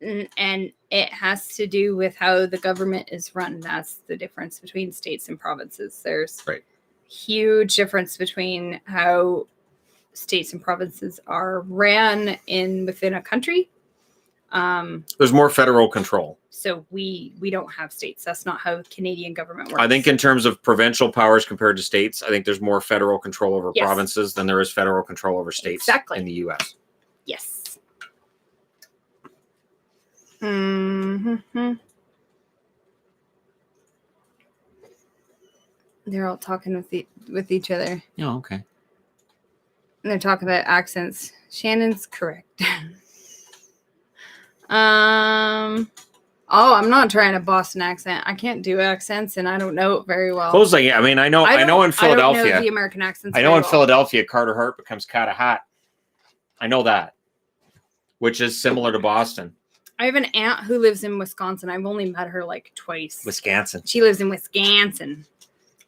And it has to do with how the government is run. That's the difference between states and provinces. There's huge difference between how states and provinces are ran within a country. There's more federal control. So we don't have states. That's not how Canadian government works. I think in terms of provincial powers compared to states, I think there's more federal control over provinces than there is federal control over states in the U.S. Yes. Mm-hmm. They're all talking with each other. Oh, okay. And they're talking about accents. Shannon's correct. I'm not trying a Boston accent. I can't do accents, and I don't know it very well. Closely, I mean, I know in Philadelphia. I don't know the American accents. I know in Philadelphia, Carter Hart becomes Carter Hot. I know that, which is similar to Boston. I have an aunt who lives in Wisconsin. I've only met her like twice. Wisconsin. She lives in Wisconsin.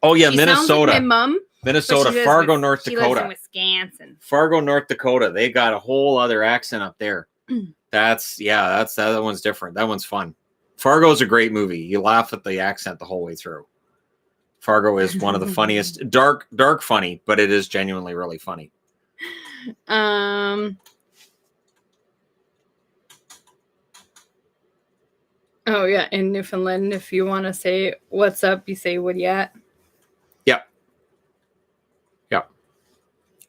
Oh yeah, Minnesota. Sounds like my mom. Minnesota, Fargo, North Dakota. She lives in Wisconsin. Fargo, North Dakota. They got a whole other accent up there. That one's different. That one's fun. Fargo's a great movie. You laugh at the accent the whole way through. Fargo is one of the funniest, dark funny, but it is genuinely really funny. Oh, yeah. In Newfoundland, if you want to say what's up, you say what you at. Yep. Yep.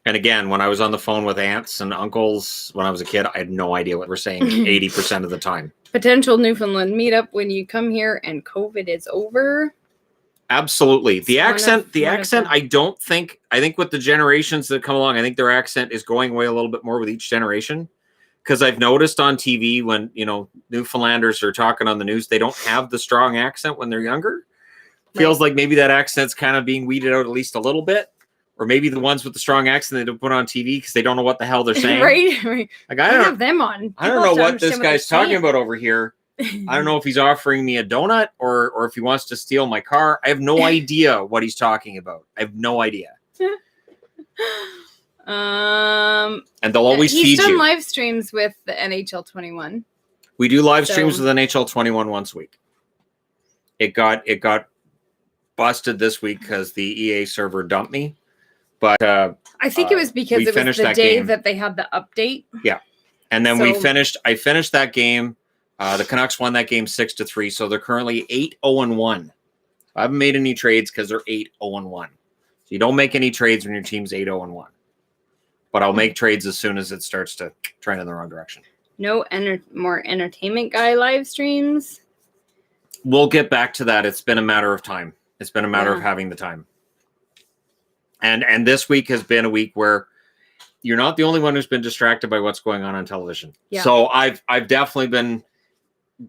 And again, when I was on the phone with aunts and uncles when I was a kid, I had no idea what we're saying 80% of the time. Potential Newfoundland meetup when you come here and COVID is over. Absolutely. The accent, I think with the generations that come along, I think their accent is going away a little bit more with each generation. Because I've noticed on TV when, Newfoundlanders are talking on the news, they don't have the strong accent when they're younger. Feels like maybe that accent's kind of being weeded out at least a little bit. Or maybe the ones with the strong accent they don't put on TV because they don't know what the hell they're saying. Right. Like, I don't have them on. I don't know what this guy's talking about over here. I don't know if he's offering me a donut or if he wants to steal my car. I have no idea what he's talking about. I have no idea. And they'll always feed you. He's done live streams with the NHL 21. We do live streams with NHL 21 once a week. It got busted this week because the EA server dumped me. But I think it was because it was the day that they had the update. Yeah. And then I finished that game. The Canucks won that game 6-3, so they're currently 8-0-1. I haven't made any trades because they're 8-0-1. So you don't make any trades when your team's 8-0-1. But I'll make trades as soon as it starts to trend in the wrong direction. No more entertainment guy live streams. We'll get back to that. It's been a matter of time. It's been a matter of having the time. And this week has been a week where you're not the only one who's been distracted by what's going on television. Yeah. So I've definitely been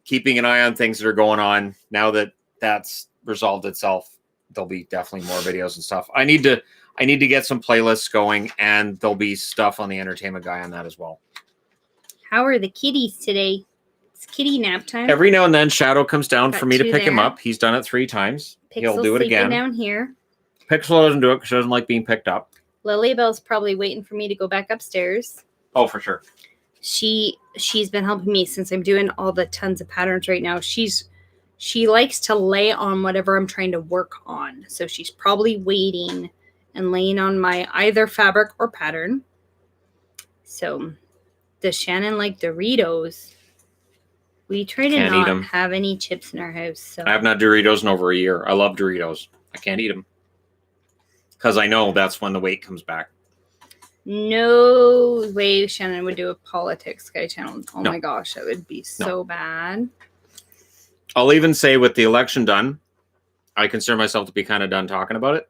keeping an eye on things that are going on. Now that that's resolved itself, there'll be definitely more videos and stuff. I need to get some playlists going, and there'll be stuff on the Entertainment Guy on that as well. How are the kitties today? It's kitty nap time. Every now and then, Shadow comes down for me to pick him up. He's done it 3 times. He'll do it again. Down here. Pixel doesn't do it because she doesn't like being picked up. Lilybell's probably waiting for me to go back upstairs. Oh, for sure. She's been helping me since I'm doing all the tons of patterns right now. She likes to lay on whatever I'm trying to work on. So she's probably waiting and laying on my either fabric or pattern. So does Shannon like Doritos? We try to not have any chips in our house. So I have not Doritos in over a year. I love Doritos. I can't eat them. Because I know that's when the weight comes back. No way Shannon would do a politics guy channel. Oh my gosh, that would be so bad. I'll even say with the election done, I consider myself to be kind of done talking about it.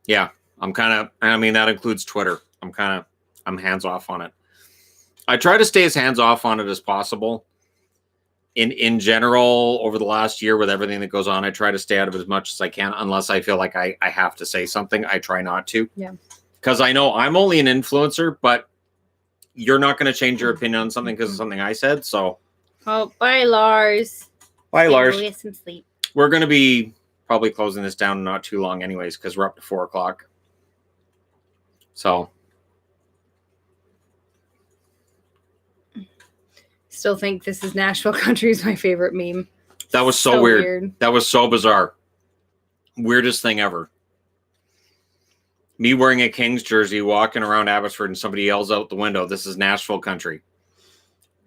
Yeah, that includes Twitter. I'm hands off on it. I try to stay as hands off on it as possible. In general, over the last year with everything that goes on, I try to stay out of it as much as I can, unless I feel like I have to say something. I try not to. Yeah. Because I know I'm only an influencer, but you're not going to change your opinion on something because of something I said. So. Oh, bye, Lars. Bye, Lars. Get some sleep. We're going to be probably closing this down not too long anyways, because we're up to 4:00. So. Still think This Is Nashville Country is my favorite meme. That was so weird. That was so bizarre. Weirdest thing ever. Me wearing a Kings jersey, walking around Abbotsford, and somebody yells out the window, "This is Nashville Country."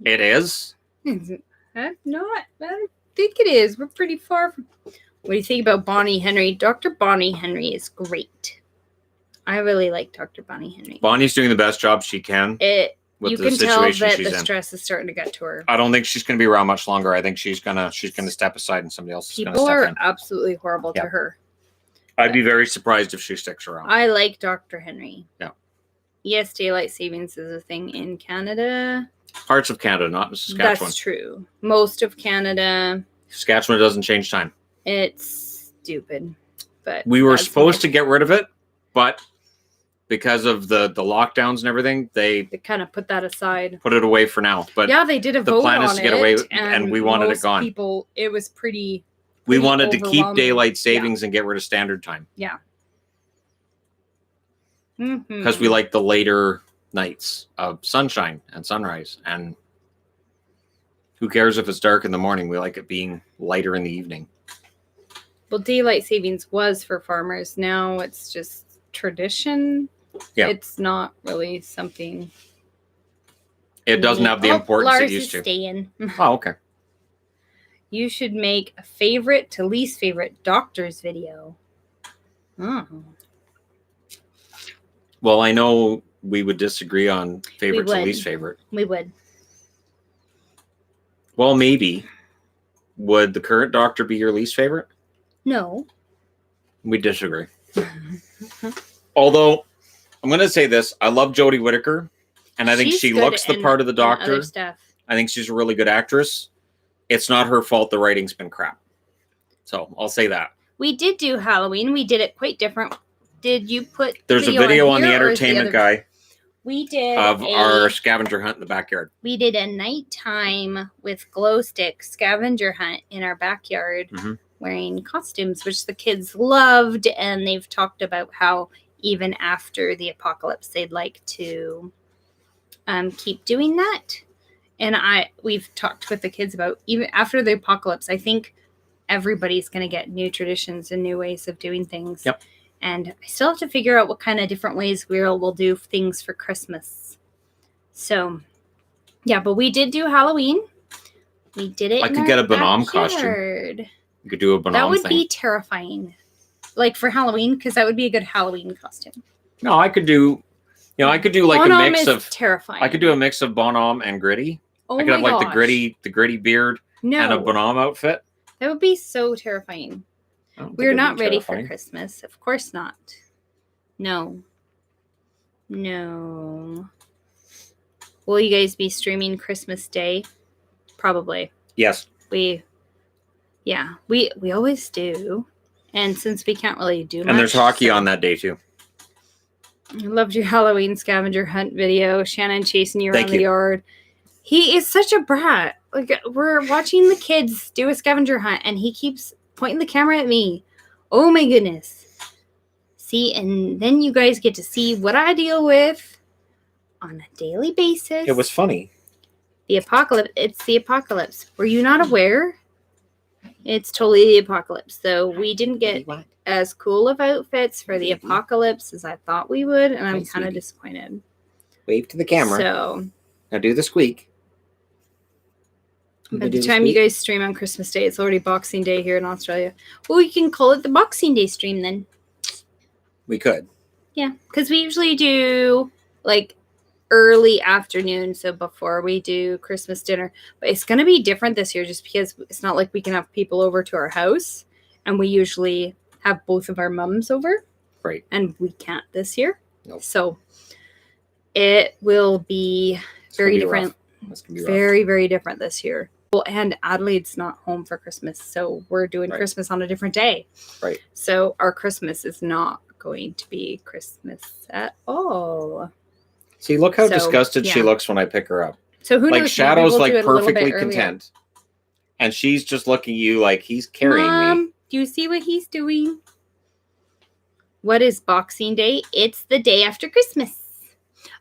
It is? Not. I think it is. We're pretty far from... What do you think about Bonnie Henry? Dr. Bonnie Henry is great. I really like Dr. Bonnie Henry. Bonnie's doing the best job she can. You can tell that the stress is starting to get to her. I don't think she's going to be around much longer. I think she's gonna step aside and somebody else is going to step in. People are absolutely horrible to her. I'd be very surprised if she sticks around. I like Dr. Henry. Yeah. Yes, daylight savings is a thing in Canada. Parts of Canada, not in Saskatchewan. That's true. Most of Canada. Saskatchewan doesn't change time. It's stupid. But we were supposed to get rid of it, but because of the lockdowns and everything, they kind of put that aside. Put it away for now. But yeah, they did a vote on it. The plan is to get away, and we wanted it gone. It was pretty we wanted to keep daylight savings and get rid of standard time. Yeah. Because we like the later nights of sunshine and sunrise. And who cares if it's dark in the morning? We like it being lighter in the evening. Well, daylight savings was for farmers. Now it's just tradition. Yeah. It's not really something. It doesn't have the importance Lars it used to. Staying. Oh, okay. You should make a favorite to least favorite doctor's video. Oh. Well, I know we would disagree on favorite to least favorite. We would. Well, maybe. Would the current doctor be your least favorite? No. We disagree. Although, I'm going to say this. I love Jodie Whittaker, and I think she looks the part of the doctor. I think she's a really good actress. It's not her fault the writing's been crap. So, I'll say that. We did do Halloween. We did it quite different. Did you put There's a video on the Entertainment Guy. We did of our scavenger hunt in the backyard. We did a nighttime with glow stick scavenger hunt in our backyard, wearing costumes, which the kids loved, and they've talked about how even after the apocalypse, they'd like to keep doing that. And we've talked with the kids about even after the apocalypse, I think everybody's going to get new traditions and new ways of doing things. Yep. And I still have to figure out what kind of different ways we'll do things for Christmas. So, yeah, but we did do Halloween. We did it. I could get a Bonhomme costume. You could do a Bonhomme That would thing. be terrifying. Like for Halloween, because that would be a good Halloween costume. No, I could do, I could do like Bonhomme a mix of terrifying. I could do a mix of Bonhomme and Gritty. Oh I could have like the gritty beard and a Bonhomme outfit. That would be so terrifying. We're not ready for Christmas. Of course not. No. Will you guys be streaming Christmas Day? Probably. Yes. We always do. And since we can't really do much. And there's hockey on that day too. I loved your Halloween scavenger hunt video. Shannon chasing you around the yard. He is such a brat. Like, we're watching the kids do a scavenger hunt and he keeps pointing the camera at me. Oh my goodness. See, and then you guys get to see what I deal with on a daily basis. It was funny. The apocalypse. It's the apocalypse. Were you not aware? It's totally the apocalypse. So we didn't get as cool of outfits for the apocalypse as I thought we would, and I'm kind of disappointed. Wave to the camera. So now do the squeak. By the time you guys stream on Christmas Day, it's already Boxing Day here in Australia. Well, we can call it the Boxing Day stream then. We could. Yeah, because we usually do like early afternoon, so before we do Christmas dinner. But it's going to be different this year just because it's not like we can have people over to our house. And we usually have both of our mums over. Right. And we can't this year. Nope. So it will be very different. Very, very different this year. Well, and Adelaide's not home for Christmas, so we're doing Christmas on a different day. Right. So our Christmas is not going to be Christmas at all. See, look how disgusted she looks when I pick her up. So who knows? Like Shadow's like perfectly content. And she's just looking at you like he's carrying me. Do you see what he's doing? What is Boxing Day? It's the day after Christmas.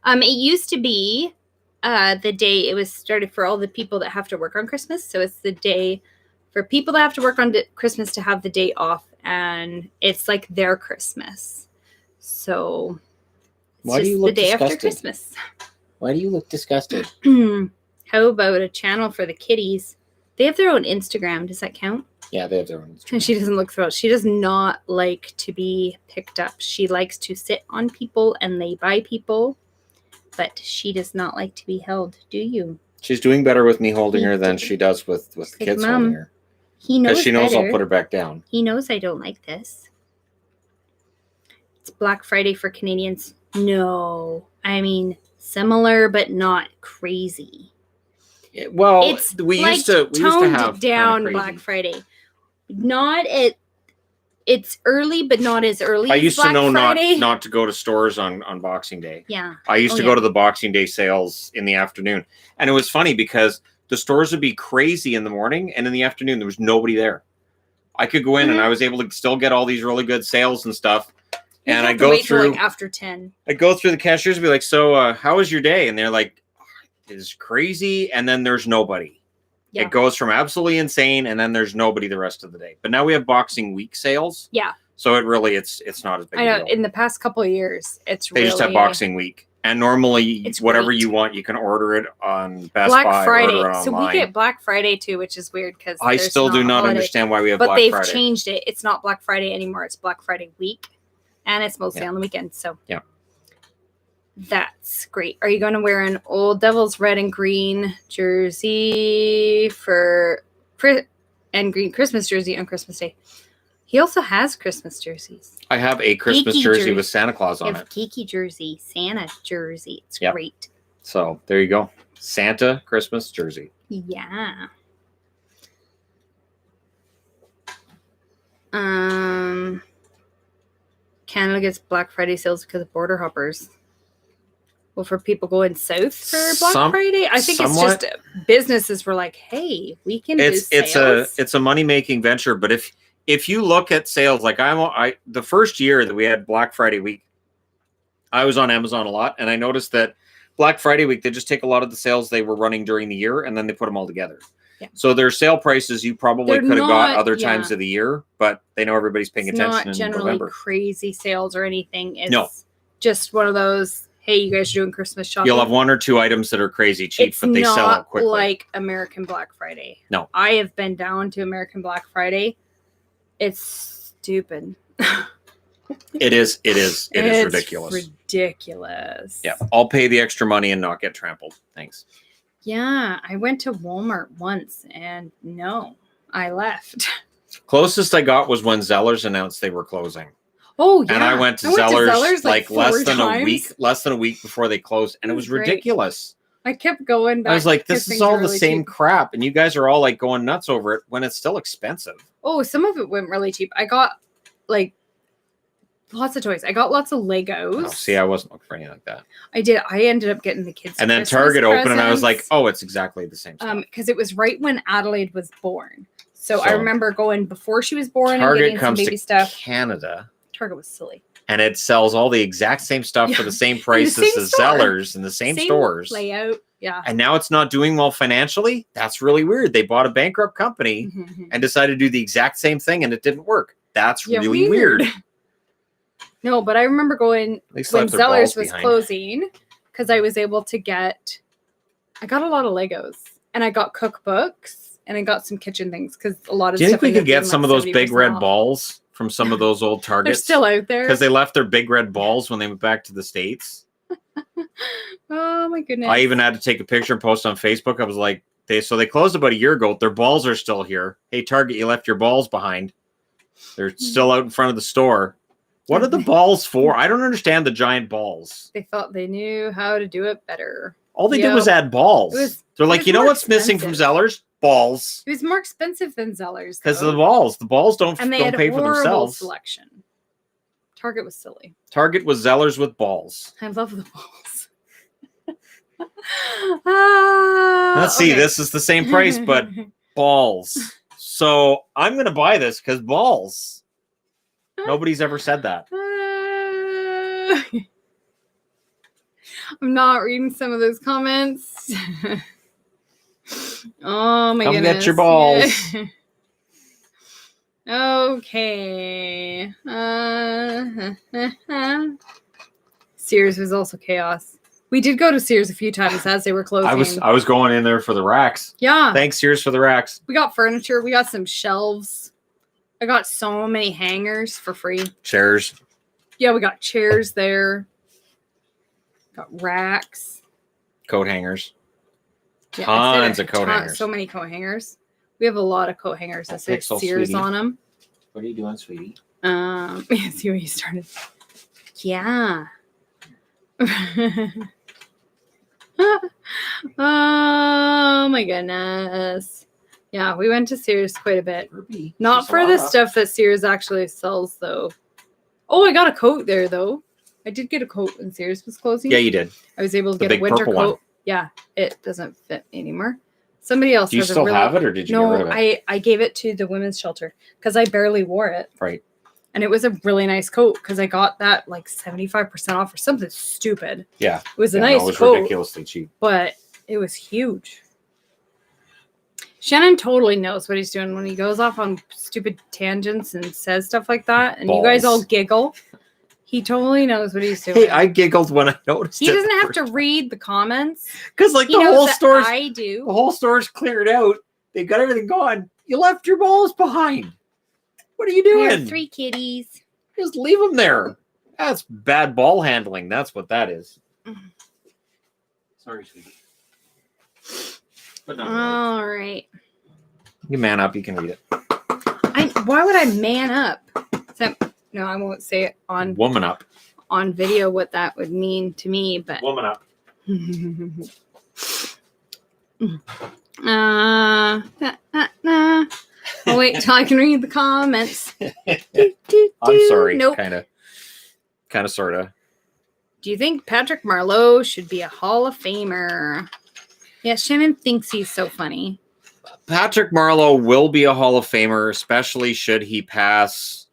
It used to be the day it was started for all the people that have to work on Christmas. So it's the day for people that have to work on Christmas to have the day off. And it's like their Christmas. So why do you look the day disgusted? After Christmas. Why do you look disgusted? How about a channel for the kitties? They have their own Instagram. Does that count? Yeah, they have their own Instagram. And she doesn't look thrilled. She does not like to be picked up. She likes to sit on people and lay by people. But she does not like to be held. Do you? She's doing better with me holding her than she does with the kids holding her. He knows because she knows I'll put her back down. He knows I don't like this. It's Black Friday for Canadians. No. I mean, similar, but not crazy. We used to have down Black Friday. It's early, but not as early. I used to know not to go to stores on Boxing Day. Yeah. I used to go to the Boxing Day sales in the afternoon. And it was funny because the stores would be crazy in the morning, and in the afternoon, there was nobody there. I could go in and I was able to still get all these really good sales and stuff. And I go through like after 10. I go through the cashiers and be like, so how was your day? And they're like, it's crazy. And then there's nobody. Yeah. It goes from absolutely insane, and then there's nobody the rest of the day. But now we have Boxing Week sales. Yeah. So it's not as big. I know. In the past couple of years, they just have Boxing Week. And normally, It's whatever great. you want, you can order it on Best Black Buy. Friday. Order it online. So we get Black Friday too, which is weird because I still do not understand why we have Black Friday. But they've changed it. It's not Black Friday anymore. It's Black Friday week, and it's mostly on the weekend. So yeah, that's great. Are you going to wear an Old Devils red and green jersey and green Christmas jersey on Christmas Day? He also has Christmas jerseys. I have a Christmas jersey with Santa Claus on it. Geeky jersey, Santa jersey. It's great. So there you go. Santa Christmas jersey. Yeah. Canada gets Black Friday sales because of border hoppers. Well, for people going south for Black Friday, I think it's just businesses were like, "Hey, we can do sales." It's a money making venture, but if you look at sales, like the first year that we had Black Friday week, I was on Amazon a lot, and I noticed that Black Friday week, they just take a lot of the sales they were running during the year, and then they put them all together. Yeah. So their sale prices you probably could have got other times of the year, but they know everybody's paying attention in November. It's not generally crazy sales or anything. It's just one of those, hey, you guys are doing Christmas shopping. You'll have one or two items that are crazy cheap, but they sell out quickly. It's not like American Black Friday. No. I have been down to American Black Friday. It's stupid. It is ridiculous. Ridiculous. Yeah. I'll pay the extra money and not get trampled. Thanks. Yeah. I went to Walmart once and no, I left. Closest I got was when Zellers announced they were closing. Oh, yeah. And I went to Zellers like less than a week before they closed. And it was ridiculous. I kept going back. I was like, this is all the same crap. And you guys are all like going nuts over it when it's still expensive. Oh, some of it went really cheap. I got like lots of toys. I got lots of Legos. Oh, see, I wasn't looking for anything like that. I did. I ended up getting the kids. And then Target opened and I was like, oh, it's exactly the same stuff. Because it was right when Adelaide was born. So I remember going before she was born and getting some baby stuff. Canada. Target was silly. And it sells all the exact same stuff for the same prices as Zellers in the same stores. Layout. Yeah. And now it's not doing well financially. That's really weird. They bought a bankrupt company and decided to do the exact same thing and it didn't work. That's really weird. No, but I remember going when Zellers was closing because I was able to I got a lot of Legos and I got cookbooks and I got some kitchen things because a lot of stuff. Do you think we could get some of those big red balls from some of those old Targets? They're still out there. Because they left their big red balls when they went back to the States. Oh my goodness. I even had to take a picture and post on Facebook. I was like, they closed about a year ago. Their balls are still here. Hey, Target, you left your balls behind. They're still out in front of the store. What are the balls for? I don't understand the giant balls. They thought they knew how to do it better. All they did was add balls. They're like, you know what's missing from Zellers? Balls. It was more expensive than Zellers. Because of the balls. The balls don't pay for themselves. Selection. Target was silly. Target was Zellers with balls. I love the balls. Let's see. This is the same price, but balls. So I'm going to buy this because balls. Nobody's ever said that. I'm not reading some of those comments. Oh my goodness. Come get your balls. Okay. Sears was also chaos. We did go to Sears a few times as they were closing. I was going in there for the racks. Yeah. Thanks, Sears, for the racks. We got furniture. We got some shelves. I got so many hangers for free. Chairs. Yeah, we got chairs there. Got racks. Coat hangers. Yeah, Tons of coat hangers. So many coat hangers. We have a lot of coat hangers that say Sears on them. What are you doing, sweetie? See where you started. Yeah. Oh my goodness. Yeah, we went to Sears quite a bit. Not for the stuff that Sears actually sells, though. Oh, I got a coat there, though. I did get a coat when Sears was closing. Yeah, you did. I was able to get a winter coat. One. Yeah, it doesn't fit anymore. Somebody else. Do you still have it, or did you get rid of it? I gave it to the women's shelter because I barely wore it. Right. And it was a really nice coat because I got that like 75% off or something stupid. Yeah. It was a nice coat. It was ridiculously cheap. But it was huge. Shannon totally knows what he's doing when he goes off on stupid tangents and says stuff like that. And you guys all giggle. He totally knows what he's doing. Hey, I giggled when I noticed he doesn't have to read the comments. Because like the whole store's I do. The whole store's cleared out. They got everything gone. You left your balls behind. What are you doing? There are 3 kitties. Just leave them there. That's bad ball handling. That's what that is. Sorry, sweetie. But all right. You man up. You can read it. Why would I man up? No, I won't say it on woman up on video what that would mean to me, but woman up. I'll wait till I can read the comments. I'm sorry. Nope. Kind of, sort of. Do you think Patrick Marleau should be a Hall of Famer? Yeah, Shannon thinks he's so funny. Patrick Marleau will be a Hall of Famer, especially should he pass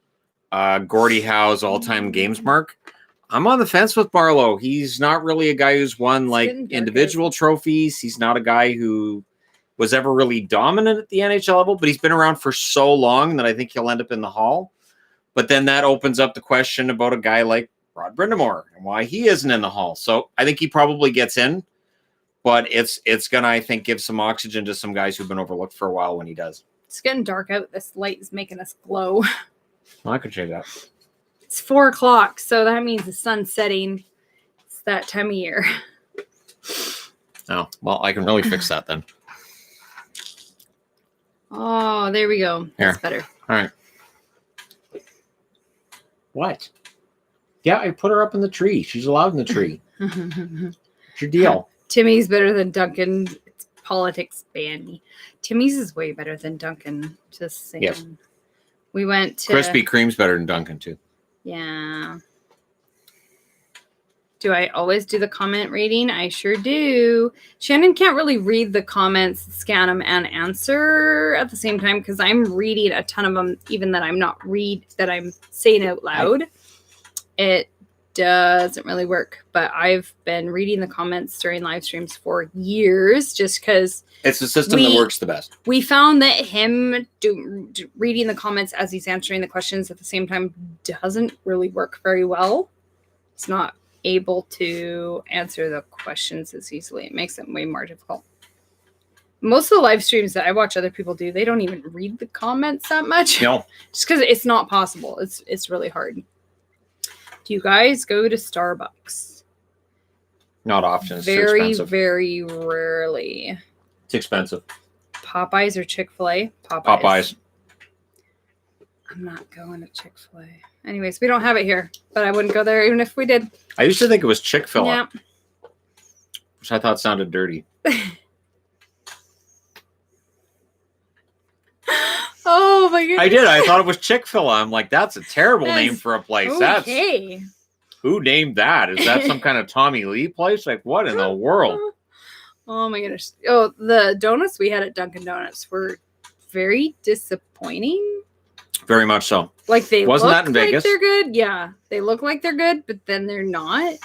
Gordie Howe's all-time games mark. I'm on the fence with Marleau. He's not really a guy who's won like individual trophies. He's not a guy who was ever really dominant at the NHL level, but he's been around for so long that I think he'll end up in the Hall. But then that opens up the question about a guy like Rod Brindamore and why he isn't in the Hall. So I think he probably gets in, but it's going to, I think, give some oxygen to some guys who've been overlooked for a while when he does. It's getting dark out. This light is making us glow. Well, I could check that. It's 4:00, so that means the sun's setting. It's that time of year. Oh, well, I can really fix that then. Oh, there we go. Here. That's better. All right. What? Yeah, I put her up in the tree. She's allowed in the tree. What's your deal? Timmy's better than Duncan. It's politics ban me. Timmy's is way better than Duncan. Just saying. Yes. We went to Krispy Kreme's better than Duncan too. Yeah. Do I always do the comment reading? I sure do. Shannon can't really read the comments, scan them, and answer at the same time because I'm reading a ton of them, even that I'm saying out loud. It doesn't really work, but I've been reading the comments during live streams for years just because it's the system that works the best. We found that him reading the comments as he's answering the questions at the same time doesn't really work very well. It's not able to answer the questions as easily. It makes it way more difficult. Most of the live streams that I watch other people do, they don't even read the comments that much. No. Just because it's not possible. It's really hard. Do you guys go to Starbucks? Not often. It's very, too expensive. Very rarely. It's expensive. Popeyes or Chick-fil-A? Popeyes. I'm not going to Chick-fil-A. Anyways, we don't have it here, but I wouldn't go there even if we did. I used to think it was Chick-fil-A. Yeah. Which I thought sounded dirty. Oh my goodness. I did. I thought it was Chick-fil-A. I'm like, that's a terrible name for a place. Okay. Who named that? Is that some kind of Tommy Lee place? Like, what in the world? Oh my goodness. Oh, the donuts we had at Dunkin' Donuts were very disappointing. Very much so. Like they wasn't look that in like Vegas? They're good. Yeah, they look like they're good, but then they're not.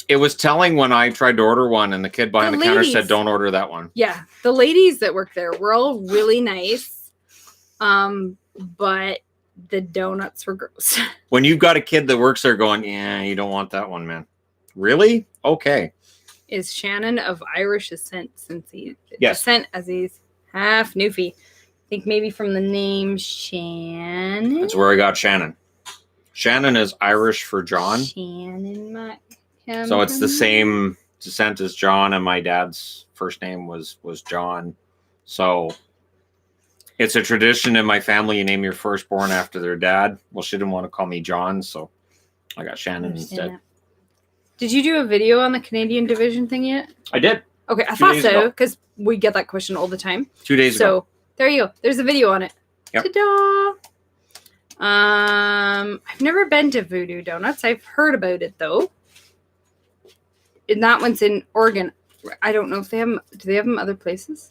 It was telling when I tried to order one, and the kid behind the counter said, "Don't order that one." Yeah, the ladies that work there were all really nice, but the donuts were gross. When you've got a kid that works there, going, "Yeah, you don't want that one, man." Really? Okay. Is Shannon of Irish descent since yes. descent as he's half Newfie? I think maybe from the name Shannon. That's where I got Shannon. Shannon is Irish for John. Shannon so it's the same descent as John, and my dad's first name was John. So it's a tradition in my family. You name your firstborn after their dad. Well, she didn't want to call me John, so I got Shannon instead. That. Did you do a video on the Canadian division thing yet? I did. Okay, I thought so, because we get that question all the time. 2 days ago. So there you go. There's a video on it. Yep. Ta-da! I've never been to Voodoo Donuts. I've heard about it though. And that one's in Oregon. I don't know if they have them. Do they have them other places?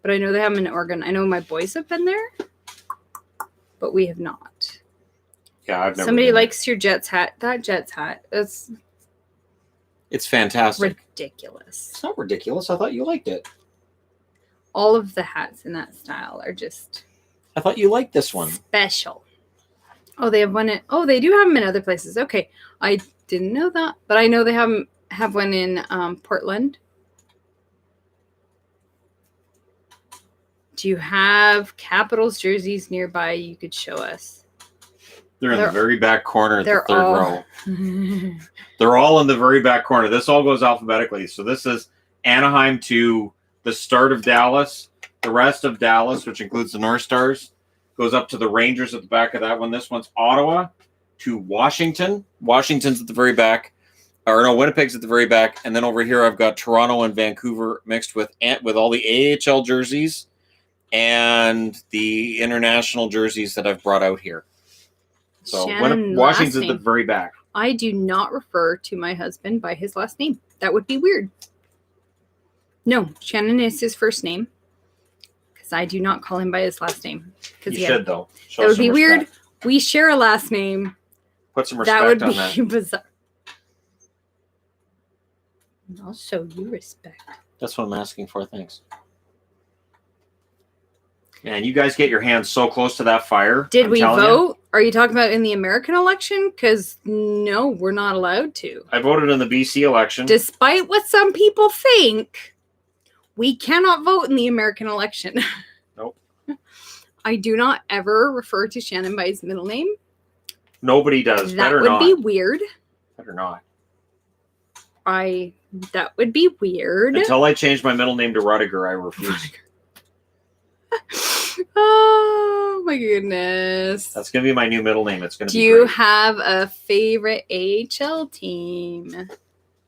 But I know they have them in Oregon. I know my boys have been there, but we have not. Yeah, I've never. Somebody likes your Jets hat. That Jets hat. It's fantastic. Ridiculous. It's not ridiculous. I thought you liked it. All of the hats in that style are just... I thought you liked this one. Special. Oh, they have one in... Oh, they do have them in other places. Okay. I didn't know that. But I know they have one in Portland. Do you have Capitals jerseys nearby you could show us? They're in the very back corner at the third row. They're all in the very back corner. This all goes alphabetically. So this is Anaheim to the start of Dallas. The rest of Dallas, which includes the North Stars, goes up to the Rangers at the back of that one. This one's Ottawa to Washington. Washington's at the very back. Or no, Winnipeg's at the very back. And then over here I've got Toronto and Vancouver mixed with all the AHL jerseys and the international jerseys that I've brought out here. So Washington's at the very back. I do not refer to my husband by his last name. That would be weird. No, Shannon is his first name. Because I do not call him by his last name. You should, though. That would be weird. We share a last name. Put some respect on that. That would be bizarre. I'll show you respect. That's what I'm asking for. Thanks. Man, you guys get your hands so close to that fire. Did we vote? Are you talking about in the American election? Because no, we're not allowed to. I voted in the BC election. Despite what some people think, we cannot vote in the American election. Nope. I do not ever refer to Shannon by his middle name. Nobody does. That would be weird. Better not. That would be weird. Until I change my middle name to Rudiger, I refuse. Oh my goodness. That's going to be my new middle name. It's going to be Do you have a favorite AHL team?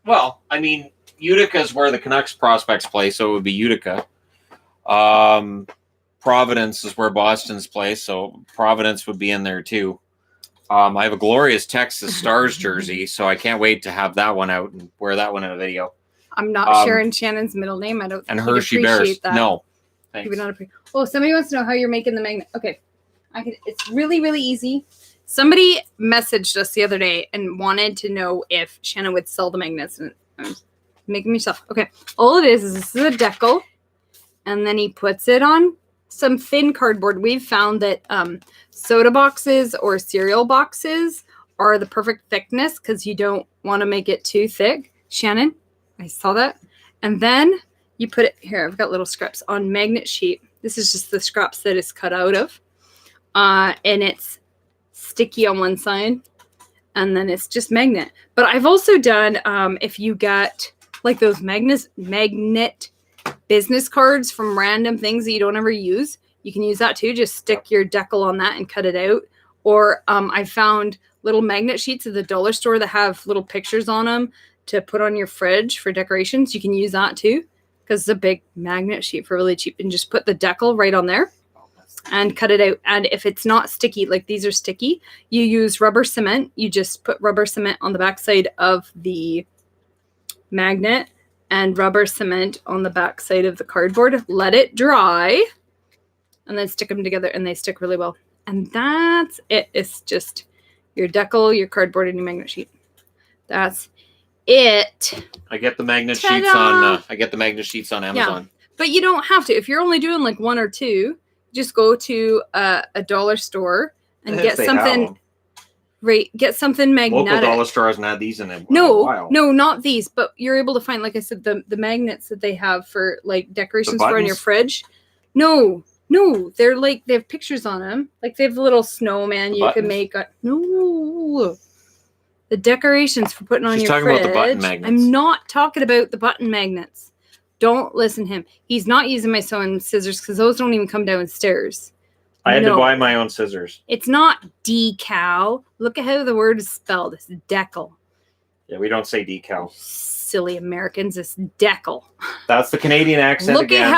Well, I mean, Utica is where the Canucks prospects play, so it would be Utica. Providence is where Boston's play, so Providence would be in there too. I have a glorious Texas Stars jersey, so I can't wait to have that one out and wear that one in a video. I'm not sharing Shannon's middle name. I don't and Hershey Bears. That. No. Somebody wants to know how you're making the magnet. Okay. It's really, really easy. Somebody messaged us the other day and wanted to know if Shannon would sell the magnets. And I'm making myself. Okay. All it is this is a decal. And then he puts it on some thin cardboard. We've found that soda boxes or cereal boxes are the perfect thickness because you don't want to make it too thick. Shannon, I saw that. And then you put it here. I've got little scraps on magnet sheet. This is just the scraps that it's cut out of. And it's sticky on one side. And then it's just magnet. But I've also done, if you got like those magnet business cards from random things that you don't ever use, you can use that too. Just stick your decal on that and cut it out. Or I found little magnet sheets at the dollar store that have little pictures on them to put on your fridge for decorations. You can use that too. Because it's a big magnet sheet for really cheap. And just put the decal right on there and cut it out. And if it's not sticky, like these are sticky, you use rubber cement. You just put rubber cement on the backside of the magnet and rubber cement on the backside of the cardboard. Let it dry. And then stick them together and they stick really well. And that's it. It's just your decal, your cardboard, and your magnet sheet. That's it. I get the magnet sheets on. I get the magnet sheets on Amazon. Yeah, but you don't have to. If you're only doing like one or two, just go to a dollar store and get something. Right, get something magnetic. Local dollar store hasn't had these in a while. No, not these. But you're able to find, like I said, the magnets that they have for like decorations for in your fridge. No, they're like they have pictures on them. Like they have a little snowman you can make. No. The decorations for putting on your fridge. She's talking about the button magnets. I'm not talking about the button magnets. Don't listen to him. He's not using my sewing scissors because those don't even come downstairs. I had to buy my own scissors. It's not decal. Look at how the word is spelled. It's decal. Yeah, we don't say decal. Silly Americans. It's decal. That's the Canadian accent again.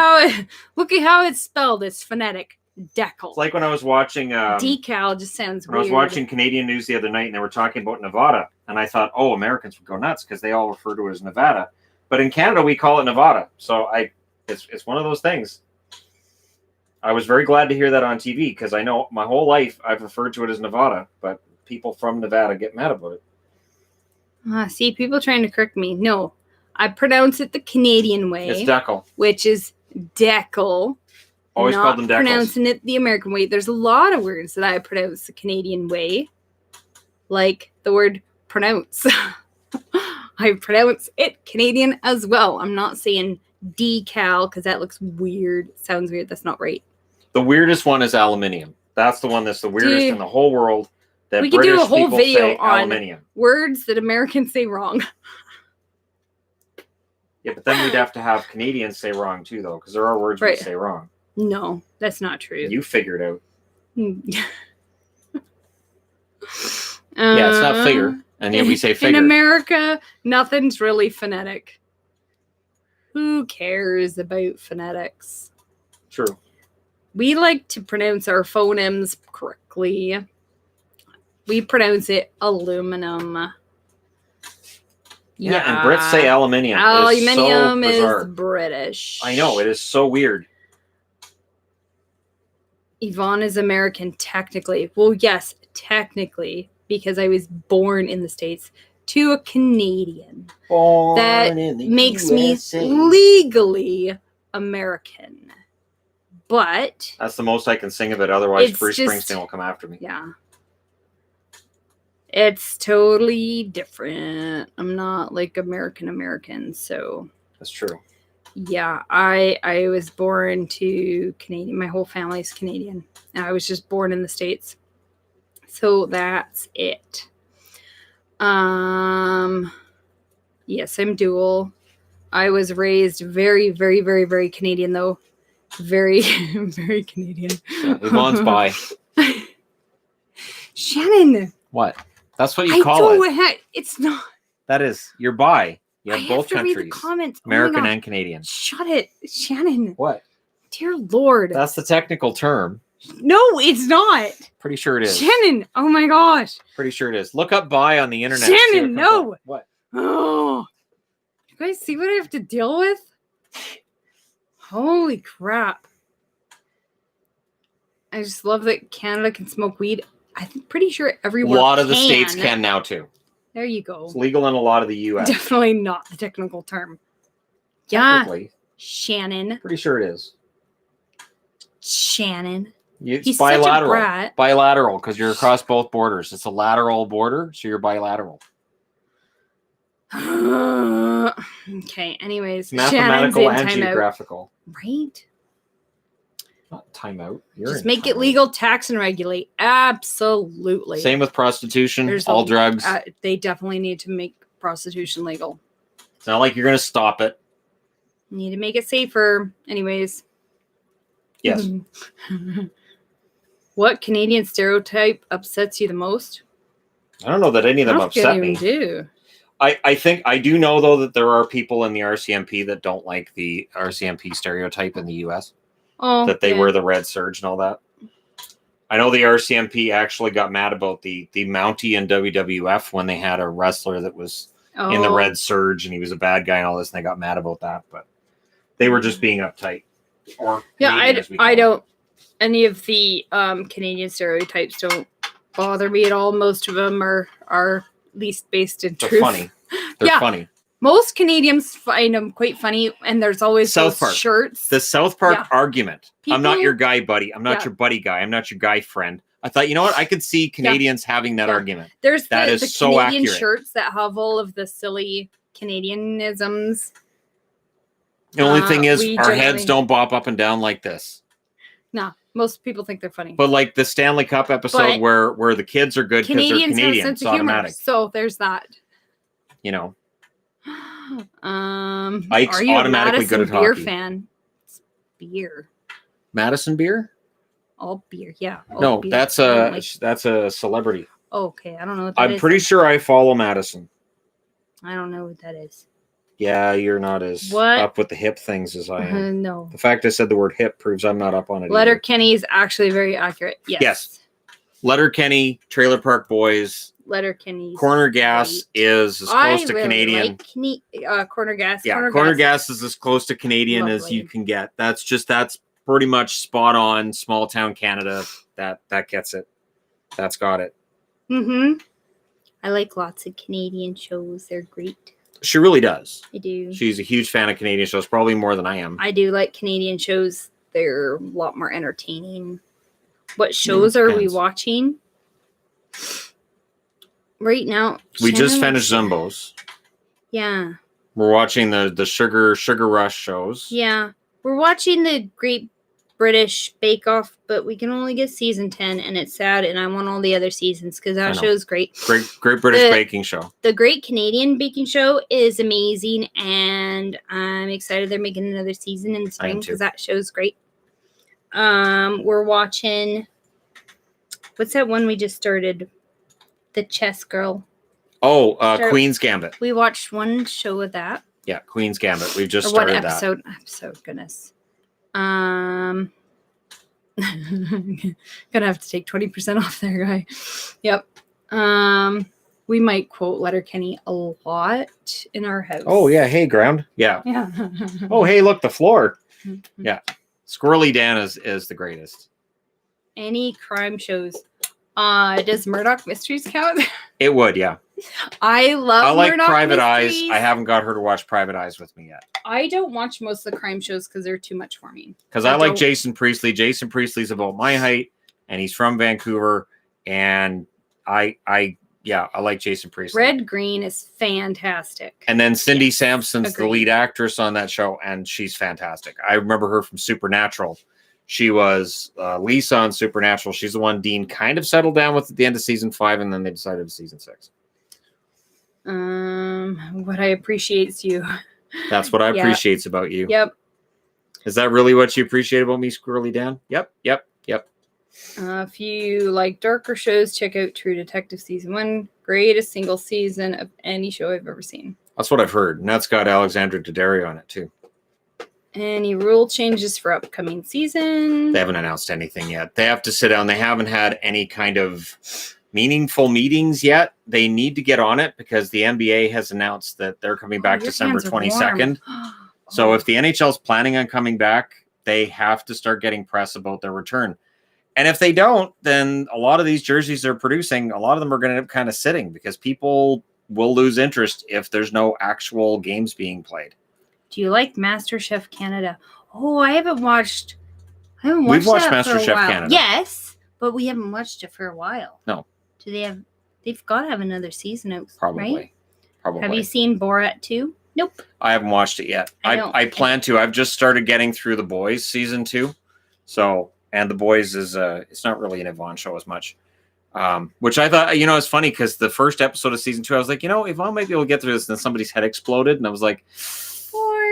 Look at how it's spelled. It's phonetic. Decal. It's like when I was watching decal just sounds weird. I was watching Canadian news the other night and they were talking about Nevada and I thought, oh, Americans would go nuts because they all refer to it as Nevada. But in Canada we call it Nevada. So it's one of those things. I was very glad to hear that on TV because I know my whole life I've referred to it as Nevada, but people from Nevada get mad about it. See, people trying to correct me. No, I pronounce it the Canadian way. It's decal. Which is decal. Always not called them decals. Pronouncing it the American way. There's a lot of words that I pronounce the Canadian way. Like the word pronounce. I pronounce it Canadian as well. I'm not saying decal because that looks weird. It sounds weird. That's not right. The weirdest one is aluminium. That's the one that's the weirdest in the whole world. That we could British do a whole video on aluminium. Words that Americans say wrong. Yeah, but then we'd have to have Canadians say wrong too, though, because there are words we say wrong. No, that's not true. You figure it out. Yeah, it's not figure. And yet we say figure. In America, nothing's really phonetic. Who cares about phonetics? True. We like to pronounce our phonemes correctly. We pronounce it aluminum. Yeah, and Brits say aluminium. Aluminium is British. I know, it is so weird. Yvonne is American, technically. Well, yes, technically, because I was born in the States to a Canadian. That makes USA. Me legally American. But that's the most I can sing of it. Otherwise, Bruce Springsteen will come after me. Yeah. It's totally different. I'm not like American, so. That's true. Yeah, I was born to Canadian. My whole family's Canadian. I was just born in the States. So that's it. Yes, I'm dual. I was raised very, very, very, very Canadian, though. Very, very Canadian. Yeah, Yvonne's bi. Shannon. What? That's what you call it. It's not. That is. You're bi. You have both to countries. Read the comments. American and Canadian. Shut it, Shannon. What? Dear Lord. That's the technical term. No, it's not. Pretty sure it is. Shannon. Oh my gosh. Pretty sure it is. Look up bi on the internet. Shannon, no. Up. What? Oh. You guys see what I have to deal with? Holy crap. I just love that Canada can smoke weed. I'm pretty sure everywhere. A lot of the states can now too. There you go. It's legal in a lot of the U.S. Definitely not the technical term. Yeah. Shannon. Pretty sure it is. Shannon. It's bilateral. Bilateral, because you're across both borders. It's a lateral border, so you're bilateral. Okay, anyways. Mathematical and geographical. Right? Not timeout. Just make it legal, tax and regulate. Absolutely. Same with prostitution, all drugs. They definitely need to make prostitution legal. It's not like you're going to stop it. Need to make it safer. Anyways. Yes. What Canadian stereotype upsets you the most? I don't know that any of them upset me. I think I do know, though, that there are people in the RCMP that don't like the RCMP stereotype in the U.S. That they wear the red serge and all that. I know the RCMP actually got mad about the Mountie in WWF when they had a wrestler that was in the red serge and he was a bad guy and all this, and they got mad about that. But they were just being uptight. Or I don't. Any of the Canadian stereotypes don't bother me at all. Most of them are at least based in truth. Funny. They're funny. Most Canadians find them quite funny, and there's always South Park shirts. The South Park argument. I'm not your guy, buddy. I'm not your buddy guy. I'm not your guy friend. I thought, you know what? I could see Canadians having that argument. There's that is the so Canadian accurate. Shirts that have all of the silly Canadianisms. The only thing is, our heads don't bop up and down like this. No, most people think they're funny. But like the Stanley Cup episode where the kids are good because they're Canadian, it's automatic. So there's that. You know. Ike's are you automatically a Madison good at beer hockey. Fan? It's beer. Madison beer? All beer, yeah. No, beer. That's a celebrity. Okay, I don't know what that is. I'm pretty sure I follow Madison. I don't know what that is. Yeah, you're not as up with the hip things as I am. No. The fact I said the word hip proves I'm not up on it. Letterkenny is actually very accurate. Yes. Letterkenny, Trailer Park Boys. Letterkenny. Corner Gas is as close to Canadian. Corner Gas. Yeah, Corner Gas is as close to Canadian as you can get. That's pretty much spot on. Small town Canada. That gets it. That's got it. Mm-hmm. I like lots of Canadian shows. They're great. She really does. I do. She's a huge fan of Canadian shows, probably more than I am. I do like Canadian shows. they're a lot more entertaining. What shows are we watching right now? We just finished Zumbos. Yeah. We're watching the Sugar Rush shows. Yeah. We're watching the Great British Bake Off, but we can only get season 10, and it's sad, and I want all the other seasons because that show is great. Great British Baking Show. The Great Canadian Baking Show is amazing, and I'm excited they're making another season in the spring because that show's great. We're watching, what's that one we just started? The Chess Girl. Oh, Queen's Gambit. We watched one show of that. Yeah, Queen's Gambit. We've just started that. Episode, goodness. Gonna have to take 20% off there, guy. Yep. We might quote Letterkenny a lot in our house. Oh yeah, hey ground. Yeah. Yeah. Oh hey, look, the floor. Yeah. Squirrely Dan is the greatest. Any crime shows. Does Murdoch Mysteries count? It would, yeah. I like Murdoch Private Mysteries. Eyes. I haven't got her to watch Private Eyes with me yet. I don't watch most of the crime shows because they're too much for me. Because I like Jason Priestley. Jason Priestley's about my height, and he's from Vancouver. And I like Jason Priestley. Red Green is fantastic. And then Cindy Sampson's the lead actress on that show, and she's fantastic. I remember her from Supernatural. She was Lisa on Supernatural. She's the one Dean kind of settled down with at the end of season 5, and then they decided to season 6. What I appreciate you. That's what I appreciate about you. Yep. Is that really what you appreciate about me, Squirrely Dan? Yep. If you like darker shows, check out True Detective season 1. Greatest single season of any show I've ever seen. That's what I've heard, and that's got Alexandra Daddario on it too. Any rule changes for upcoming season? They haven't announced anything yet. They have to sit down. They haven't had any kind of meaningful meetings yet. They need to get on it because the NBA has announced that they're coming back December 22nd. So if the NHL's planning on coming back, they have to start getting press about their return. And if they don't, then a lot of these jerseys they're producing, a lot of them are going to end up kind of sitting because people will lose interest if there's no actual games being played. Do you like MasterChef Canada? Oh, I haven't watched. We've watched MasterChef Canada. Yes, but we haven't watched it for a while. No. Do they have? They've got to have another season out. Probably. Right? Probably. Have you seen Borat 2? Nope. I haven't watched it yet. I plan to. I've just started getting through The Boys season 2. So, and The Boys is it's not really an Yvonne show as much. Which I thought, it's funny because the first episode of season 2, I was like, Yvonne might be able to get through this, and then somebody's head exploded, and I was like,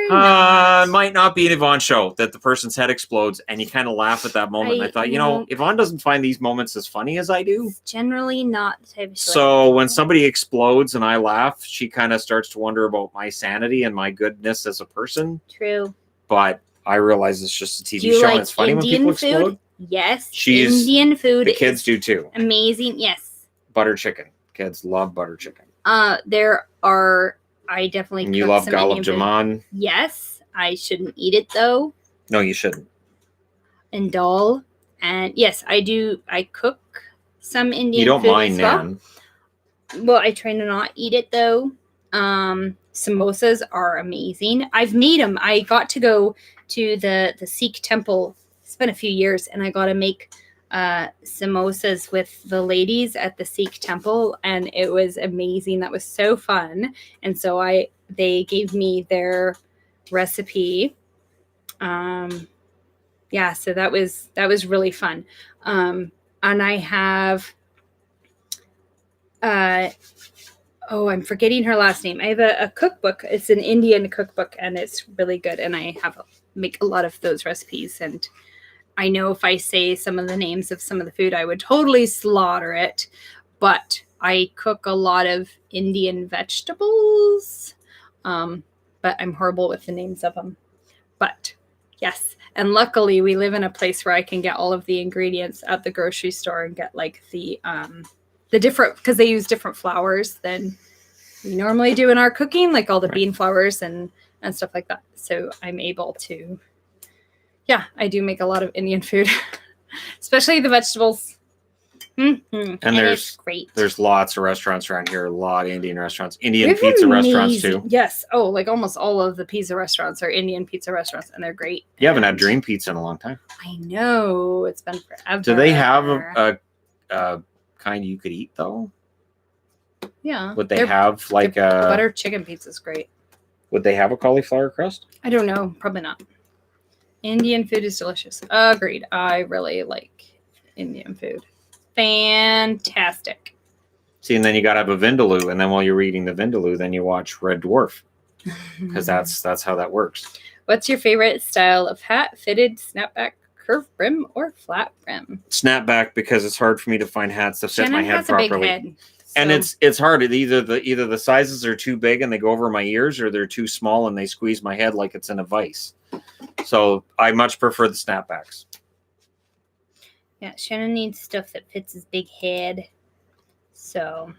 it might not be an Yvonne show that the person's head explodes, and you kind of laugh at that moment. I thought, Yvonne doesn't find these moments as funny as I do. It's generally not the type of show. So when somebody explodes and I laugh, she kind of starts to wonder about my sanity and my goodness as a person. True. But I realize it's just a TV show, and it's funny Indian when people food? explode. Yes. Indian food. The kids do too. Amazing. Yes. Butter chicken. Kids love butter chicken. I definitely. And you love Gulab Jamun? Yes. I shouldn't eat it though. No, you shouldn't. And dal. And yes, I do. I cook some Indian food. You don't mind naan. Well, I try to not eat it though. Samosas are amazing. I've made them. I got to go to the Sikh temple. It's been a few years, and I got to make samosas with the ladies at the Sikh temple, and it was amazing. That was so fun. And so they gave me their recipe. So that was really fun. And I have I'm forgetting her last name. I have a cookbook. It's an Indian cookbook, and it's really good. And I make a lot of those recipes. And I know if I say some of the names of some of the food, I would totally slaughter it. But I cook a lot of Indian vegetables. But I'm horrible with the names of them. But yes. And luckily, we live in a place where I can get all of the ingredients at the grocery store and get like the different, because they use different flours than we normally do in our cooking, like all the bean flours and stuff like that. So I'm able to, I do make a lot of Indian food, especially the vegetables. And there's great. There's lots of restaurants around here. A lot of Indian restaurants, Indian pizza restaurants too. Yes. Oh, like almost all of the pizza restaurants are Indian pizza restaurants, and they're great. You haven't had Dream Pizza in a long time. I know, it's been forever. Do they have a kind you could eat though? Yeah. Would they have like a butter chicken pizza is great? Would they have a cauliflower crust? I don't know. Probably not. Indian food is delicious. Agreed. I really like Indian food. Fantastic. See, and then you got to have a vindaloo, and then while you're eating the vindaloo, then you watch Red Dwarf, because that's how that works. What's your favorite style of hat? Fitted, snapback, curved brim, or flat brim? Snapback, because it's hard for me to find hats that fit my head has properly. A big head, so. And it's hard. Either the sizes are too big and they go over my ears, or they're too small and they squeeze my head like it's in a vice. So I much prefer the snapbacks. Yeah, Shannon needs stuff that fits his big head. So.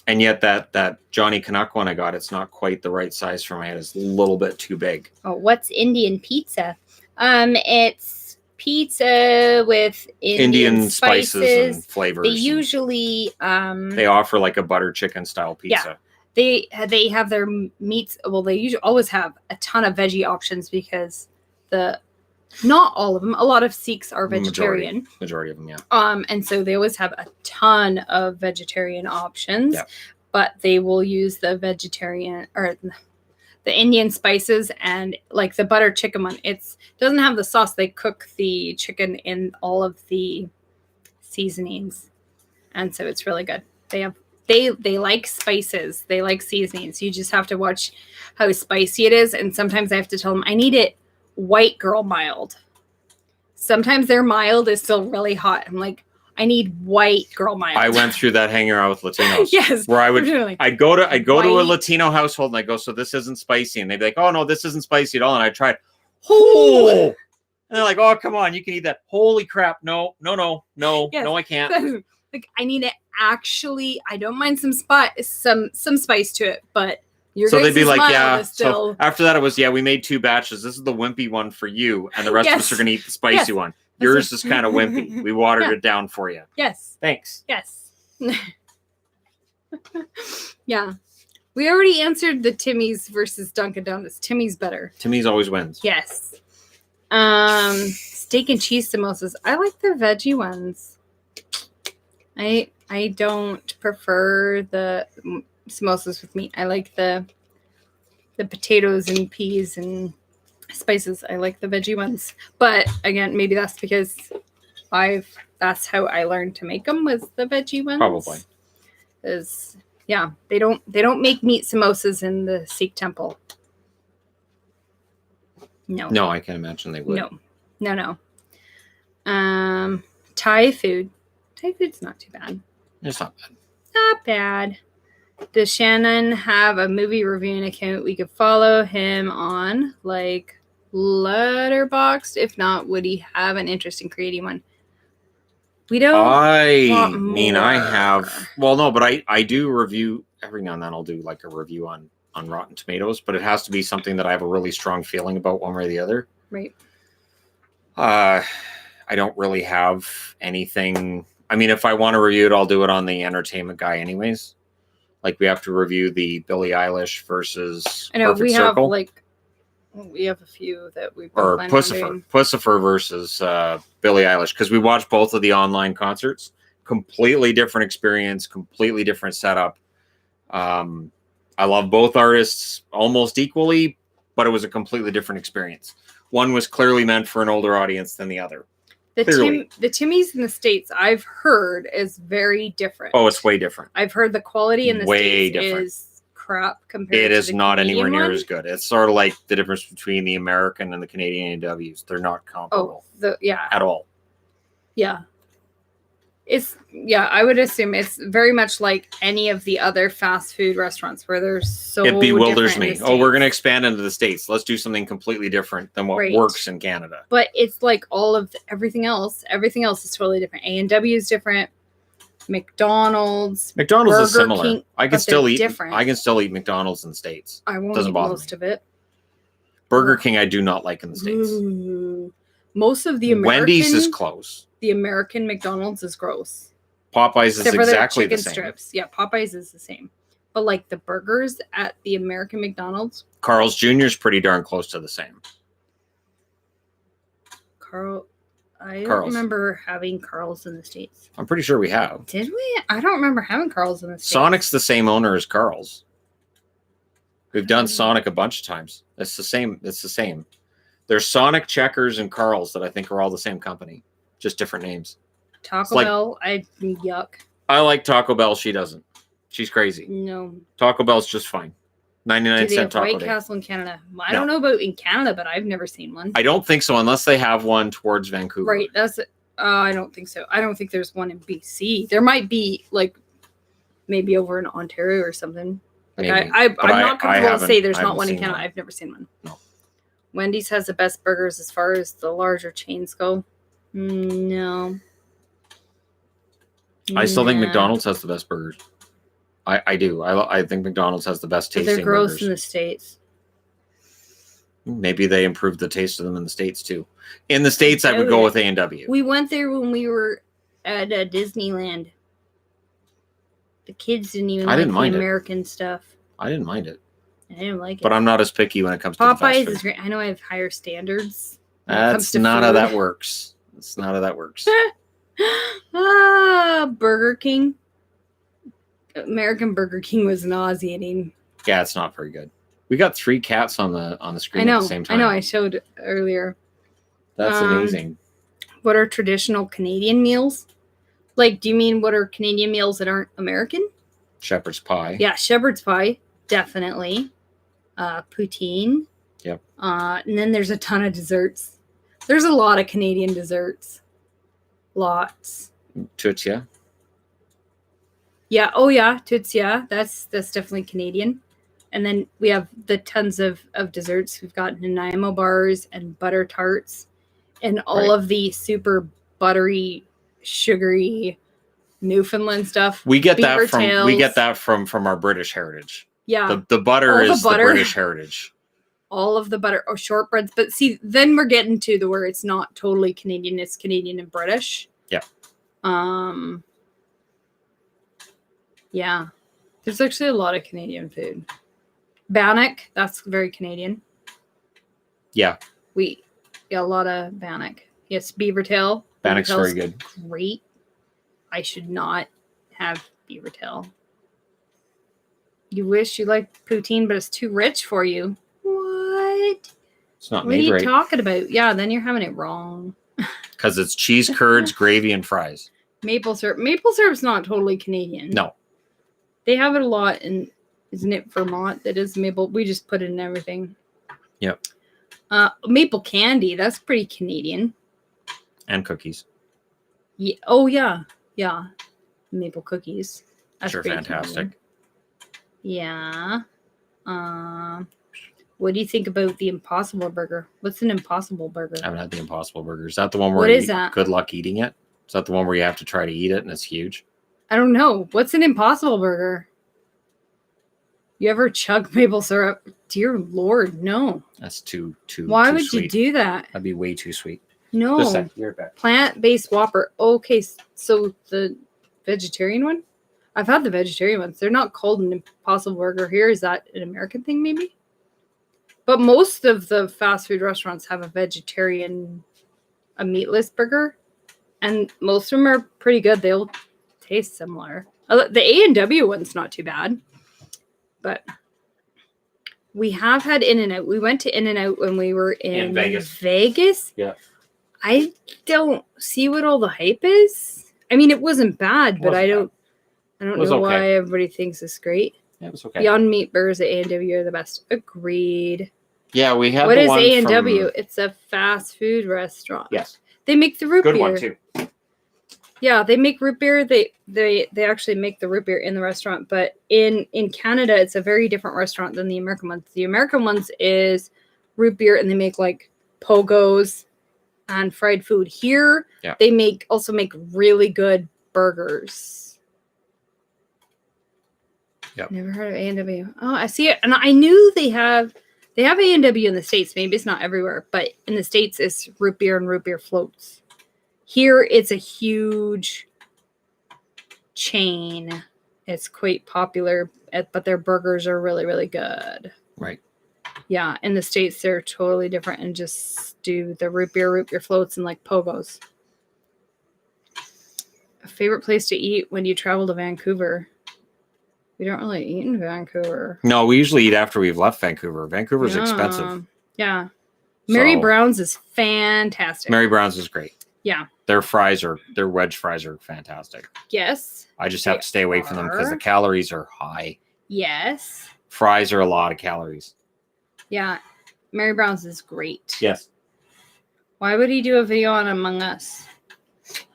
And yet that Johnny Canuck one I got, it's not quite the right size for my head. It's a little bit too big. Oh, what's Indian pizza? It's pizza with Indian spices and flavors. They usually they offer like a butter chicken style pizza. Yeah. They have their meats. Well, they usually always have a ton of veggie options because not all of them. A lot of Sikhs are vegetarian. Majority of them, yeah. And so they always have a ton of vegetarian options, but they will use the vegetarian or the Indian spices, and like the butter chicken one. It doesn't have the sauce. They cook the chicken in all of the seasonings, and so it's really good. They like spices. They like seasonings. You just have to watch how spicy it is, and sometimes I have to tell them I need it white girl mild. Sometimes their mild is still really hot. I'm like, I need white girl mild. I went through that hanging around with Latinos. Yes. Where I'd go to a Latino household and I go, so this isn't spicy. And they'd be like, oh no, this isn't spicy at all. And I tried, oh, and they're like, oh, come on, you can eat that. Holy crap. No, yes. No, I can't. Like, I need it actually, I don't mind some spice to it, but so they'd be like, yeah. So after that, it was, we made 2 batches. This is the wimpy one for you, and the rest of us are going to eat the spicy one. Yours is kind of wimpy. We watered it down for you. Yes. Thanks. Yes. Yeah. We already answered the Timmy's versus Dunkin' Donuts. Timmy's better. Timmy's always wins. Yes. Steak and cheese samosas. I like the veggie ones. I don't prefer the samosas with meat. I like the potatoes and peas and spices. I like the veggie ones. But again, maybe that's because that's how I learned to make them, was the veggie ones. Probably. They don't make meat samosas in the Sikh temple. No, I can imagine they would. No. Thai food. Thai food's not too bad. It's not bad. Not bad. Does Shannon have a movie reviewing account we could follow him on, like Letterboxd? If not, would he have an interest in creating one? We don't. I have. Well, no, but I do review every now and then. I'll do like a review on Rotten Tomatoes, but it has to be something that I have a really strong feeling about one way or the other. Right. I don't really have anything. I mean, if I want to review it, I'll do it on the Entertainment Guy anyways. Like, we have to review the Billie Eilish versus Perfect Circle. We have a few that we've been planning on doing. Pussifer versus Billie Eilish, because we watched both of the online concerts. Completely different experience, completely different setup. I love both artists almost equally, but it was a completely different experience. One was clearly meant for an older audience than the other. The Timmy's in the States, I've heard, is very different. Oh, it's way different. I've heard the quality in the States is crap compared to the Canadian one. It is not anywhere near as good. It's sort of like the difference between the American and the Canadian AWs. They're not comparable. At all. Yeah. I would assume it's very much like any of the other fast food restaurants where they're so It bewilders me. Oh, we're going to expand into the States. Let's do something completely different than what works in Canada. But it's like all of everything else. Everything else is totally different. A&W is different. McDonald's Burger is similar. King, I can still eat McDonald's in the States. I won't eat most of it. Burger King I do not like in the States. Ooh. Most of the American Wendy's is close. The American McDonald's is gross. Popeyes is except for their exactly chicken the same. strips. Yeah, Popeyes is the same. But like the burgers at the American McDonald's, Carl's Jr. is pretty darn close to the same. I don't remember having Carl's in the States. I'm pretty sure we have. Did we? I don't remember having Carl's in the States. Sonic's the same owner as Carl's. We've done Sonic a bunch of times. It's the same. It's the same. There's Sonic, Checkers, and Carl's that I think are all the same company, just different names. Taco Bell, yuck. I like Taco Bell. She doesn't. She's crazy. No. Taco Bell's just fine. 99-cent taco White day. Castle in Canada? I don't know about in Canada, but I've never seen one. I don't think so, unless they have one towards Vancouver. Right. I don't think so. I don't think there's one in BC. There might be, like, maybe over in Ontario or something. Like I'm not comfortable to say there's not one in Canada. I've never seen one. No. Wendy's has the best burgers as far as the larger chains go. No. I still think McDonald's has the best burgers. I do. I think McDonald's has the best tasting burgers. They're gross in the States. Maybe they improved the taste of them in the States too. In the States, I would go with A&W. We went there when we were at Disneyland. The kids didn't even like the American stuff. I didn't mind it. I didn't like it. But I'm not as picky when it comes to Popeyes is great. I know I have higher standards. That's not how that works. That's not how that works. Burger King. American Burger King was nauseating. Yeah, it's not very good. We got 3 cats on the screen at the same time. I know. I showed earlier. That's amazing. What are traditional Canadian meals? Like, do you mean what are Canadian meals that aren't American? Shepherd's pie. Yeah, shepherd's pie, definitely. Poutine. Yep. And then there's a ton of desserts. There's a lot of Canadian desserts. Lots. Tutsia. Yeah. Oh, yeah. Toots. Yeah. That's definitely Canadian. And then we have the tons of desserts. We've got Nanaimo bars and butter tarts and all of the super buttery, sugary Newfoundland stuff. We get that from our British heritage. Yeah. The butter is the British heritage. All of the butter or shortbreads. But see, then we're getting to where it's not totally Canadian. It's Canadian and British. Yeah. Yeah. There's actually a lot of Canadian food. Bannock, that's very Canadian. Yeah. A lot of bannock. Yes, beaver tail. Bannock's very good. Great. I should not have beaver tail. You wish you liked poutine, but it's too rich for you. What? It's not made right. What are you talking about? Yeah, then you're having it wrong. Because it's cheese curds, gravy, and fries. Maple syrup. Maple syrup's not totally Canadian. No. They have it a lot in, isn't it Vermont that is maple? We just put it in everything. Yep. Maple candy, that's pretty Canadian. And cookies. Yeah. Oh, yeah. Yeah. Maple cookies. That's sure, fantastic. Canadian. Yeah. What do you think about the Impossible Burger? What's an Impossible Burger? I haven't had the Impossible Burger. Is that the one where good luck eating it? Is that the one where you have to try to eat it and it's huge? I don't know. What's an Impossible Burger? You ever chug maple syrup? Dear Lord, no. That's too Why would sweet. You do that? That'd be way too sweet. No. Plant-based Whopper. Okay, so the vegetarian one? I've had the vegetarian ones. They're not called an Impossible Burger here. Is that an American thing, maybe? But most of the fast food restaurants have a meatless burger. And most of them are pretty good. They'll taste similar. The A&W one's not too bad. But we have had In-N-Out. We went to In-N-Out when we were in Vegas. Yeah. I don't see what all the hype is. I mean, it wasn't bad, but I don't know why everybody thinks it's great. Yeah, it was okay. Beyond Meat burgers at A&W are the best. Agreed. Yeah, we had What is A&W? It's a fast food restaurant. Yes. They make the root beer. Good one, too. Yeah, they make root beer. They actually make the root beer in the restaurant. But in Canada, it's a very different restaurant than the American ones. The American ones is root beer, and they make, like, pogos and fried food. Here, they also make really good burgers. Yep. Never heard of A&W. Oh, I see it. And I knew they have A&W in the States. Maybe it's not everywhere. But in the States, it's root beer and root beer floats. Here, it's a huge chain. It's quite popular, but their burgers are really, really good. Right. Yeah, in the States, they're totally different and just do the root beer floats and like pogos. A favorite place to eat when you travel to Vancouver? We don't really eat in Vancouver. No, we usually eat after we've left Vancouver. Vancouver's expensive. Yeah. Mary Brown's is fantastic. Mary Brown's is great. Yeah. Their wedge fries are fantastic. Yes. I just have to stay away from them because the calories are high. Yes. Fries are a lot of calories. Yeah. Mary Brown's is great. Yes. Why would he do a video on Among Us?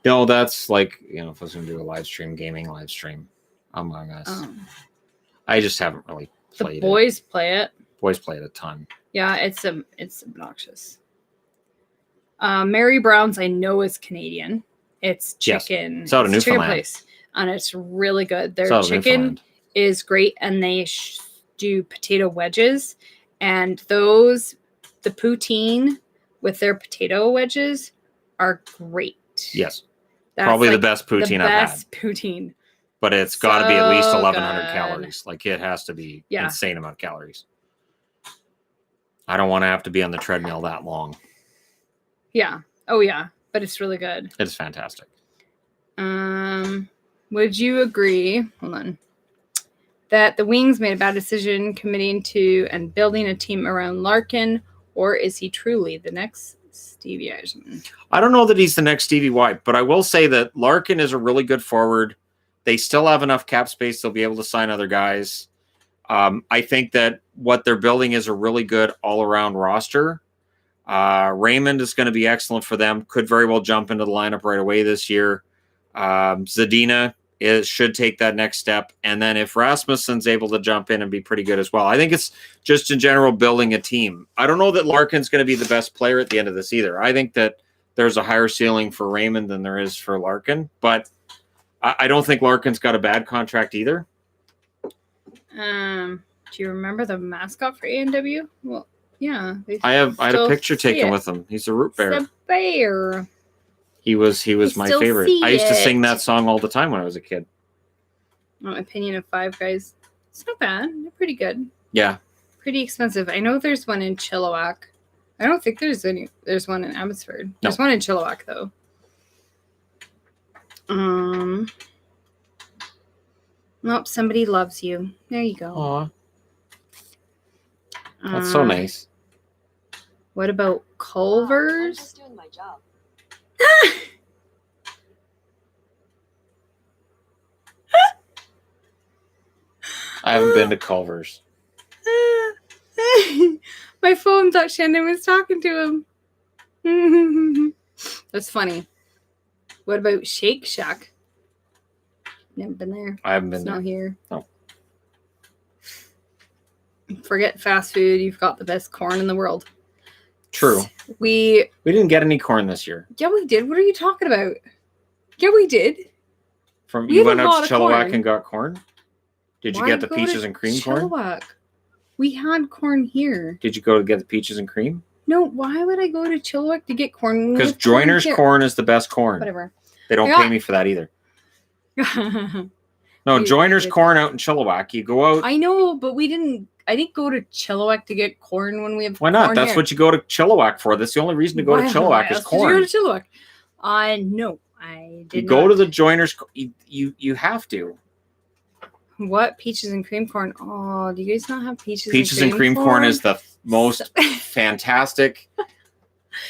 No, that's like, if I was going to do a gaming live stream, Among Us. I just haven't really played it. The boys play it. Boys play it a ton. Yeah, it's obnoxious. Mary Brown's, I know, is Canadian. It's chicken. It's out of Newfoundland. Place, and it's really good. Their chicken is great, and they do potato wedges. And the poutine with their potato wedges are great. Yes. That's probably the best poutine I've had. Best poutine. But it's got to be at least 1,100 calories. Like, it has to be insane amount of calories. I don't want to have to be on the treadmill that long. Yeah. Oh, yeah. But it's really good. It's fantastic. Would you agree, hold on, that the Wings made a bad decision committing to and building a team around Larkin, or is he truly the next Stevie Yzerman? I don't know that he's the next Stevie White, but I will say that Larkin is a really good forward. They still have enough cap space. They'll be able to sign other guys. I think that what they're building is a really good all-around roster. Raymond is going to be excellent for them. Could very well jump into the lineup right away this year. Zadina should take that next step. And then if Rasmussen's able to jump in and be pretty good as well. I think it's just in general building a team. I don't know that Larkin's going to be the best player at the end of this either. I think that there's a higher ceiling for Raymond than there is for Larkin. But I don't think Larkin's got a bad contract either. Do you remember the mascot for A&W? Well, yeah. I had a picture taken with him. He's a root bear. It's a bear. He was my favorite. I used to sing that song all the time when I was a kid. My opinion of Five Guys. It's not bad. They're pretty good. Yeah. Pretty expensive. I know there's one in Chilliwack. I don't think there's one in Abbotsford. There's one in Chilliwack though. Nope, somebody loves you. There you go. Aw. That's so nice. What about Culver's? I'm just doing my job. I haven't been to Culver's. My phone thought Shannon was talking to him. That's funny. What about Shake Shack? Never been there. I haven't been there. It's not here. No. Forget fast food. You've got the best corn in the world. True. We didn't get any corn this year. Yeah, we did. What are you talking about? Yeah, we did. You went out to Chilliwack and got corn? Did you get the peaches and cream corn? We had corn here. Did you go to get the peaches and cream? No, why would I go to Chilliwack to get corn? Because Joiner's corn is the best corn. Whatever. They don't pay me for that either. No, Joiner's corn out in Chilliwack. You go out. I know, but I didn't go to Chilliwack to get corn when we have Why not? Corn That's here. what you go to Chilliwack for. That's the only reason to go to Chilliwack is corn. Did you go to Chilliwack? No, I did not. Go to the Joiner's. You have to. What? Peaches and cream corn? Oh, do you guys not have peaches and cream corn is the most fantastic.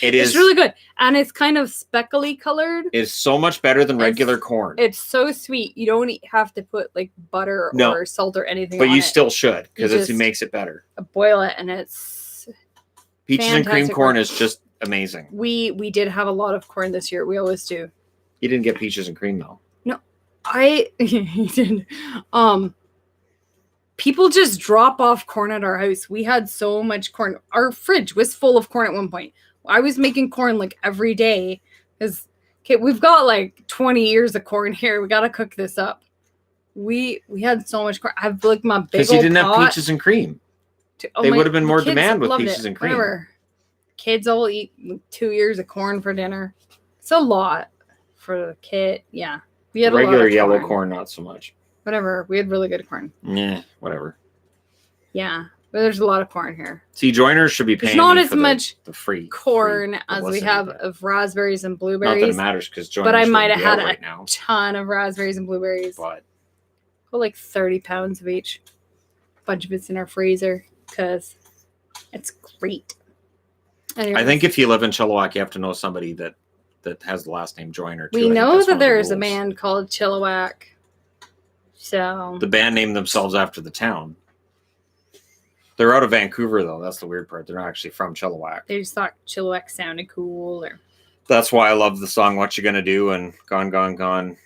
It's really good. And it's kind of speckly colored. It's so much better than regular corn. It's so sweet. You don't have to put like butter or salt or anything on it. But you it. Still should because it makes it better. Boil it and it's peaches and cream corn is just amazing. We did have a lot of corn this year. We always do. You didn't get peaches and cream though. No. He did. People just drop off corn at our house. We had so much corn. Our fridge was full of corn at one point. I was making corn like every day because we've got like 20 years of corn here. We got to cook this up. We had so much corn. I have like my big old because you didn't have peaches and cream. They would have been more demand with peaches and cream. Whatever. Kids all eat 2 years of corn for dinner. It's a lot for the kid. Yeah. We had regular yellow corn, not so much. Whatever. We had really good corn. Yeah, whatever. Yeah, but there's a lot of corn here. See, joiners should be paying not me as for much the free corn as we have of raspberries and blueberries. Not that it matters because joiners. But I might have had right a ton of raspberries and blueberries. But like 30 pounds of each. A bunch of it's in our freezer because it's great. Anyways. I think if you live in Chilliwack, you have to know somebody that has the last name Joyner. We know that there's a band called Chilliwack. So the band named themselves after the town. They're out of Vancouver, though. That's the weird part. They're not actually from Chilliwack. They just thought Chilliwack sounded cool. That's why I love the song "What You Gonna Do" and "Gone, Gone, Gone."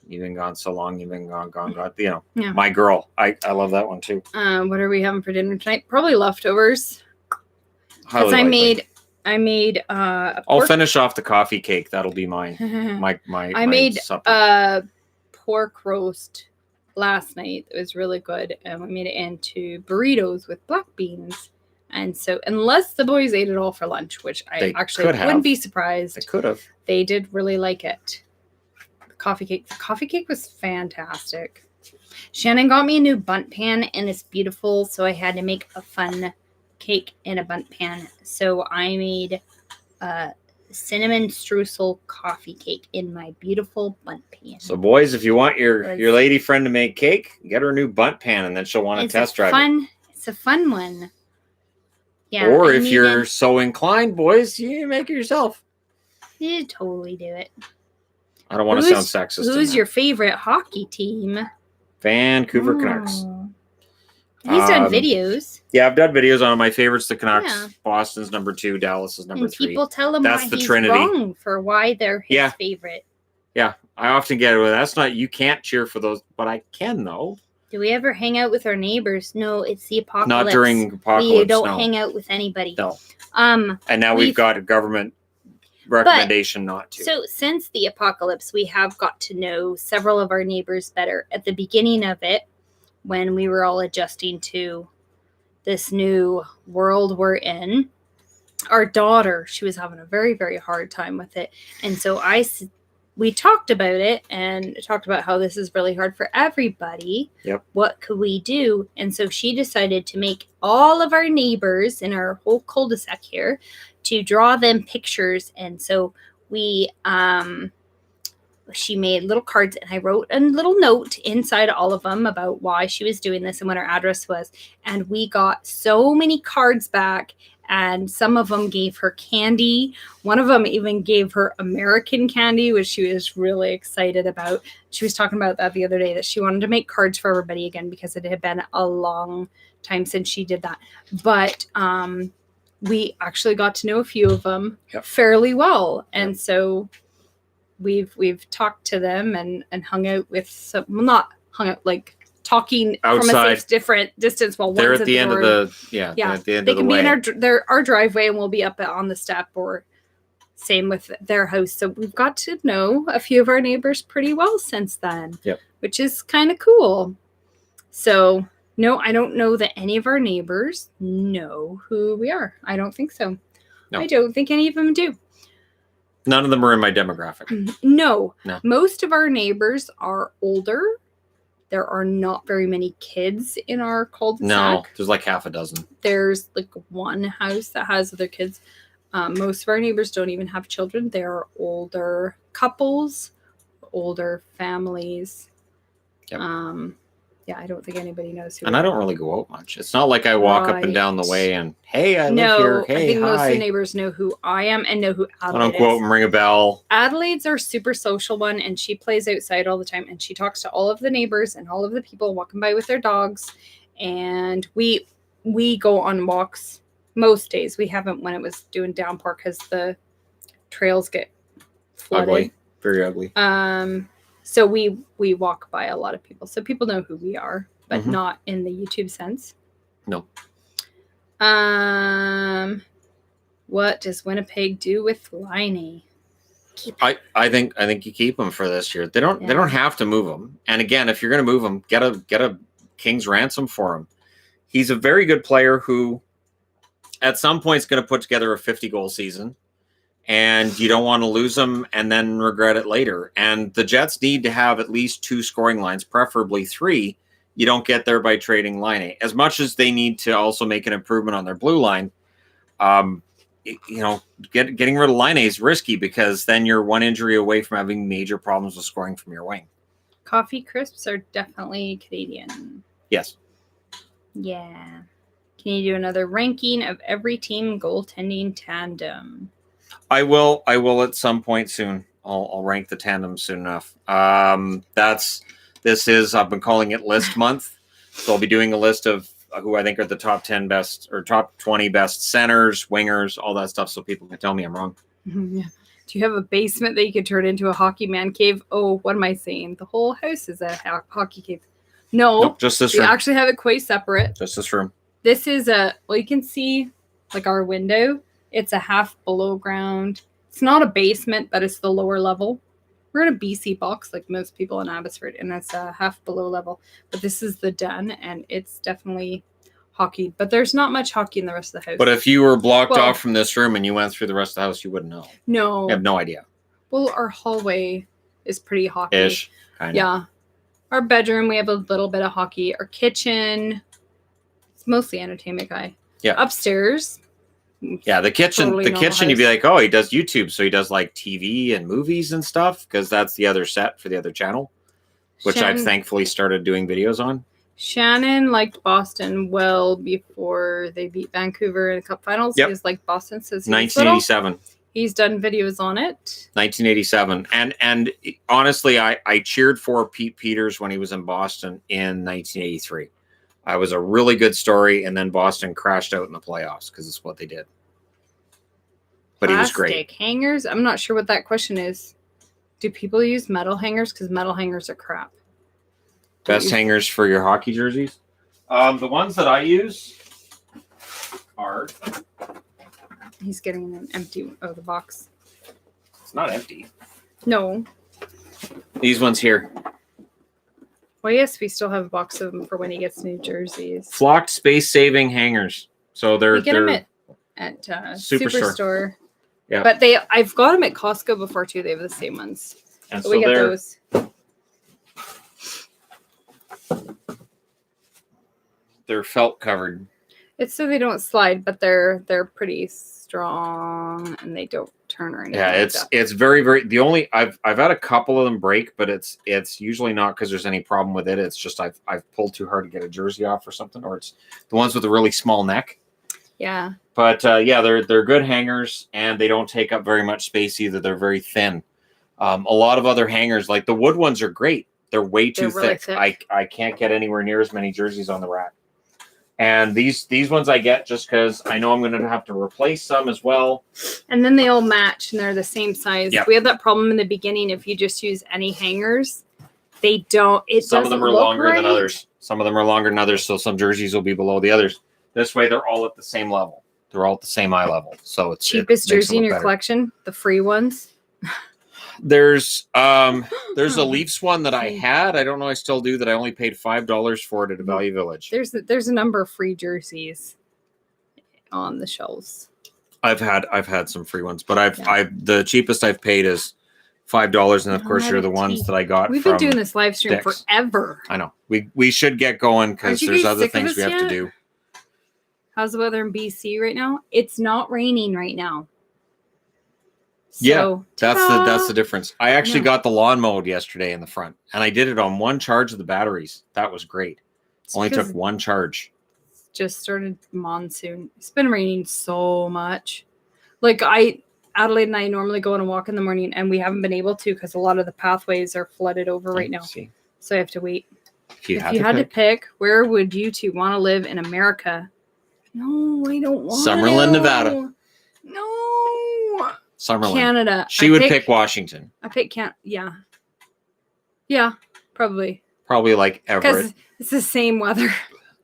You've been gone so long. You've been gone, gone, gone. You know, yeah. My Girl. I love that one too. What are we having for dinner tonight? Probably leftovers. Because I made. I'll finish off the coffee cake. That'll be mine. I made supper. Pork roast last night. It was really good, and we made it into burritos with black beans. And so, unless the boys ate it all for lunch, which I actually wouldn't be surprised. They could have. They did really like it. The coffee cake was fantastic. Shannon got me a new bundt pan, and it's beautiful. So I had to make a fun cake in a bundt pan. So I made a cinnamon streusel coffee cake in my beautiful bundt pan. So boys, if you want your lady friend to make cake, get her a new bundt pan, and then she'll want to test drive it. It's a fun one. Yeah. Or if you're so inclined, boys, you make it yourself. You totally do it. I don't want to sound sexist. Who's your favorite hockey team? Vancouver Canucks. He's done videos. Yeah, I've done videos on my favorites. The Canucks. Yeah. Boston's number 2. Dallas is number 3. People tell him that's why he's wrong for why they're his favorite. Yeah, I often get it. Well, that's not. You can't cheer for those, but I can though. Do we ever hang out with our neighbors? No, it's the apocalypse. Not during apocalypse. We don't hang out with anybody. No. And now we've got a government recommendation not to. So since the apocalypse, we have got to know several of our neighbors better. At the beginning of it, when we were all adjusting to this new world we're in, our daughter, she was having a very, very hard time with it. And so we talked about it and talked about how this is really hard for everybody. Yep. What could we do? And so she decided to make all of our neighbors in our whole cul-de-sac here to draw them pictures. And so she made little cards, and I wrote a little note inside all of them about why she was doing this and what her address was. And we got so many cards back, and some of them gave her candy. One of them even gave her American candy, which she was really excited about. She was talking about that the other day, that she wanted to make cards for everybody again because it had been a long time since she did that. But we actually got to know a few of them fairly well. And so we've talked to them and hung out with some, well, not hung out, like talking outside from a safe different distance while they're one's at the end of the at the end they of the can way. Be in our driveway, and we'll be up on the step, or same with their house. So we've got to know a few of our neighbors pretty well since then, which is kind of cool. So no, I don't know that any of our neighbors know who we are. I don't think so. No. I don't think any of them do. None of them are in my demographic. No. Most of our neighbors are older. There are not very many kids in our cul-de-sac. No, there's like half a dozen. There's like one house that has other kids. Most of our neighbors don't even have children. They're older couples, older families. Yep. I don't think anybody knows who. And I don't really go out much. It's not like I walk up and down the way and, hey, I live here. Hey, I think most of the hi. Neighbors know who I am and know who Adelaide I don't go out and ring a bell. Adelaide's our super social one, and she plays outside all the time, and she talks to all of the neighbors and all of the people walking by with their dogs. And we go on walks most days. We haven't when it was doing downpour because the trails get flooded. Ugly. Very ugly. So we walk by a lot of people. So people know who we are, but not in the YouTube sense. No. What does Winnipeg do with Liney? I think you keep them for this year. They don't have to move him. And again, if you're going to move him, get a king's ransom for him. He's a very good player who at some point is going to put together a 50-goal season. and you don't want to lose them and then regret it later. And the Jets need to have at least 2 scoring lines, preferably 3. You don't get there by trading Laine. As much as they need to also make an improvement on their blue line, getting rid of Laine is risky because then you're one injury away from having major problems with scoring from your wing. Coffee crisps are definitely Canadian. Yes. Yeah. Can you do another ranking of every team goaltending tandem? I will at some point soon. I'll rank the tandem soon enough. I've been calling it list month. So I'll be doing a list of who I think are the top 10 best or top 20 best centers, wingers, all that stuff. So people can tell me I'm wrong. Yeah. Do you have a basement that you could turn into a hockey man cave? Oh, what am I saying? The whole house is a hockey cave. No, just this room. We actually have it quite separate. Just this room. This is you can see like our window. It's a half below ground. It's not a basement, but it's the lower level. We're in a BC box like most people in Abbotsford, and it's a half below level. But this is the den, and it's definitely hockey. But there's not much hockey in the rest of the house. But if you were blocked off from this room and you went through the rest of the house, you wouldn't know. No. You have no idea. Well, our hallway is pretty hockey. Ish, kind of. Yeah. Our bedroom, we have a little bit of hockey. Our kitchen, it's mostly entertainment guy. Yeah. Upstairs. Yeah, the kitchen, you'd be like, oh, he does YouTube. So he does like TV and movies and stuff because that's the other set for the other channel, which I've thankfully started doing videos on. Shannon liked Boston well before they beat Vancouver in the Cup Finals. Yep. He was like Boston since 1987. He's done videos on it. 1987. And honestly, I cheered for Pete Peters when he was in Boston in 1983. It was a really good story, and then Boston crashed out in the playoffs because it's what they did. But he was great. Plastic hangers? I'm not sure what that question is. Do people use metal hangers? Because metal hangers are crap. Best hangers for your hockey jerseys? The ones that I use are... He's getting an empty of the box. It's not empty. No. These ones here. Well, yes, we still have a box of them for when he gets new jerseys. Flocked space-saving hangers. So they're them at Superstore. Yeah. But I've got them at Costco before too. They have the same ones. And so we get those. They're felt covered. It's so they don't slide, but they're pretty strong and they don't turn or anything. Yeah, it's very, very. The only I've had a couple of them break, but it's usually not because there's any problem with it. It's just I've pulled too hard to get a jersey off or something, or it's the ones with a really small neck. Yeah. But they're good hangers and they don't take up very much space either. They're very thin. A lot of other hangers, like the wood ones, are great. They're way too really thick. I can't get anywhere near as many jerseys on the rack. And these ones I get just because I know I'm going to have to replace some as well. And then they all match and they're the same size. Yep. We had that problem in the beginning. If you just use any hangers, they don't. Some of them are longer than others. Some of them are longer than others, so some jerseys will be below the others. This way, they're all at the same level. They're all at the same eye level. So it's cheapest jersey in your collection, the free ones. There's a Leafs one that I had. I don't know. I still do that. I only paid $5 for it at Value Village. There's a number of free jerseys on the shelves. I've had some free ones, but the cheapest I've paid is $5, and of course you're the ones that I got. We've been doing this live stream forever. I know. We should get going because there's other things we have to do. How's the weather in BC right now? It's not raining right now. So, yeah, that's the difference. I actually got the lawn mowed yesterday in the front, and I did it on one charge of the batteries. That was great. Only took one charge. Just started monsoon. It's been raining so much. Like Adelaide and I normally go on a walk in the morning, and we haven't been able to because a lot of the pathways are flooded over right now. So I have to wait. If you had to pick, where would you two want to live in America? No, I don't want Summerlin, Nevada. No. Summerlin. Canada. She would pick Washington. I pick yeah. Yeah, probably. Probably like Everett. Because it's the same weather.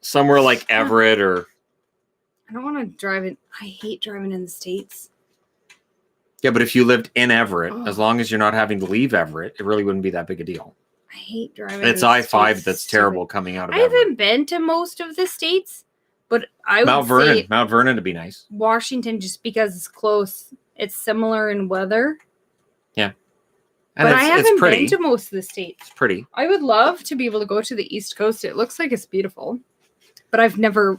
Somewhere like Everett or... I don't want to drive in. I hate driving in the States. Yeah, but if you lived in Everett, as long as you're not having to leave Everett, it really wouldn't be that big a deal. I hate driving. It's I-5 that's terrible coming out of Everett. I haven't been to most of the states, but I would say Mount Vernon would be nice. Washington, just because it's close It's similar in weather. Yeah. And but I haven't been to most of the states. It's pretty. I would love to be able to go to the East Coast. It looks like it's beautiful. But I've never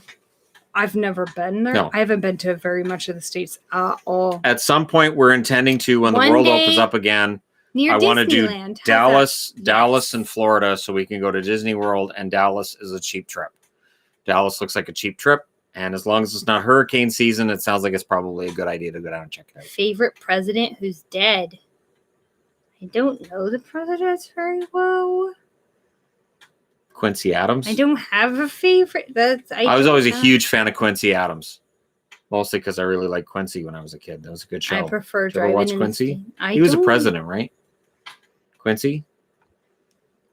been there. No. I haven't been to very much of the states at all. At some point, we're intending to, when the world opens up again, I want to do Dallas and Florida so we can go to Disney World, and Dallas is a cheap trip. Dallas looks like a cheap trip, and as long as it's not hurricane season, it sounds like it's probably a good idea to go down and check it out. Favorite president who's dead? I don't know the presidents very well. Quincy Adams? I don't have a favorite. I was always a huge fan of Quincy Adams. Mostly because I really liked Quincy when I was a kid. That was a good show. I prefer Did you ever watch Quincy? He was a president, right? Quincy?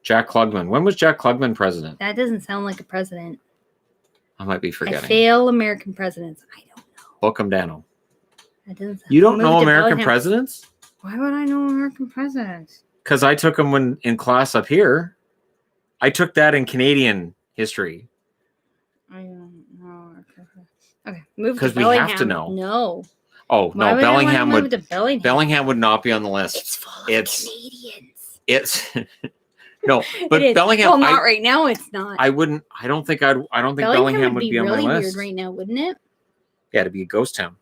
Jack Klugman. When was Jack Klugman president? That doesn't sound like a president. I might be forgetting. I fail American presidents. I don't know. Book 'em down. That doesn't sound. You don't know American presidents? Why would I know American presidents? Because I took them when in class up here. I took that in Canadian history. I don't know. Okay, move because we have to know. No. Oh no, Bellingham would not be on the list. It's full of Canadians. It's no, but Bellingham. Well, not right now. It's not. I wouldn't. I don't think Bellingham would be on really my list. Weird right now, wouldn't it? Yeah, to be a ghost town.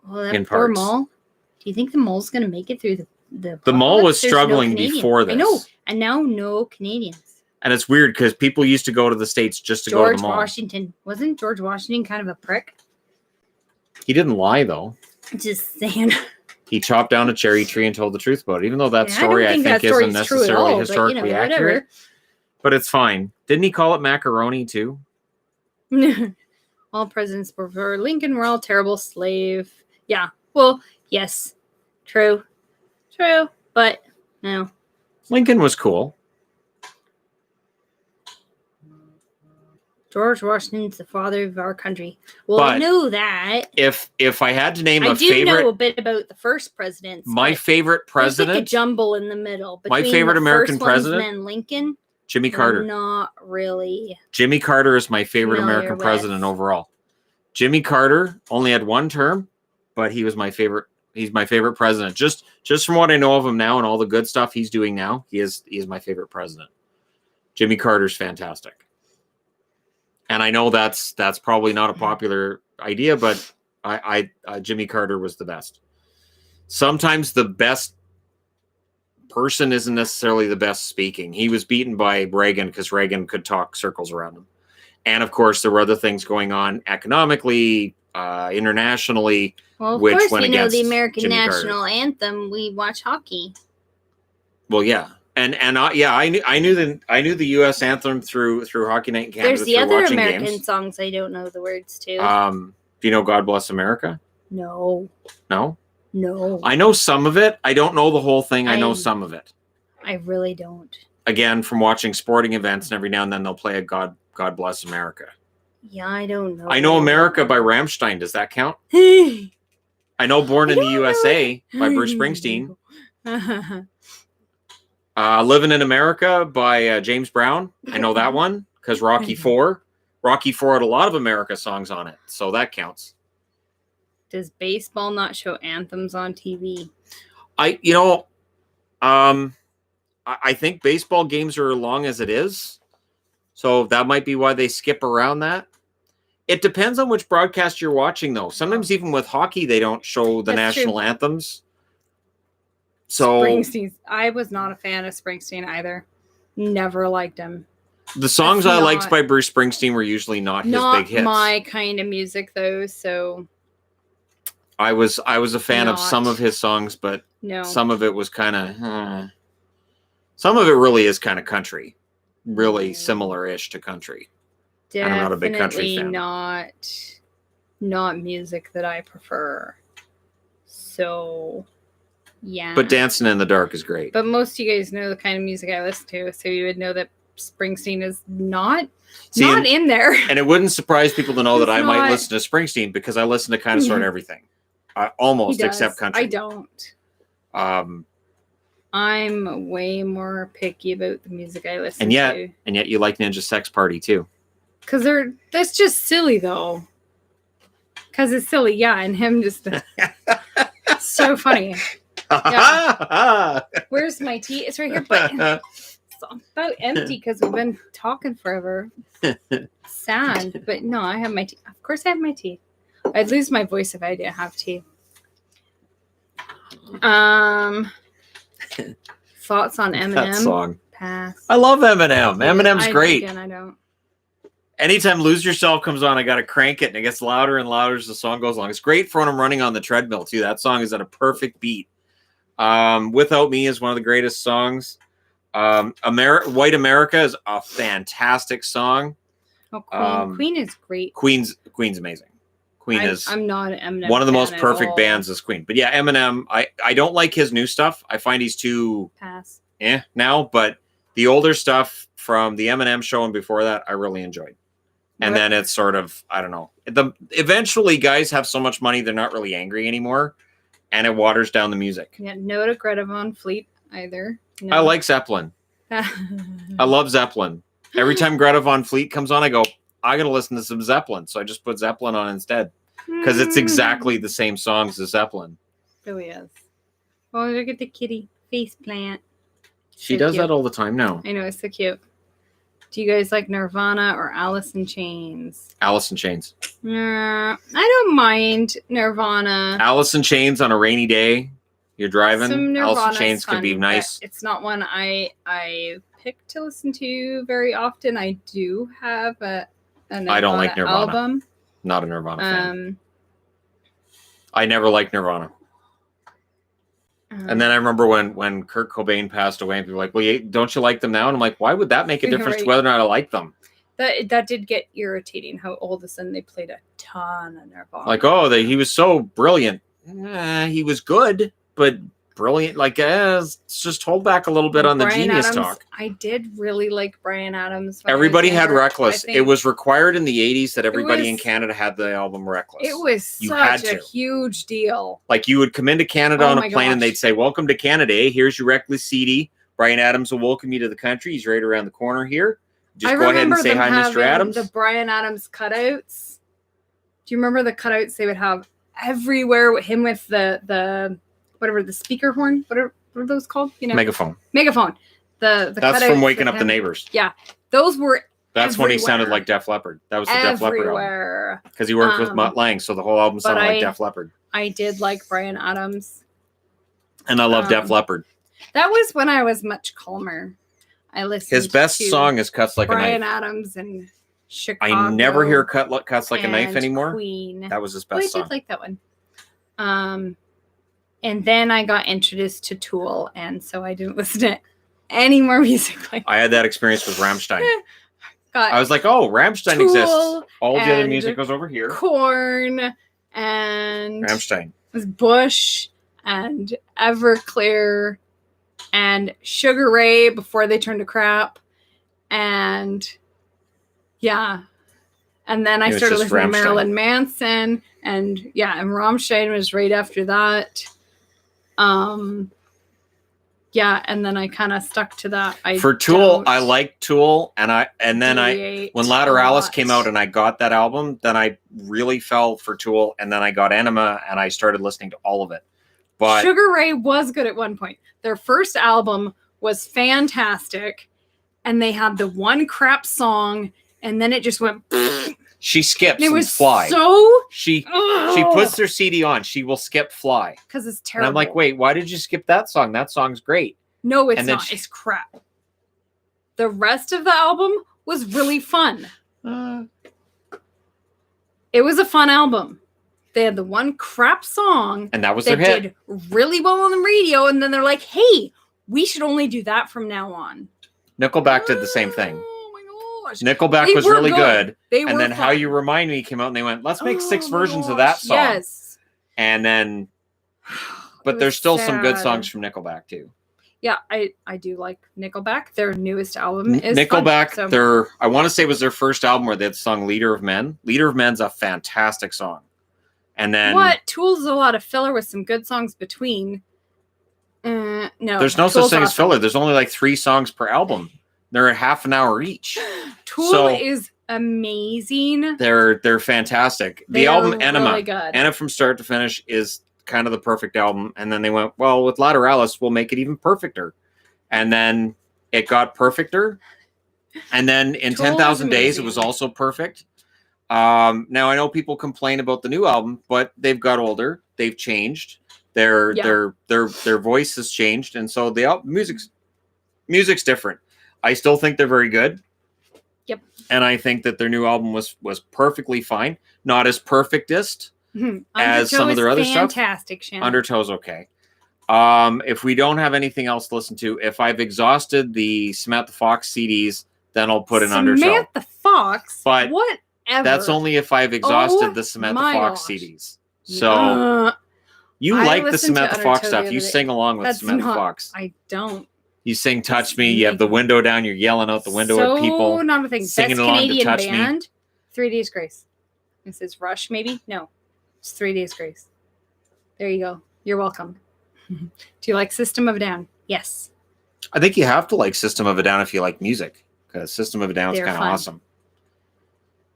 Well, that poor mall. Do you think the mall's going to make it through the? The mall was struggling before this. I know, and now no Canadians. And it's weird because people used to go to the States just to go to the mall. George Washington. Wasn't George Washington kind of a prick? He didn't lie, though. Just saying. He chopped down a cherry tree and told the truth about it, even though that story, I think isn't necessarily historically accurate. But it's fine. Didn't he call it macaroni, too? All presidents prefer Lincoln were all terrible slave. Yeah. Well, yes. True. But no. Lincoln was cool. George Washington's the father of our country. Well, but I know that. If I had to name a favorite, I do know a bit about the first presidents. My favorite president, there's like a jumble in the middle. My favorite American president, and Lincoln. Jimmy Carter. Not really. Jimmy Carter is my favorite American president overall. Jimmy Carter only had one term, but he was my favorite. He's my favorite president. Just from what I know of him now and all the good stuff he's doing now, he is my favorite president. Jimmy Carter's fantastic. And I know that's probably not a popular idea, but I Jimmy Carter was the best. Sometimes the best person isn't necessarily the best speaking. He was beaten by Reagan because Reagan could talk circles around him. And of course, there were other things going on economically, internationally. Well, of course, you know the American national anthem. We watch hockey. Well, yeah. And I knew the U.S. anthem through Hockey Night in Canada. There's the other American songs I don't know the words to. Do you know God Bless America? No. No? No. I know some of it. I don't know the whole thing. I know some of it. I really don't. Again, from watching sporting events, and every now and then they'll play a God Bless America. Yeah, I don't know. I know America by Rammstein. Does that count? I know Born in the USA by Bruce Springsteen. Living in America by James Brown. I know that one because Rocky IV had a lot of America songs on it, so that counts. Does baseball not show anthems on TV? I think baseball games are as long as it is, so that might be why they skip around that. It depends on which broadcast you're watching, though. Sometimes even with hockey, they don't show the national anthems. So Springsteen, I was not a fan of Springsteen either. Never liked him. The songs I liked by Bruce Springsteen were usually not his big hits. Not my kind of music, though. So I was a fan of some of his songs, but some of it was kind of. Some of it really is kind of country, really similar-ish to country. Definitely I'm not a big country fan. Not music that I prefer. So. Yeah. But Dancing in the Dark is great. But most of you guys know the kind of music I listen to, so you would know that Springsteen is not in there. And it wouldn't surprise people to know that I might listen to Springsteen because I listen to kind of sort of everything. Almost, except country. I don't. I'm way more picky about the music I listen to. And yet you like Ninja Sex Party too. Because that's just silly though. Because it's silly, yeah, and him just so funny. Yeah. Where's my tea? It's right here, but it's about empty because we've been talking forever. Sad, but no, I have my tea. Of course, I have my tea. I'd lose my voice if I didn't have tea. Thoughts on Eminem? That song. Pass. I love Eminem. Eminem's great. Again, I don't. Anytime Lose Yourself comes on, I got to crank it, and it gets louder and louder as the song goes along. It's great for when I'm running on the treadmill, too. That song is at a perfect beat. Without Me is one of the greatest songs. White America is a fantastic song. Oh, Queen. Queen is great. Queen's amazing. I'm not an Eminem one of the most fan perfect bands is Queen. But yeah, Eminem, I don't like his new stuff. I find he's too now, but the older stuff from the Eminem show and before that, I really enjoyed. And then it's sort of, I don't know. Eventually, guys have so much money, they're not really angry anymore, and it waters down the music. Yeah, no to Greta Von Fleet either. No. I like Zeppelin. I love Zeppelin. Every time Greta Von Fleet comes on, I go, I got to listen to some Zeppelin. So I just put Zeppelin on instead because it's exactly the same songs as Zeppelin. Oh, yes. Oh, look at the kitty face plant. She does that all the time now. I know, it's so cute. Do you guys like Nirvana or Alice in Chains? Alice in Chains. I don't mind Nirvana. Alice in Chains on a rainy day. You're driving. Alice in Chains fun, could be nice. It's not one I pick to listen to very often. I do have a Nirvana I don't like Nirvana. album. Not a Nirvana fan. I never liked Nirvana. And then I remember when Kurt Cobain passed away, and people were like, well, don't you like them now? And I'm like, why would that make a difference to whether or not I like them? That did get irritating, how all of a sudden they played a ton of Nirvana. Like, he was so brilliant. He was good, but brilliant. Like, let's just hold back a little bit on the genius talk. I did really like Bryan Adams. Everybody had Reckless. It was required in the 80s that everybody in Canada had the album Reckless. It was such a huge deal. Like, you would come into Canada on a plane and they'd say, welcome to Canada. Here's your Reckless CD. Bryan Adams will welcome you to the country. He's right around the corner here. Just go ahead and say hi, Mr. Adams. The Bryan Adams cutouts. Do you remember the cutouts they would have everywhere with him with the whatever, the speaker horn? What are those called? Megaphone. That's from Waking Up the Neighbors. Yeah. Those were That's when he sounded like Def Leppard. That was the Def Leppard album. Because he worked with Mutt Lange, so the whole album sounded like Def Leppard. I did like Bryan Adams. And I love Def Leppard. That was when I was much calmer. I listened His best song is Cuts Like a Knife. Bryan Adams and Chicago. I never hear Cuts Like a Knife anymore. Queen. That was his best song. I did like that one. And then I got introduced to Tool, and so I didn't listen to any more music like that. I had that experience with Rammstein. I was like, Rammstein exists. All the other music goes over here. Korn and Rammstein. Was Bush and Everclear and Sugar Ray before they turned to crap. And yeah. And then I started listening to Marilyn Manson. And yeah, and Rammstein was right after that. Yeah, and then I kind of stuck to that. For Tool, I liked Tool, and then when Lateralis came out and I got that album, then I really fell for Tool, and then I got Enema, and I started listening to all of it. But Sugar Ray was good at one point. Their first album was fantastic, and they had the one crap song, and then it just went. She skips and it was Fly. She puts her CD on. She will skip Fly. Because it's terrible. And I'm like, wait, why did you skip that song? That song's great. No, it's not. It's crap. The rest of the album was really fun. It was a fun album. They had the one crap song. And that was their hit. Did really well on the radio. And then they're like, hey, we should only do that from now on. Nickelback did the same thing. Nickelback was really good. And then How You Remind Me came out and they went, let's make 6 versions of that song. Yes. And then, but there's still some good songs from Nickelback too. Yeah, I do like Nickelback. Their newest album is Nickelback. Fun, so. I want to say it was their first album where they had the song Leader of Men. Leader of Men's a fantastic song. And then Tool's a lot of filler with some good songs between. No, there's no such thing as filler. There's only like 3 songs per album. They're at half an hour each. Tool is amazing. They're fantastic. The album Enema, really good. Enema from start to finish is kind of the perfect album. And then they went, well, with Lateralis, we'll make it even perfecter. And then it got perfecter. And then in 10,000 Days, it was also perfect. Now I know people complain about the new album, but they've got older. They've changed. Their voice has changed, and so the music's different. I still think they're very good. Yep. And I think that their new album was perfectly fine. Not as perfectest as some of their other stuff. Fantastic, Shannon. Undertow's okay. If we don't have anything else to listen to, if I've exhausted the Samantha Fox CDs, then I'll put an Undertow. Samantha Fox? But whatever. That's only if I've exhausted the Samantha Fox CDs. So you like the Samantha Fox stuff. You sing along with Samantha Fox. I don't. You sing Touch Me. You have the window down. You're yelling out the window at people. Not a thing. Singing Best along Canadian to Touch band, Me. 3 Days Grace. This is Rush, maybe? No. It's 3 Days Grace. There you go. You're welcome. Do you like System of a Down? Yes. I think you have to like System of a Down if you like music. Because System of a Down is kind of awesome.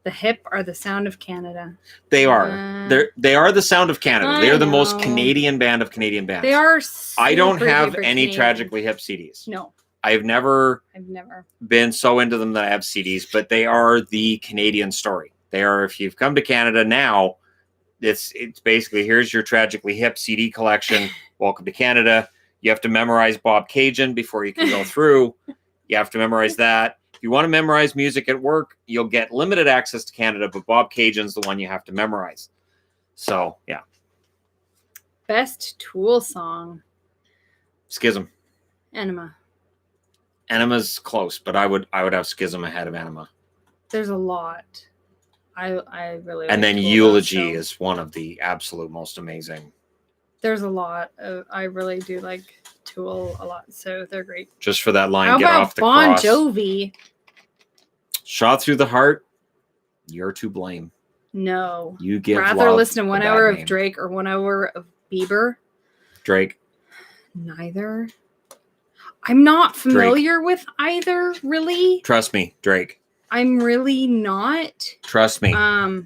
The Hip are the sound of Canada. They are. They are the sound of Canada. They are the most Canadian band of Canadian bands. They are. I don't have any Canadian. Tragically Hip CDs. No. I've never been so into them that I have CDs, but they are the Canadian story. They are. If you've come to Canada now, it's basically here's your Tragically Hip CD collection. Welcome to Canada. You have to memorize Bob Cajun before you can go through. You have to memorize that. If you want to memorize music at work, you'll get limited access to Canada, but Bob Cajun's the one you have to memorize. So, yeah. Best Tool song? Schism. Enema. Enema's close, but I would have Schism ahead of Enema. There's a lot. I really and then Eulogy is one of the absolute most amazing. There's a lot. I really do like Tool a lot, so they're great. Just for that line, How get about off the Bon cross. Jovi? Shot through the heart. You're to blame. No. You give rather love listen to 1 a hour bad of Drake or 1 hour of Bieber. Drake. Neither. I'm not familiar with either, really. Trust me, Drake. I'm really not. Trust me. I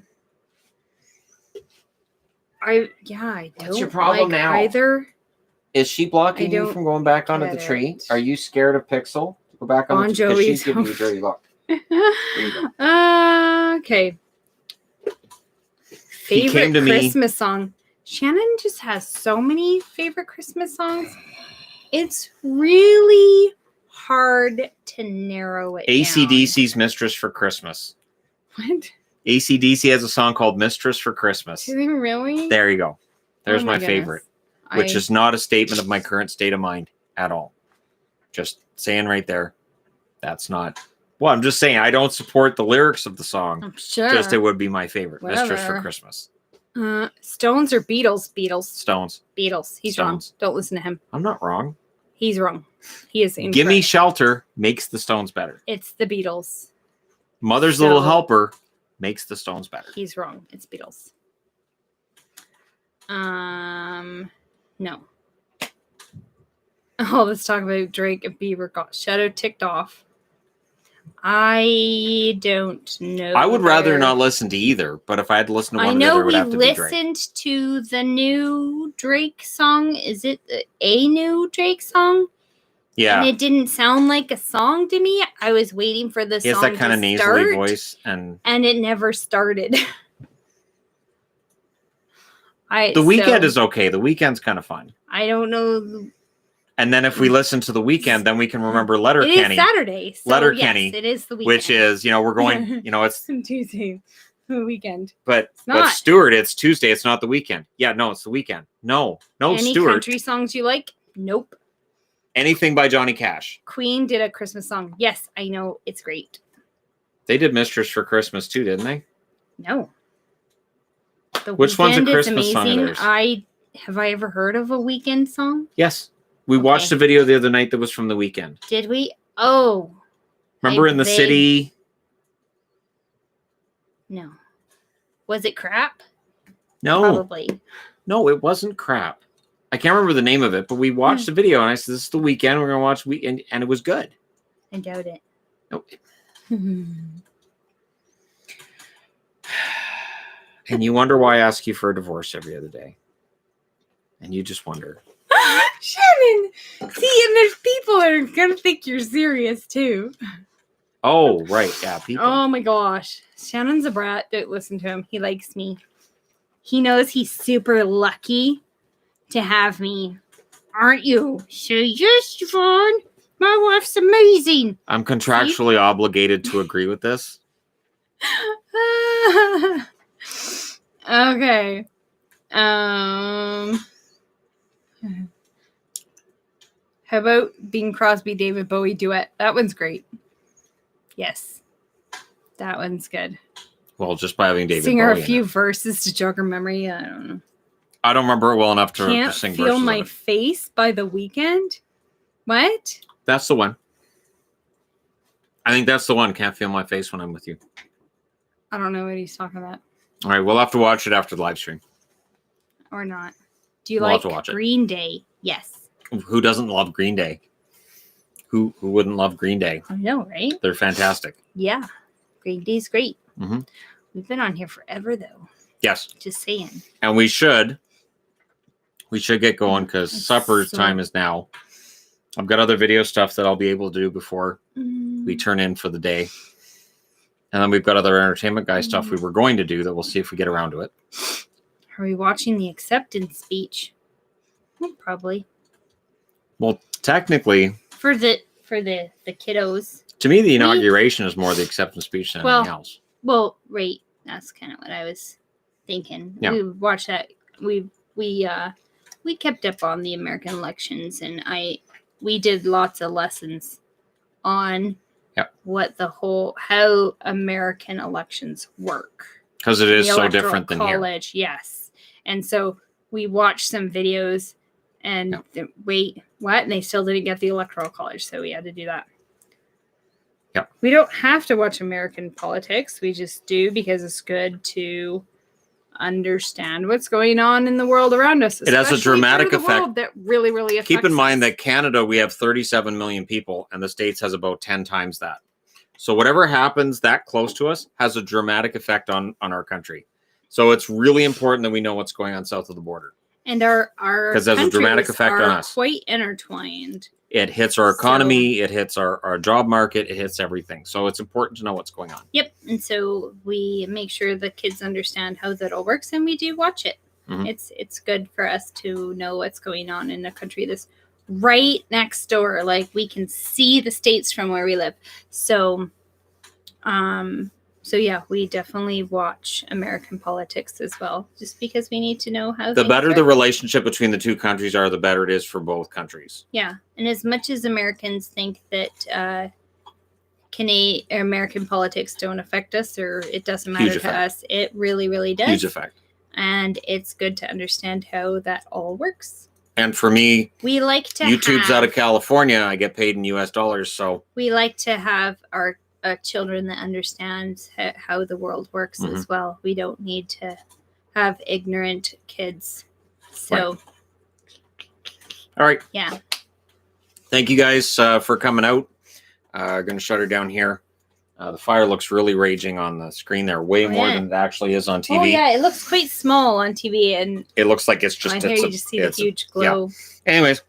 don't. What's your problem like now? Either. Is she blocking you from going back onto the tree? Are you scared of Pixel? Go back on the tree because she's giving you a dirty look. Okay. Favorite Christmas song. Shannon just has so many favorite Christmas songs. It's really hard to narrow it AC/DC's down. Mistress for Christmas. What? AC/DC has a song called Mistress for Christmas. Do they really? There you go. There's my favorite. Which is not a statement of my current state of mind at all. Just saying right there. That's not... Well, I'm just saying I don't support the lyrics of the song. I'm sure. Just it would be my favorite. Whatever. Mistress for Christmas. Stones or Beatles? Beatles. Stones. Beatles. He's wrong. Don't listen to him. I'm not wrong. He's wrong. He is incorrect. Gimme Shelter makes the Stones better. It's the Beatles. Mother's Little Helper makes the Stones better. He's wrong. It's Beatles. No. Oh, let's talk about Drake and Bieber got Shadow ticked off. I don't know. I would rather not listen to either, but if I had to listen to one of the other, it would have to be Drake. I know we listened to the new Drake song. Is it a new Drake song? Yeah. And it didn't sound like a song to me. I was waiting for the song to start. He has that kind of nasally voice. And it never started. The Weeknd is okay. The Weeknd's kind of fun. I don't know. And then if we listen to The Weeknd, then we can remember Letterkenny. It is Saturday. So Letterkenny. Yes, it is the weekend. Which is, we're going, it's Tuesday, the weekend. But Stuart, it's Tuesday. It's not the weekend. Yeah, no, it's the weekend. No, Any Stuart. country songs you like? Nope. Anything by Johnny Cash. Queen did a Christmas song. Yes, I know. It's great. They did Mistress for Christmas too, didn't they? No. Which one's a Christmas song of theirs? Have I ever heard of a Weeknd song? Yes. We watched a video the other night that was from The Weeknd. Did we? Oh. Remember in the city? No. Was it crap? No. Probably. No, it wasn't crap. I can't remember the name of it, but we watched the video and I said, this is The Weeknd. We're going to watch Weeknd. And it was good. I doubt it. Nope. And you wonder why I ask you for a divorce every other day. And you just wonder. Shannon! See, and there's people that are going to think you're serious, too. Oh, right. Yeah, people. Oh, my gosh. Shannon's a brat. Don't listen to him. He likes me. He knows he's super lucky to have me. Aren't you? So, yes, Yvonne. My wife's amazing. I'm contractually obligated to agree with this. Okay. How about Bing Crosby, David Bowie duet? That one's great. Yes. That one's good. Well, just by having David Sing Bowie her a few verses to jog her memory. I don't know. I don't remember it well enough to sing verses. Can't Feel My Face by The Weeknd. What? That's the one. I think that's the one. Can't Feel My Face When I'm With You. I don't know what he's talking about. All right, we'll have to watch it after the live stream. Or not. Do you like Green Day? Yes. Who doesn't love Green Day? Who wouldn't love Green Day? I know, right? They're fantastic. Yeah. Green Day's great. Mm-hmm. We've been on here forever, though. Yes. Just saying. And we should get going because supper time is now. I've got other video stuff that I'll be able to do before we turn in for the day. And then we've got other entertainment guy stuff we were going to do that we'll see if we get around to it. Are we watching the acceptance speech? Well, probably. Well, technically, for the kiddos. To me, the inauguration is more the acceptance speech than anything else. Well, right. That's kind of what I was thinking. Yeah. We watched that. We kept up on the American elections, and we did lots of lessons on how American elections work. Because it is so different than college, here. Yes. And so we watched some videos and wait, what? And they still didn't get the electoral college, so we had to do that. Yeah. We don't have to watch American politics. We just do because it's good to understand what's going on in the world around us. It has a dramatic effect that really, really affects Keep in mind us. that Canada, we have 37 million people, and the States has about 10 times that. So whatever happens that close to us has a dramatic effect on our country. So it's really important that we know what's going on south of the border. And our because there's a dramatic effect on us. Quite intertwined. It hits our economy. It hits our job market. It hits everything. So it's important to know what's going on. Yep. And so we make sure the kids understand how that all works, and we do watch it. Mm-hmm. It's good for us to know what's going on in a country that's right next door. Like, we can see the States from where we live. So, yeah, we definitely watch American politics as well, just because we need to know how. The better the relationship between the two countries are, the better it is for both countries. Yeah, and as much as Americans think that American politics don't affect us, or it doesn't matter to us, it really, really does. Huge effect. And it's good to understand how that all works. And for me, we like to YouTube's out of California. I get paid in US dollars, so we like to have our children that understand how the world works as well. We don't need to have ignorant kids. So, right. All right. Yeah. Thank you guys for coming out. Going to shut her down here. The fire looks really raging on the screen there, way more than it actually is on TV. Oh yeah, it looks quite small on TV, and it looks like it's just. You just see the huge glow. Yeah. Anyways,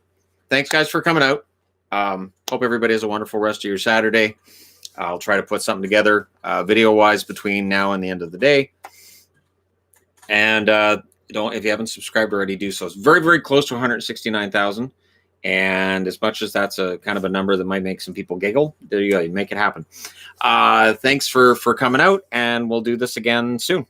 thanks guys for coming out. Hope everybody has a wonderful rest of your Saturday. I'll try to put something together video-wise between now and the end of the day. And if you haven't subscribed already, do so. It's very, very close to 169,000. And as much as that's a kind of a number that might make some people giggle, there you go. You make it happen. Thanks for coming out, and we'll do this again soon.